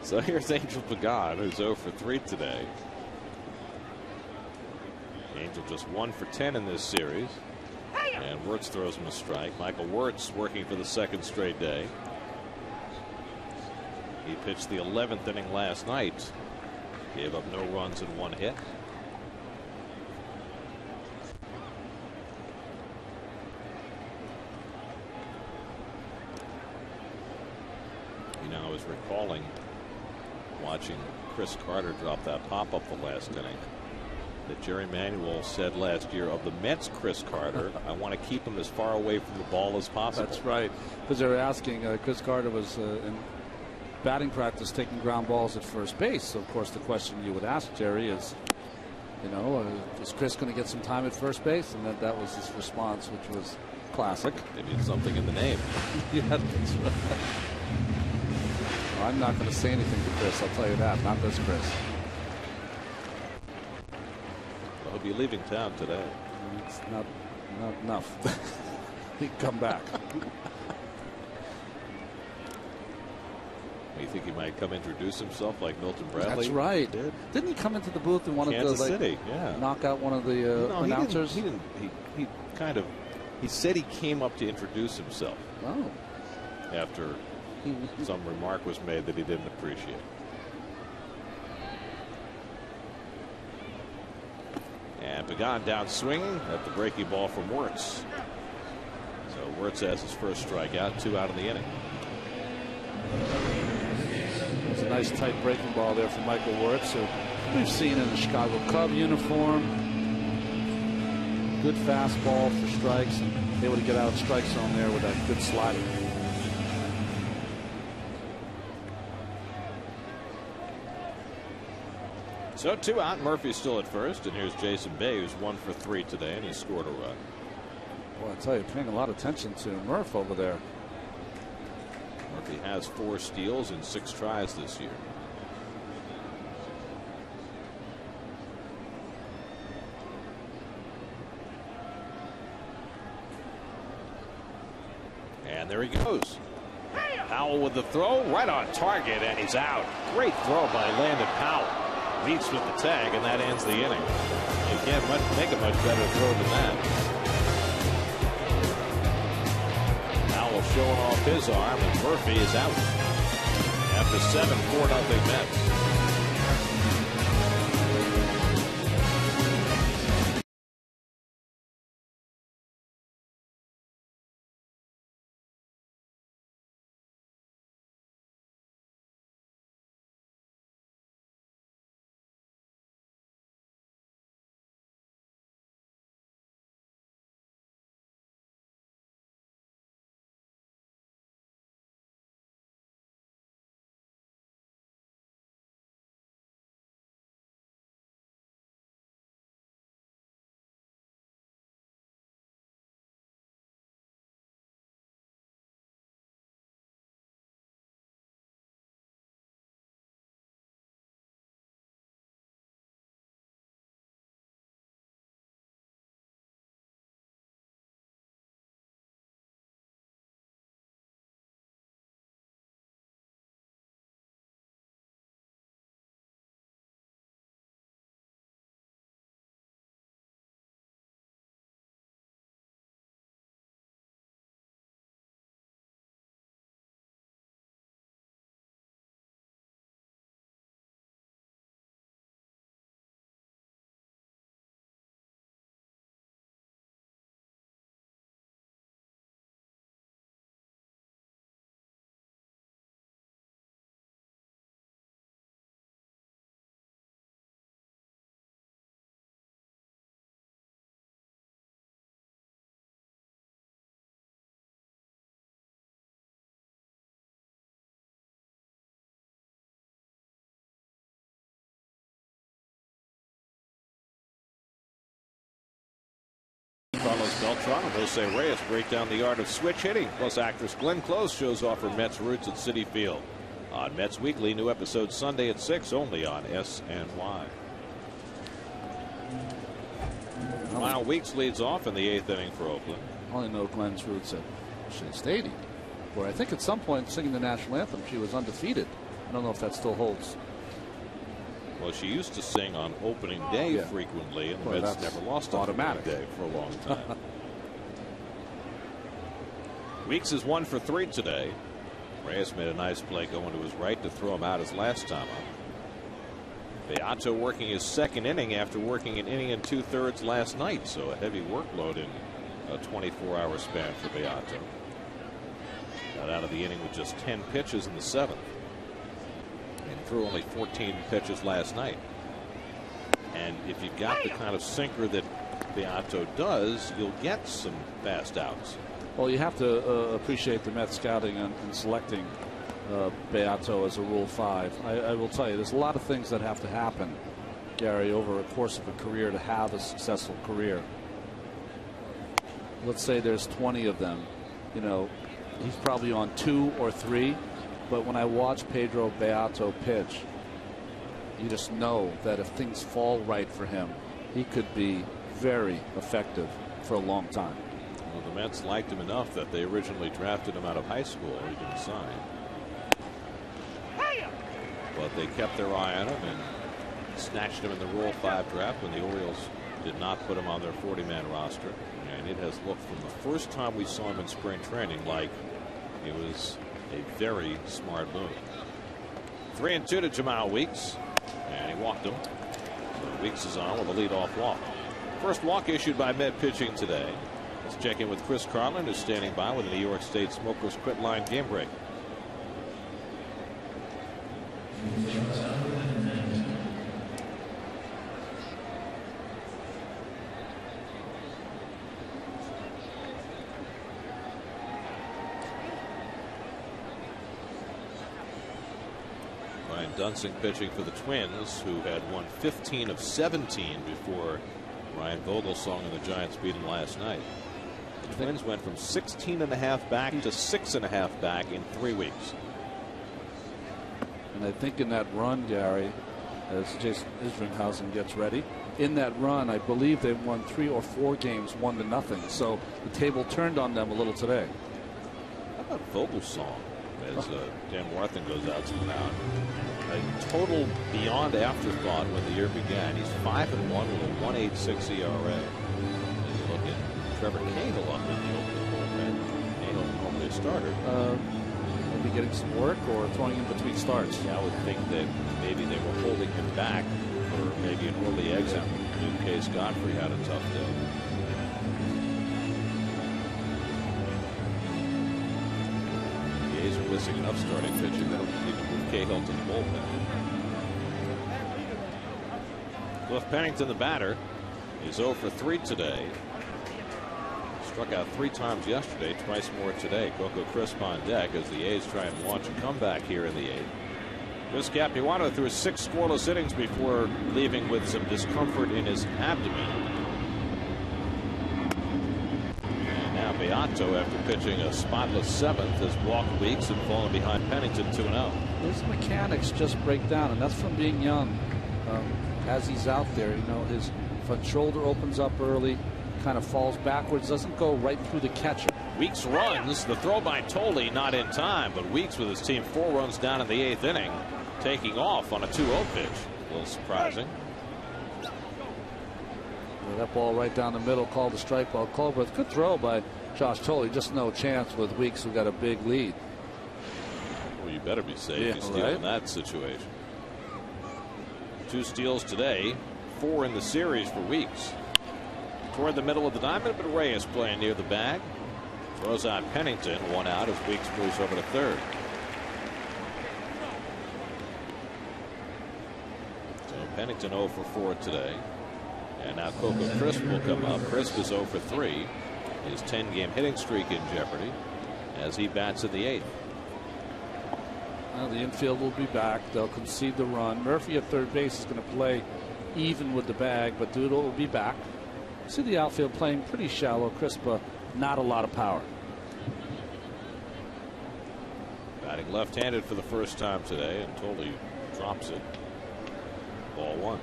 So here's Angel Pagan, who's 0 for 3 today. Angel just 1 for 10 in this series. And Wirtz throws him a strike. Michael Wirtz working for the 2nd straight day. He pitched the 11th inning last night. Gave up no runs and 1 hit. You know, I was recalling watching Chris Carter drop that pop-up the last inning that Jerry Manuel said last year of the Mets Chris Carter, I want to keep him as far away from the ball as possible. That's right. Because they were asking, Chris Carter was in batting practice taking ground balls at first base. So, of course, the question you would ask Jerry is, you know, is Chris going to get some time at first base? And that was his response, which was classic. Maybe it's something in the name. Yeah, that's right. Well, I'm not going to say anything to Chris, I'll tell you that. Not this Chris. He'll be leaving town today. It's not enough. He can come back. You think he might come introduce himself like Milton Bradley? That's right. Didn't he come into the booth and wanted Kansas to City, yeah, knock out one of the announcers? He didn't. He said he came up to introduce himself. Oh. After some remark was made that he didn't appreciate. And Pagan down swinging at the breaking ball from Wirtz. So Wirtz has his first strikeout, 2 out of the inning. It's a nice tight breaking ball there from Michael Wirtz, who we've seen in the Chicago Cub uniform. Good fastball for strikes, and able to get out of strike zone there with that good slider. So 2 out. Murphy's still at first, and here's Jason Bay, who's 1 for 3 today, and he scored a run. Well, I tell you, paying a lot of attention to Murph over there. Murphy has 4 steals in 6 tries this year. And there he goes. Powell with the throw, right on target, and he's out. Great throw by Landon Powell. Leads with the tag, and that ends the inning. You can't make a much better throw than that. Powell showing off his arm, and Murphy is out. After 7, 4-0 Mets. Carlos Beltran and Jose Reyes break down the art of switch hitting. Plus, actress Glenn Close shows off her Mets roots at Citi Field. On Mets Weekly, new episode Sunday at 6, only on SNY. Lyle Weeks leads off in the 8th inning for Oakland. I only know Glenn's roots at Shea Stadium, where I think at some point singing the national anthem she was undefeated. I don't know if that still holds. Well, she used to sing on opening day frequently, and the Mets never lost on opening day for a long time. Weeks is 1 for 3 today. Reyes made a nice play going to his right to throw him out his last time up. Beato working his 2nd inning after working an inning and 2/3 last night, so a heavy workload in a 24-hour span for Beato. Got out of the inning with just 10 pitches in the 7th. And threw only 14 pitches last night. And if you've got the kind of sinker that Beato does, you'll get some fast outs. Well, you have to appreciate the Mets scouting and selecting Beato as a Rule 5. I will tell you, there's a lot of things that have to happen, Gary, over a course of a career to have a successful career. Let's say there's 20 of them. You know, he's probably on 2 or 3. But when I watch Pedro Beato pitch, you just know that if things fall right for him, he could be very effective for a long time. Well, the Mets liked him enough that they originally drafted him out of high school. He didn't sign. But they kept their eye on him and snatched him in the Rule 5 draft when the Orioles did not put him on their 40-man roster. And it has looked from the first time we saw him in spring training like it was a very smart move. 3-2 to Jamal Weeks, and he walked him. So Weeks is on with a leadoff walk. First walk issued by Met pitching today. Let's check in with Chris Carlin, who's standing by with the New York State Smokers Quit Line game break. Dunsing pitching for the Twins, who had won 15 of 17 before Ryan Vogelsong and the Giants beat him last night. The Twins went from 16.5 back to 6.5 back in 3 weeks. And I think in that run, Gary, as Jason Isringhausen gets ready, in that run, I believe they won 3 or 4 games 1-0. So the table turned on them a little today. How about Vogelsong as Dan Warthen goes out to the mound? A total beyond afterthought when the year began. He's 5-1 with a 1.86 ERA. And look at Trevor Cahill up in the opening bullpen. Cahill normally a starter. Maybe getting some work or throwing in between starts. Yeah, I would think that maybe they were holding him back for maybe an early exit. In case Godfrey had a tough day. The A's are missing enough starting pitching. They don't need to move Cahill to the bullpen. Cliff Pennington, the batter, is 0 for 3 today. Struck out 3 times yesterday, twice more today. Coco Crisp on deck as the A's try and launch a comeback here in the 8th. Chris Capuano threw 6 scoreless innings before leaving with some discomfort in his abdomen. And now Beato, after pitching a spotless 7th, has walked Weeks and fallen behind Pennington 2-0. His mechanics just break down, and that's from being young. As he's out there, you know, his front shoulder opens up early, kind of falls backwards, doesn't go right through the catcher. Weeks runs. The throw by Tolley not in time, but Weeks with his team 4 runs down in the 8th inning, taking off on a 2-0 pitch. A little surprising. Well, that ball right down the middle, called a strike ball. Colbert, good throw by Josh Tolley. Just no chance with Weeks, who got a big lead. Well, you better be safe. Yeah, you steal in that situation. 2 steals today, 4 in the series for Weeks. Toward the middle of the diamond, but Reyes playing near the bag. Throws out Pennington, 1 out as Weeks moves over to third. So Pennington 0 for 4 today. And now Coco Crisp will come up. Crisp is 0 for 3. His 10-game hitting streak in jeopardy as he bats in the 8th. Well, the infield will be back. They'll concede the run. Murphy at third base is going to play even with the bag, but Doodle will be back. See the outfield playing pretty shallow, crisp, not a lot of power. Batting left-handed for the first time today, and totally drops it. Ball 1.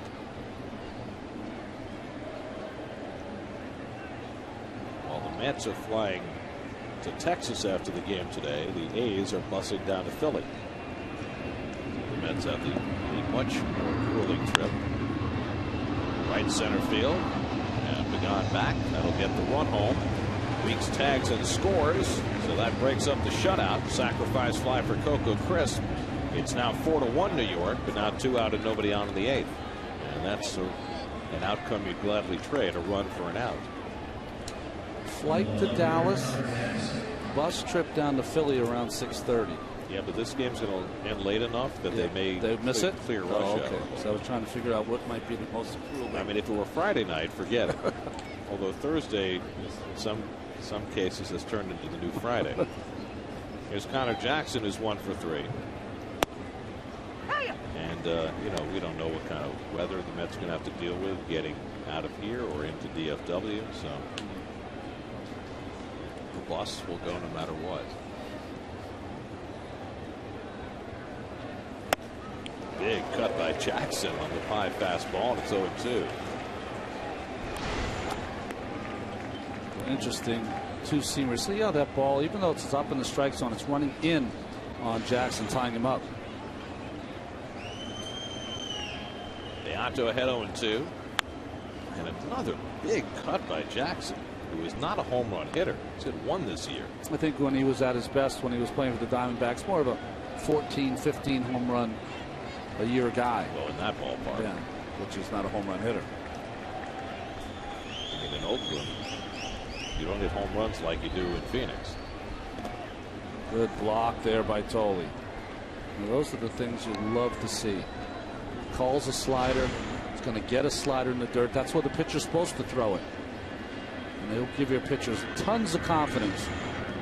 While the Mets are flying to Texas after the game today, the A's are busing down to Philly. The Mets have the much more grueling trip. Right center field, and Begon back. That'll get the run home. Weeks tags and scores, so that breaks up the shutout. Sacrifice fly for Coco Crisp. It's now 4-1 New York, but now 2 out and nobody on in the 8th. And that's an outcome you'd gladly trade, a run for an out. Flight to Dallas, bus trip down to Philly around 6:30. Yeah, but this game's going to end late enough that they may miss it. Clear rush okay. hour. So I was trying to figure out what might be the most cruel. I mean, if it were Friday night, forget it. Although Thursday, in some cases, has turned into the new Friday. Here's Connor Jackson, who's 1 for 3. And you know, we don't know what kind of weather the Mets going to have to deal with getting out of here or into DFW. So the bus will go no matter what. Big cut by Jackson on the high fastball, and it's 0-2. Interesting two-seamer. See how that ball, even though it's up in the strike zone, it's running in on Jackson, tying him up. Beato ahead 0-2. And another big cut by Jackson, who is not a home run hitter. He's hit 1 this year. I think when he was at his best, when he was playing for the Diamondbacks, more of a 14, 15 home run a year guy. Well, in that ballpark. Yeah, which is not a home run hitter. I mean, in Oakland, you don't hit home runs like you do in Phoenix. Good block there by Tolle. Now, those are the things you love to see. Calls a slider. He's going to get a slider in the dirt. That's where the pitcher's supposed to throw it. And they'll give your pitchers tons of confidence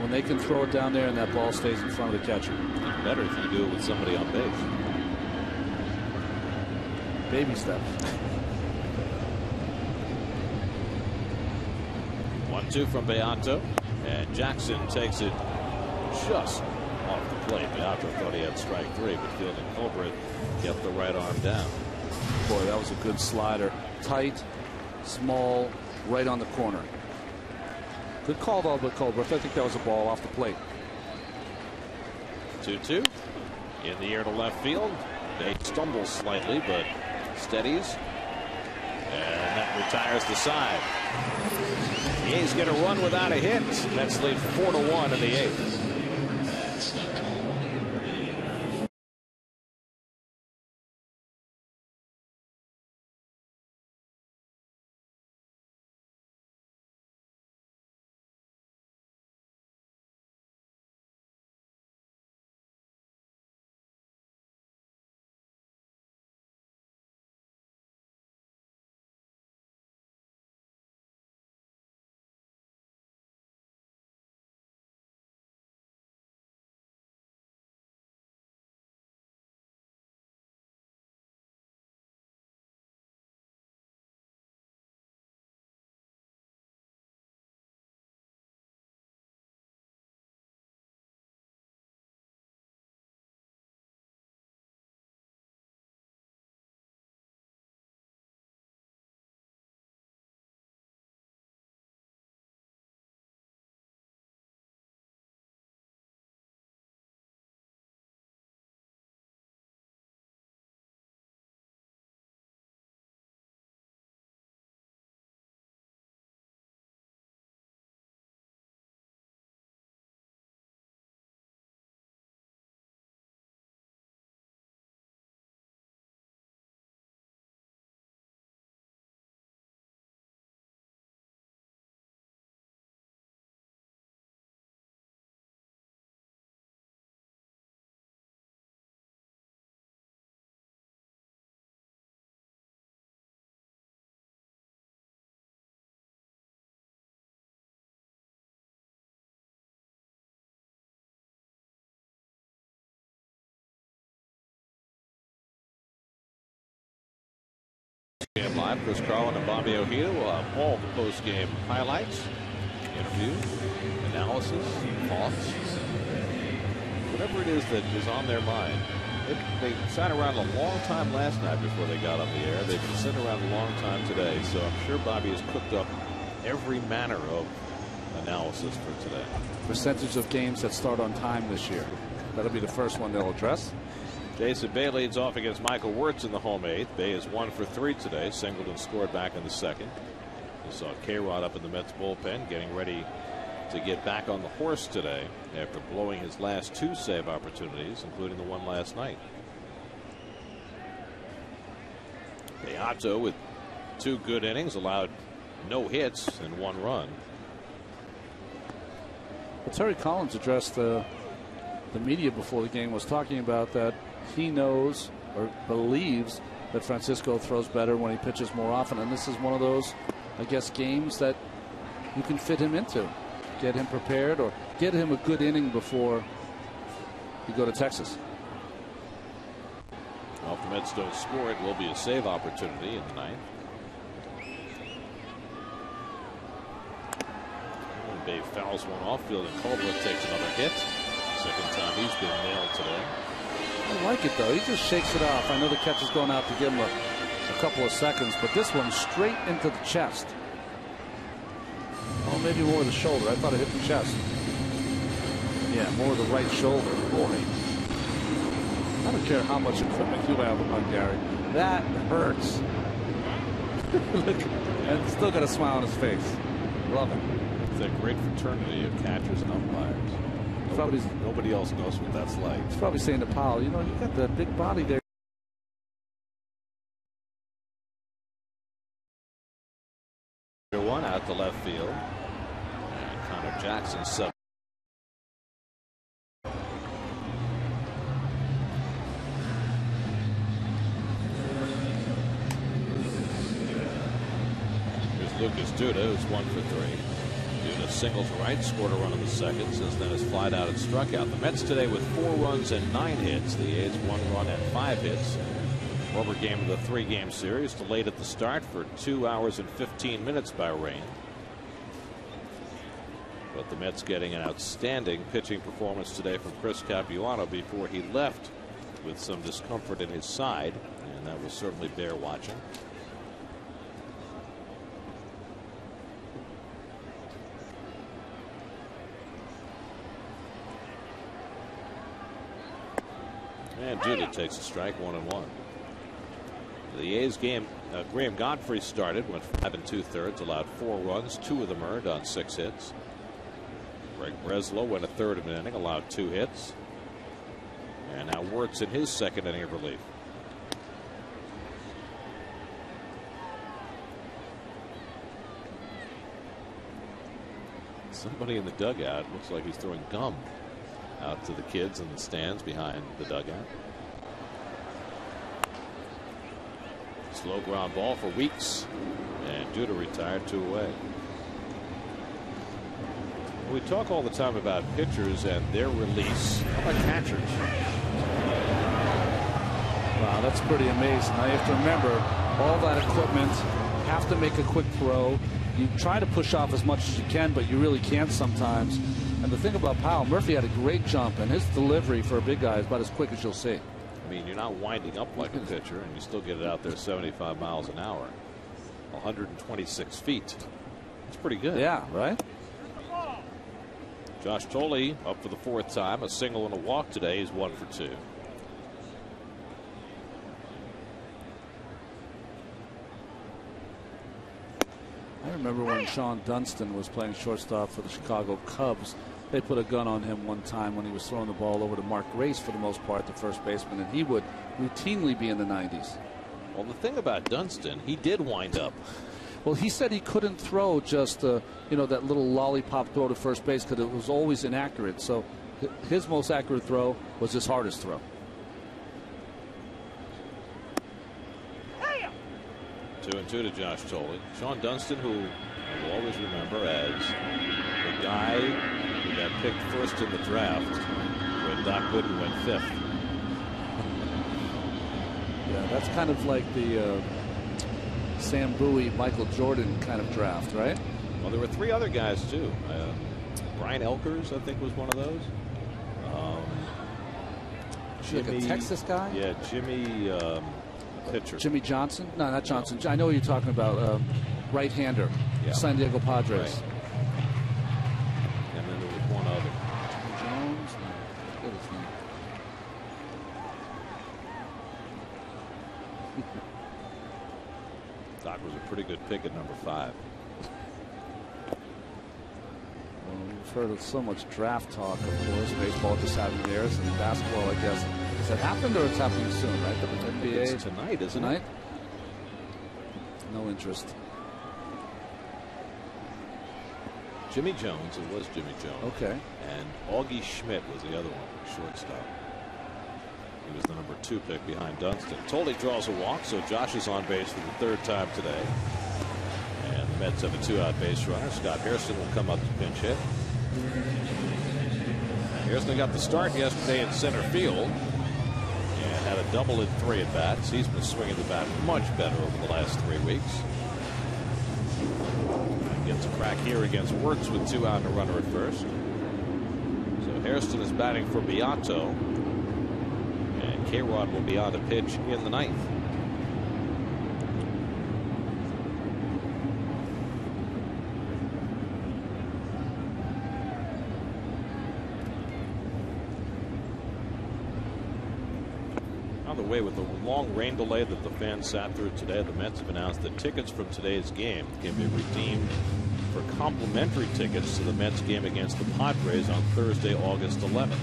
when they can throw it down there and that ball stays in front of the catcher. Even better if you do it with somebody on base. Baby steps. 1-2 from Beato, and Jackson takes it just off the plate. Beato thought he had strike 3, but fielding Colbert kept the right arm down. Boy, that was a good slider. Tight, small, right on the corner. Good call though by Colbert. I think that was a ball off the plate. 2-2 in the air to left field. They stumble slightly, but steadies, and that retires the side. The A's get a run without a hit. Mets lead 4-1 in the 8th. 5. Chris Carlin and Bobby Ojeda will have all the post-game highlights, interview, analysis, thoughts, whatever it is that is on their mind. They sat around a long time last night before they got on the air. They've been sitting around a long time today, so I'm sure Bobby has cooked up every manner of analysis for today. Percentage of games that start on time this year. That'll be the first one they'll address. Jason Bay leads off against Michael Wirtz in the home 8th. Bay is 1 for 3 today. Singleton scored back in the 2nd. We saw K-Rod up in the Mets bullpen getting ready to get back on the horse today after blowing his last 2 save opportunities, including the one last night. Beato with 2 good innings, allowed no hits and 1 run. Well, Terry Collins addressed the media before the game, was talking about that he knows or believes that Francisco throws better when he pitches more often, and this is one of those, I guess, games that you can fit him into. Get him prepared or get him a good inning before you go to Texas. Well, if the Mets don't score, it will be a save opportunity in the 9th. And Bay fouls one off field, and Caldwell takes another hit. Second time he's been nailed today. I like it, though. He just shakes it off. I know the catcher's going out to give him a couple of seconds, but this one straight into the chest. Oh, maybe more of the shoulder. I thought it hit the chest. Yeah, more of the right shoulder. Boy. I don't care how much equipment you have on Gary. That hurts. Look, and still got a smile on his face. Love it. It's a great fraternity of catchers and umpires. Nobody else knows what that's like. He's probably saying to Powell, you know, you got that big body there. One out to left field. And Connor Jackson sub. Here's Lucas Duda, who's 1 for 3. Duda singles right, scored a run in the 2nd. Since then has flied out and struck out. The Mets today with 4 runs and 9 hits. The A's 1 run and 5 hits. Rubber game of the 3-game series, delayed at the start for 2 hours and 15 minutes by rain. But the Mets getting an outstanding pitching performance today from Chris Capuano before he left with some discomfort in his side, and that was certainly bear watching. And Duda takes a strike, 1-1. The A's game, Graham Godfrey started, went 5 2/3, allowed 4 runs, 2 of them earned on 6 hits. Greg Breslow went a third of an inning, allowed 2 hits. And now Wirtz in his 2nd inning of relief. Somebody in the dugout looks like he's throwing gum out to the kids in the stands behind the dugout. Slow ground ball for Weeks, and Duda retired 2 away. We talk all the time about pitchers and their release. How about catchers? Wow, that's pretty amazing. Now you have to remember, all that equipment, have to make a quick throw. You try to push off as much as you can, but you really can't sometimes. And the thing about Powell, Murphy had a great jump, and his delivery for a big guy is about as quick as you'll see. I mean, you're not winding up like a pitcher, and you still get it out there 75 miles an hour. 126 feet. That's pretty good. Yeah, right? Josh Tolley up for the 4th time. A single and a walk today. He's 1 for 2. I remember when Sean Dunston was playing shortstop for the Chicago Cubs. They put a gun on him one time when he was throwing the ball over to Mark Grace for the most part, the first baseman, and he would routinely be in the 90s. Well, the thing about Dunston, he did wind up. Well, he said he couldn't throw just you know, that little lollipop throw to first base because it was always inaccurate. So his most accurate throw was his hardest throw. Two and two to Josh Tolley. Sean Dunston, who I will always remember as the guy who got picked first in the draft when Doc Gooden went 5th. Yeah, that's kind of like the Sam Bowie, Michael Jordan kind of draft, right? Well, there were 3 other guys too. Brian Elkers, I think, was one of those. Jimmy, like a Texas guy? Yeah, Jimmy pitcher. Jimmy Johnson? No, not Johnson. I know what you're talking about. Right-hander, yeah. San Diego Padres. Right. And then there was one other. Jones? No, what is his name? Doc was a pretty good pick at number 5. Well, we've heard of so much draft talk, of course. Baseball just having theirs, and basketball, I guess. Has it happened, or it's happening soon, right? The NBA? It's tonight, isn't it? Tonight? No interest. Jimmy Jones, it was Jimmy Jones. Okay. And Augie Schmidt was the other one, shortstop. He was the number 2 pick behind Dunston. Tolley draws a walk, so Josh is on base for the 3rd time today. And the Mets have a 2-out base runner. Scott Hairston will come up to pinch hit. Hairston got the start yesterday in center field and had a double in 3 at bats. He's been swinging the bat much better over the last 3 weeks. Gets a crack here against Wirtz with 2 out and a runner at first. So Hairston is batting for Beato, and K-Rod will be on to pitch in the 9th. On the way, with the long rain delay that the fans sat through today, the Mets have announced that tickets from today's game can be redeemed for complimentary tickets to the Mets game against the Padres on Thursday, August 11th.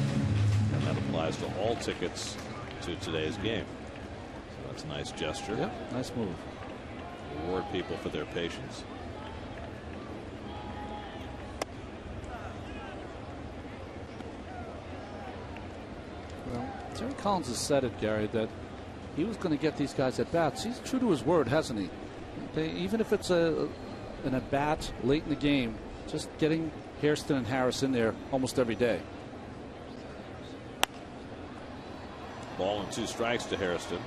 And that applies to all tickets to today's game. So that's a nice gesture. Yeah, nice move. Reward people for their patience. Well, Terry Collins has said it, Gary, that he was going to get these guys at bats. He's true to his word, hasn't he? Even if it's an at bat late in the game, just getting Hairston and Harris in there almost every day. Ball and 2 strikes to Hairston.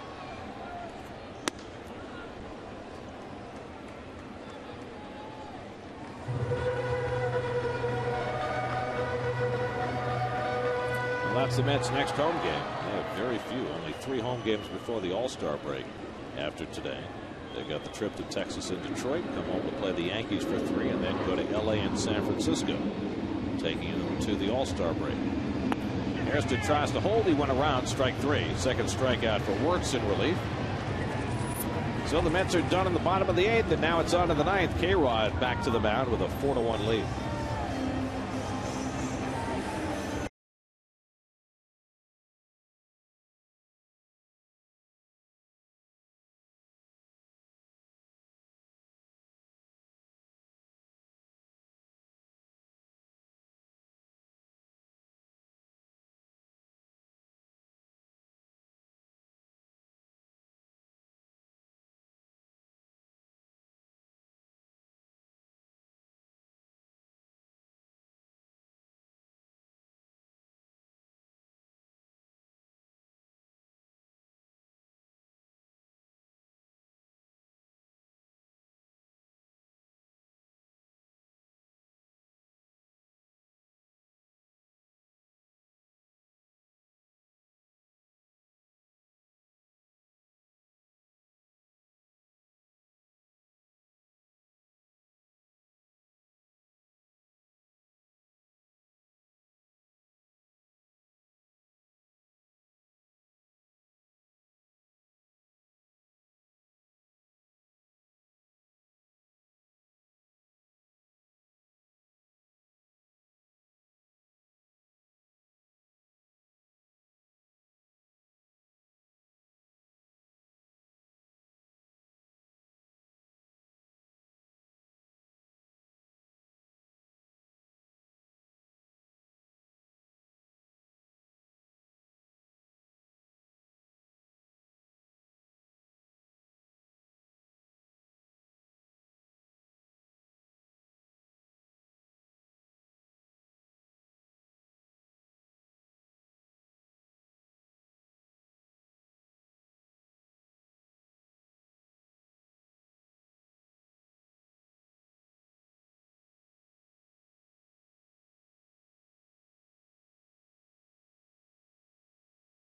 Well, that's the Mets' next home game. They have very few, only 3 home games before the All-Star break after today. They got the trip to Texas and Detroit, come home to play the Yankees for 3, and then go to LA and San Francisco, taking them to the All-Star break. Hairston tries to hold. He went around, strike 3. Second strikeout for Wirtz in relief. So the Mets are done in the bottom of the 8th, and now it's on to the 9th. K-Rod back to the mound with a 4-1 lead.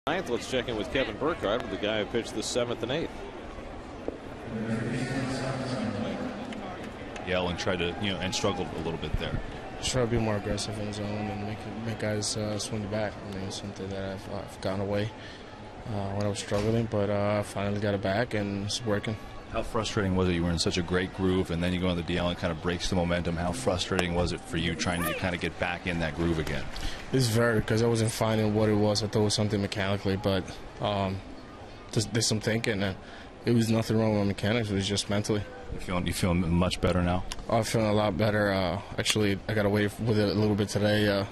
9th. Let's check in with Kevin Burkhardt, the guy who pitched the 7th and 8th. Yell and tried to, and struggled a little bit there. Just try to be more aggressive in zone and make guys swing the bat. I mean, it's something that I've gotten away when I was struggling, but I finally got it back and it's working. How frustrating was it? You were in such a great groove, and then you go on the DL and kind of breaks the momentum. How frustrating was it for you trying to kind of get back in that groove again? It's very, because I wasn't finding what it was. I thought it was something mechanically, but just did some thinking, and it was nothing wrong with my mechanics. It was just mentally. You feeling much better now? I'm feeling a lot better. Actually, I got away with it a little bit today.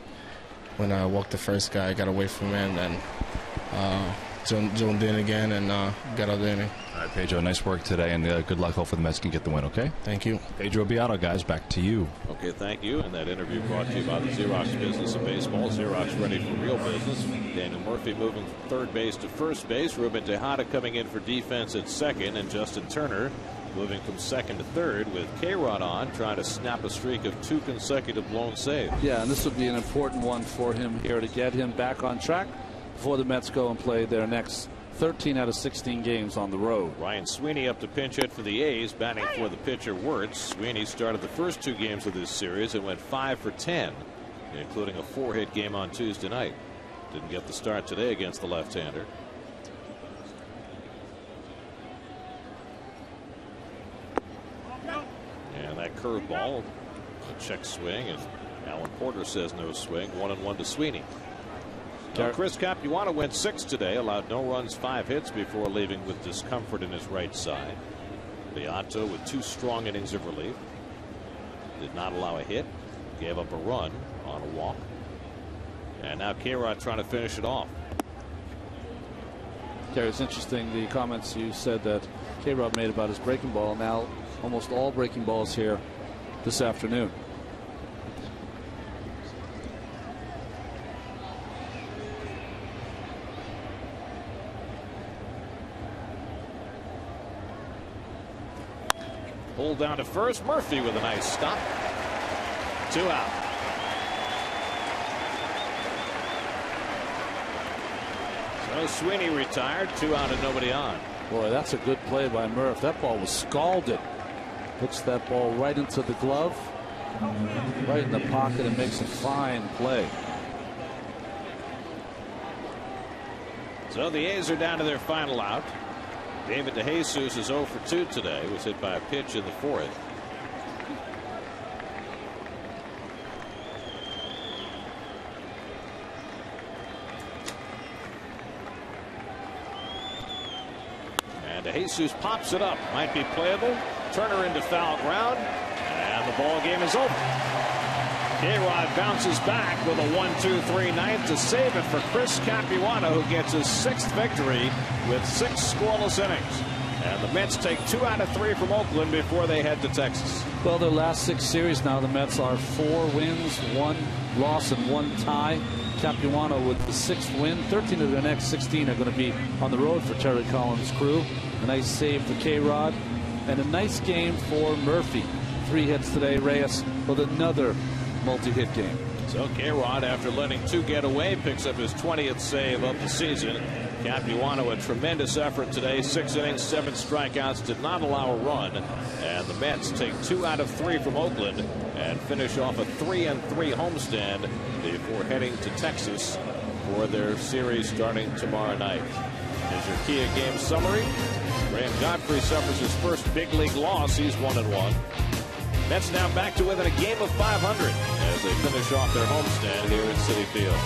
When I walked the first guy, I got away from him and zoned in again and got out the inning. All right, Pedro, nice work today, and good luck. Hopefully the Mets can get the win, okay? Thank you. Pedro Beato, guys, back to you. Okay, thank you. And that interview brought to you by the Xerox business of baseball. Xerox ready for real business. Daniel Murphy moving from third base to first base. Ruben Tejada coming in for defense at second, and Justin Turner moving from second to third with K-Rod on, trying to snap a streak of 2 consecutive blown saves. Yeah, and this would be an important one for him here to get him back on track before the Mets go and play their next 13 out of 16 games on the road. Ryan Sweeney up to pinch hit for the A's, batting for the pitcher Wirtz. Sweeney started the first 2 games of this series and went 5 for 10, including a 4-hit game on Tuesday night. Didn't get the start today against the left-hander. And that curveball, a check swing, and Alan Porter says no swing. 1-1 to Sweeney. Chris Capuano went 6 today, allowed no runs, 5 hits before leaving with discomfort in his right side. Beato with 2 strong innings of relief. Did not allow a hit, gave up a run on a walk. And now K-Rod trying to finish it off. Gary, it's interesting the comments you said that K-Rod made about his breaking ball. Now almost all breaking balls here this afternoon. Pulled down to first. Murphy with a nice stop. 2 out. So Sweeney retired. 2 out and nobody on. Boy, that's a good play by Murph. That ball was scalded. Puts that ball right into the glove, right in the pocket, and makes a fine play. So the A's are down to their final out. David DeJesus is 0 for 2 today. Was hit by a pitch in the 4th. And DeJesus pops it up. Might be playable. Turner into foul ground. And the ball game is over. K-Rod bounces back with a 1-2-3 ninth to save it for Chris Capuano, who gets his 6th victory with 6 scoreless innings. And the Mets take 2 out of 3 from Oakland before they head to Texas. Well, their last 6 series now, the Mets are 4 wins, 1 loss, and 1 tie. Capuano with the 6th win. 13 of their next 16 are going to be on the road for Terry Collins' crew. A nice save for K-Rod. And a nice game for Murphy. 3 hits today. Reyes with another multi-hit game. So K-Rod, after letting 2 get away, picks up his 20th save of the season. Capuano, a tremendous effort today. 6 innings, 7 strikeouts, did not allow a run. And the Mets take 2 out of 3 from Oakland and finish off a 3-3 homestand before heading to Texas for their series starting tomorrow night. Here's your Kia game summary. Graham Godfrey suffers his first big league loss. He's 1-1. Mets now back to within a game of 500 as they finish off their homestand here at Citi Field.